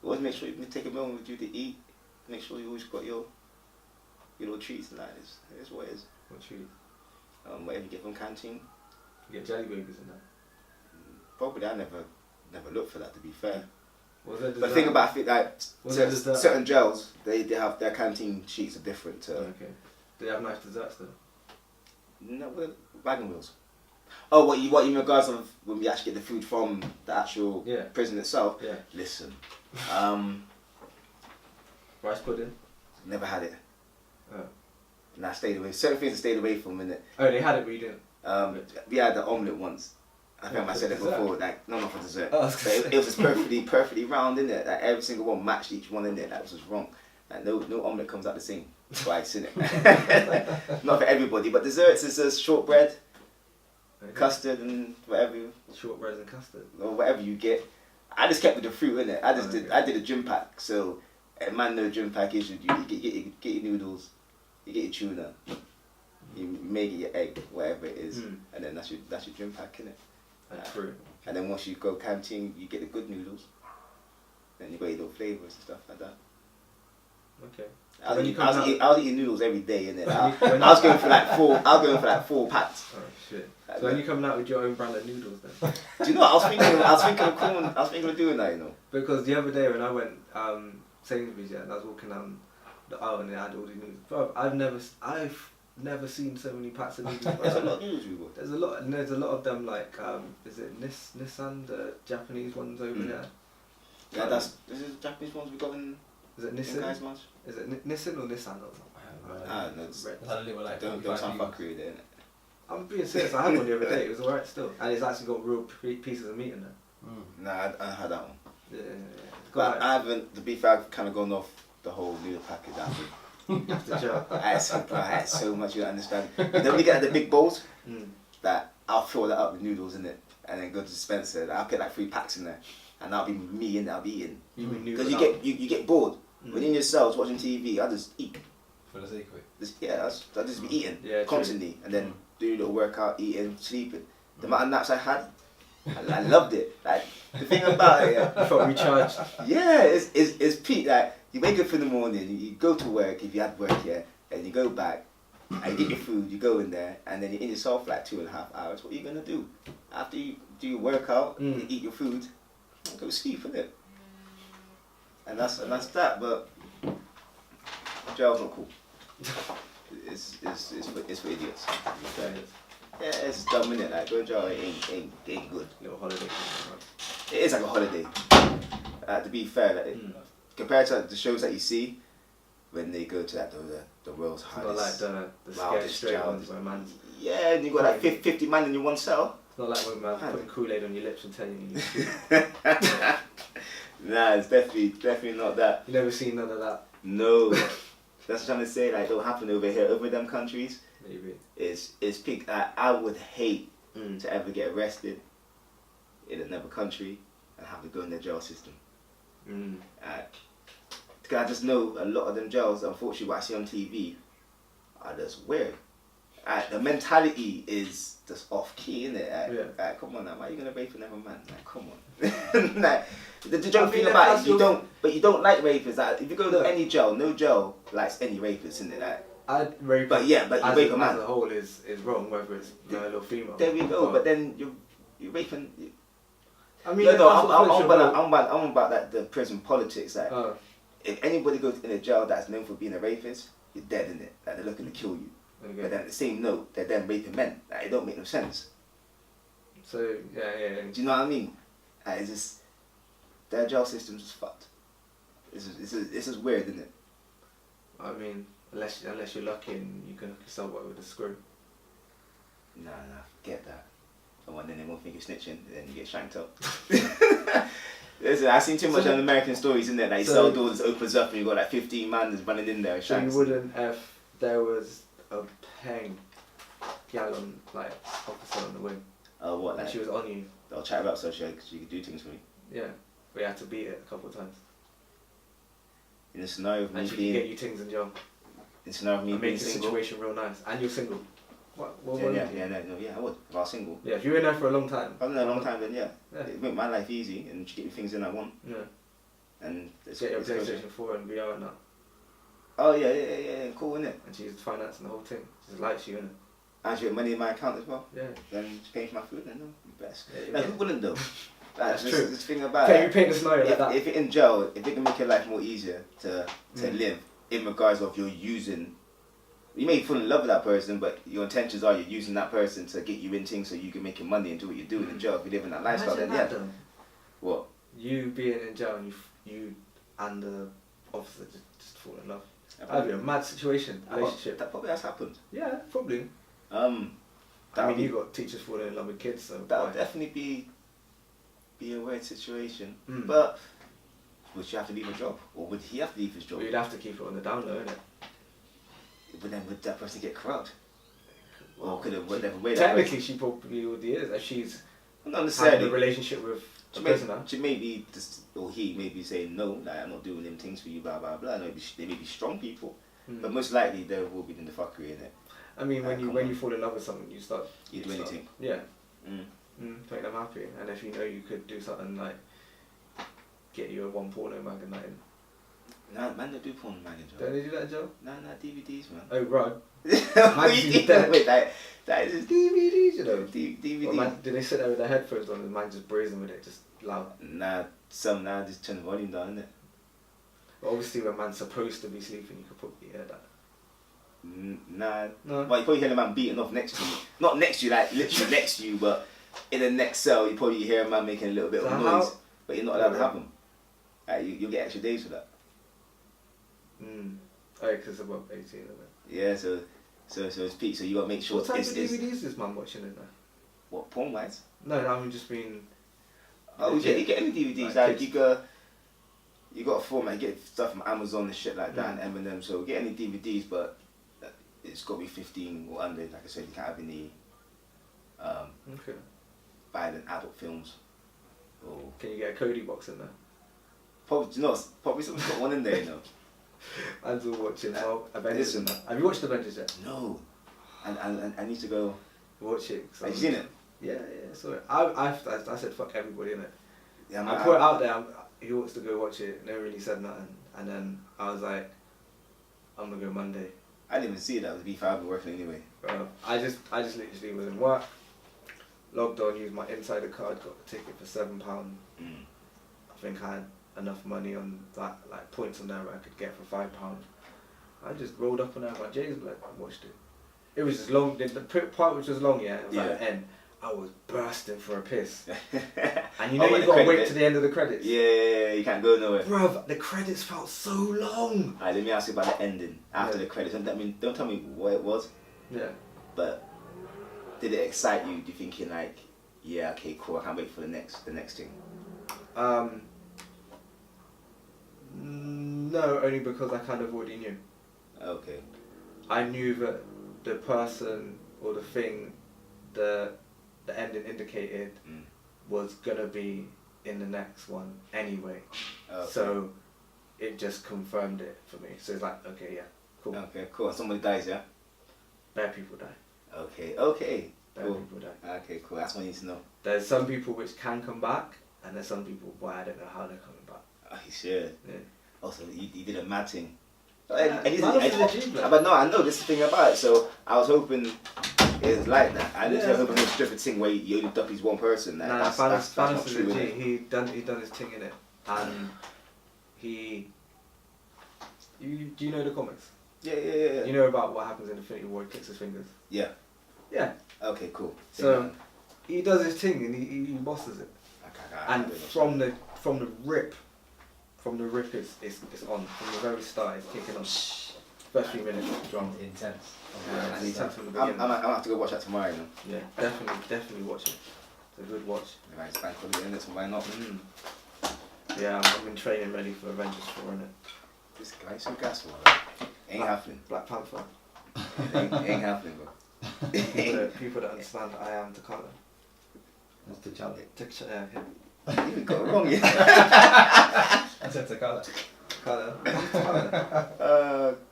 Always make sure you take a meal with you to eat. Make sure you always got your little treats and that. It's what it is. What treat? Whatever you get from canteen. You get jelly burgers in that? Probably I never looked for that, to be fair. But the thing about it, like certain jails, they have their canteen sheets are different. Okay. Do they have nice desserts though? No, wagon wheels. Oh, what you in regards of when we actually get the food from the actual prison itself? Yeah. Listen, rice pudding. never had it. Oh. And I stayed away. Certain things I stayed away from, innit? Oh, they had it, but you didn't. We had the omelette once. I think I said it dessert? before, like, no, not for dessert. Oh, But it was just perfectly round in it. Like every single one matched each one in there. That was just wrong. Like no omelette comes out the same twice in it. Not for everybody, but desserts is just shortbread, custard, and whatever, Shortbread and custard. or whatever you get. I just kept with the fruit in it. I did a gym pack. So a man no gym pack is you get your noodles, you get your tuna, you make it your egg, whatever it is, and then that's your gym pack in it. That's true. And then once you go canteen, you get the good noodles. Then you got your little flavours and stuff like that. Okay. I was eating noodles every day, innit? I When was going for like 4 packs. Oh shit. So when you coming out with your own brand of noodles then? Do you know what? I was thinking of doing that, you know. Because the other day when I went Sainsbury's, and I was walking down the aisle and they had all these noodles. Bro, I've never seen so many packs of noodles. There's a lot of noodles we got. There's a lot, and there's a lot of them like is it Nissan, the Japanese ones over there? Yeah, this is the Japanese ones we got in Is it Nissan? Guys March. Is it Nissan or Nissan or No, it's red. That's how they were like. don't sound fuckery there, innit? I'm being serious. I had one the other day. It was alright still, and it's actually got real pieces of meat in there. Nah, I had that one. Yeah. But I haven't. To be fair, I've kind of gone off the whole noodle package. After joke. I had so much, you don't understand. Then when you get the big bowls, that I'll fill that up with noodles in it, and then go to Spencer. I'll get like 3 packs in there, and that'll be me in there. I'll be eating. Because you get bored when in yourselves watching TV. I just eat. For the sake of it. I just be eating constantly, and then do a little workout, eating, sleeping. The amount of naps I had, I loved it. Like the thing about it, You felt recharged. yeah, it's peak. Like you wake up in the morning, you go to work if you had work here, and you go back, and you get your food, you go in there, and then you're in yourself for like 2.5 hours. What are you gonna do after you do your workout, you eat your food, and go sleep, innit? And that's that. But gel's not cool. It's for idiots. Yeah, it's dumb, innit? Like going gel ain't good. Little holiday. It is like a holiday. To be fair, like, compared to the shows that you see when they go to like the world's highest, Not like the scared wildest straight gel. ones where man's. Yeah, and you got like 50 man in your one cell. It's not like when man's putting Kool-Aid on your lips and telling you. Nah, it's definitely not that. You never seen none of that. No, that's what I'm trying to say. Like, don't happen over here, over them countries. Maybe. It's peak. I would hate to ever get arrested in another country and have to go in their jail system. Because I just know a lot of them jails, unfortunately, what I see on TV are just weird. The mentality is just off key, innit? Come on now, why are you gonna rape another man? Like, come on. Like, the joke thing about it, you don't like rapists. Like, if you go to any jail, no jail likes any rapists, innit? Like, Rape. but you rape a man. As a whole is wrong, whether it's male or female. There we go. But then you're raping. I mean, No, I'm about that the prison politics. Like, if anybody goes in a jail that's known for being a rapist, you're dead in it. Like, they're looking to kill you. Okay. But then at the same note, they're then raping men. Like, it don't make no sense. So yeah. Do you know what I mean? Like, it's just their jail system's just fucked. It's just weird, isn't it? I mean, unless you're lucky and you can hook yourself up with a screw. Nah, forget that. And then they won't think you're snitching, then you get shanked up. Listen, I've seen too much on American stories, isn't it? Like, cell doors opens up and you got like 15 man that's running in there. So you wouldn't, if there was a peng gal on, like, officer on the wing. Oh, what? Like, she was on you. I'll chat her up so she could do things for me. Yeah, but you had to beat it a couple of times. In a scenario of me and she being... could get you things in jail. In a scenario of me being single... Make the situation real nice. And you're single. What I would. If I was single. Yeah, if you were in there for a long time. If I was in there a long time, then it'd make my life easy and she get me things in I want. Yeah. And get your PlayStation 4 and be out now. Oh yeah, cool, innit? And she's financing the whole thing. She likes you, innit? And she get money in my account as well. Yeah. Then she pays for my food, then best. Yeah, who wouldn't though? That's true. This thing about you paint the scenario like that. If you're in jail, if it can make your life more easier to live in regards of you're using. You may fall in love with that person, but your intentions are you're using that person to get you in things so you can make your money and do what you're doing in jail. If you live in that lifestyle, then Though. What? You being in jail and you and the officer just fall in love. That'd be a mad situation, relationship. That probably has happened. Yeah, probably. I I mean, you got teachers falling in love with kids, so that would definitely be a weird situation. Mm. But would she have to leave her job, or would he have to leave his job? Well, you'd have to keep it on the down low, innit? But then would that person get corrupt? Or could it whatever way? Technically, she probably already is. If she's not necessarily having a relationship with a prisoner. She may be, or he may be saying no, like I'm not doing them things for you, blah blah blah. No, they may be strong people, but most likely there will be in the fuckery in it. I mean, when you fall in love with someone, you start. You do anything. Yeah. Make them happy, and if you know you could do something like get you a one porno magazine. Nah, man, they do porn magazines. Don't they do that, Joe? Nah, DVDs, man. Oh, right. What you doing? Wait, that is just DVDs, you know. DVD. Well, man, did they sit there with their headphones on and man just brazen with it, just loud? Nah, just turn the volume down, innit? But obviously, when man's supposed to be sleeping, you could probably hear that. Nah. No. Well, you probably hear a man beating off next to you. Not next to you, like literally next to you, but in the next cell, you probably hear a man making a little bit of noise, but you're not allowed to have them. Like, you'll get extra days for that. Oh, because above 18, isn't it? Yeah, so it's peak. So you got to make sure. What type of DVDs is man watching in there? What, porn wise? No, I mean just being. Oh yeah, you get any DVDs like you got a format. You get stuff from Amazon and shit like that, and M&M. So get any DVDs, but it's got to be 15 or under. Like I said, you can't have any violent adult films. Or can you get a Cody box in there? Probably someone's got one in there, you know. Man's all watching Avengers and that. Have you watched Avengers yet? No. And I need to go watch it. Have you seen it? Yeah, sorry. I said fuck everybody in it. Yeah, I put it out there. He wants to go watch it. Never really said nothing. And then I was like, I'm gonna go Monday. I didn't even see that. It was B5. I've been working anyway. I just literally was in work. Logged on, used my insider card, got a ticket for £7. I think I had enough money on that, like points on there where I could get for £5. I just rolled up on there my J's blood and watched it. It was just long. The part which was long, it was like the end. I was bursting for a piss. And you know you've got to wait to the end of the credits. Yeah, you can't go nowhere. Bruv, the credits felt so long. Alright, let me ask you about the ending after the credits. Don't tell me what it was. Yeah. But did it excite you? Do you thinking like, yeah, okay, cool, I can't wait for the next thing? No, only because I kind of already knew. Okay. I knew that the person or the thing the ending indicated was gonna be in the next one anyway. Okay. So it just confirmed it for me. So it's like, okay, yeah, cool. Okay, cool. Somebody dies, yeah? Bad people die. Okay. Bad cool. people die. Okay, cool. That's what I need to know. There's some people which can come back, and there's some people, boy, I don't know how they're coming back. Oh, you should. Yeah. Also, you did a mad thing. But no, I know this thing about it, so I was hoping it was like that. I literally hoping it was just a thing where you only duck is one person. Like, nah, that's not is true. He done his thing in it, and do you know the comics? Yeah. You know about what happens in Infinity War? He clicks his fingers. Yeah. Yeah. Okay, cool. So he does his thing and he bosses it. And from the rip it's on. From the very start, it's kicking on. First few minutes, drama. Intense. I'm gonna have to go watch that tomorrow. You know? Yeah, definitely watch it. It's a good watch. Right, it's bank holiday, innit? So why not? Yeah, I'm in training ready for Avengers 4, innit? This guy's so gas for that. Ain't happening. Black Panther. ain't happening, bro. People that understand that I am T'Challa. That's T'Challa. Yeah, him. You even got it wrong, yeah. I said T'Challa. T'Challa.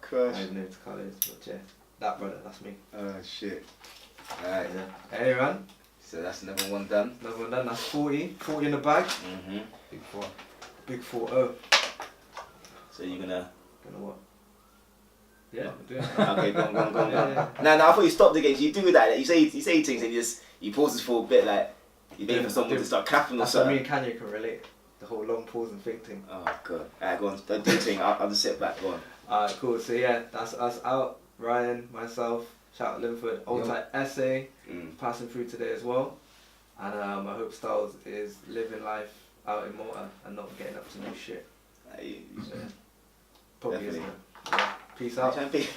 Crush. I don't know who T'Challa is, but yeah. That brother, that's me. Oh, shit. Alright. Yeah. Anyway, man. So that's another one done. Another one done. That's 40. 40 in the bag. Big 4. Big 4-0. So you're gonna... Gonna what? Yeah, I'm doing it. Okay, go on. No, I thought you stopped the game. You do that. You say things and you pauses for a bit, like you wait for someone to start clapping or something. That's what me and Kanye can relate. The whole long pause and think thing. Oh god. Alright, go on. Don't do thing. I'll just sit back. Go on. Alright, cool. So yeah, that's us out. Ryan, myself, shout out Linford, old type essay, passing through today as well. And I hope Styles is living life out in Malta and not getting up to new shit. Yeah. Probably Definitely. isn't it? Yeah. Peace out. Try and be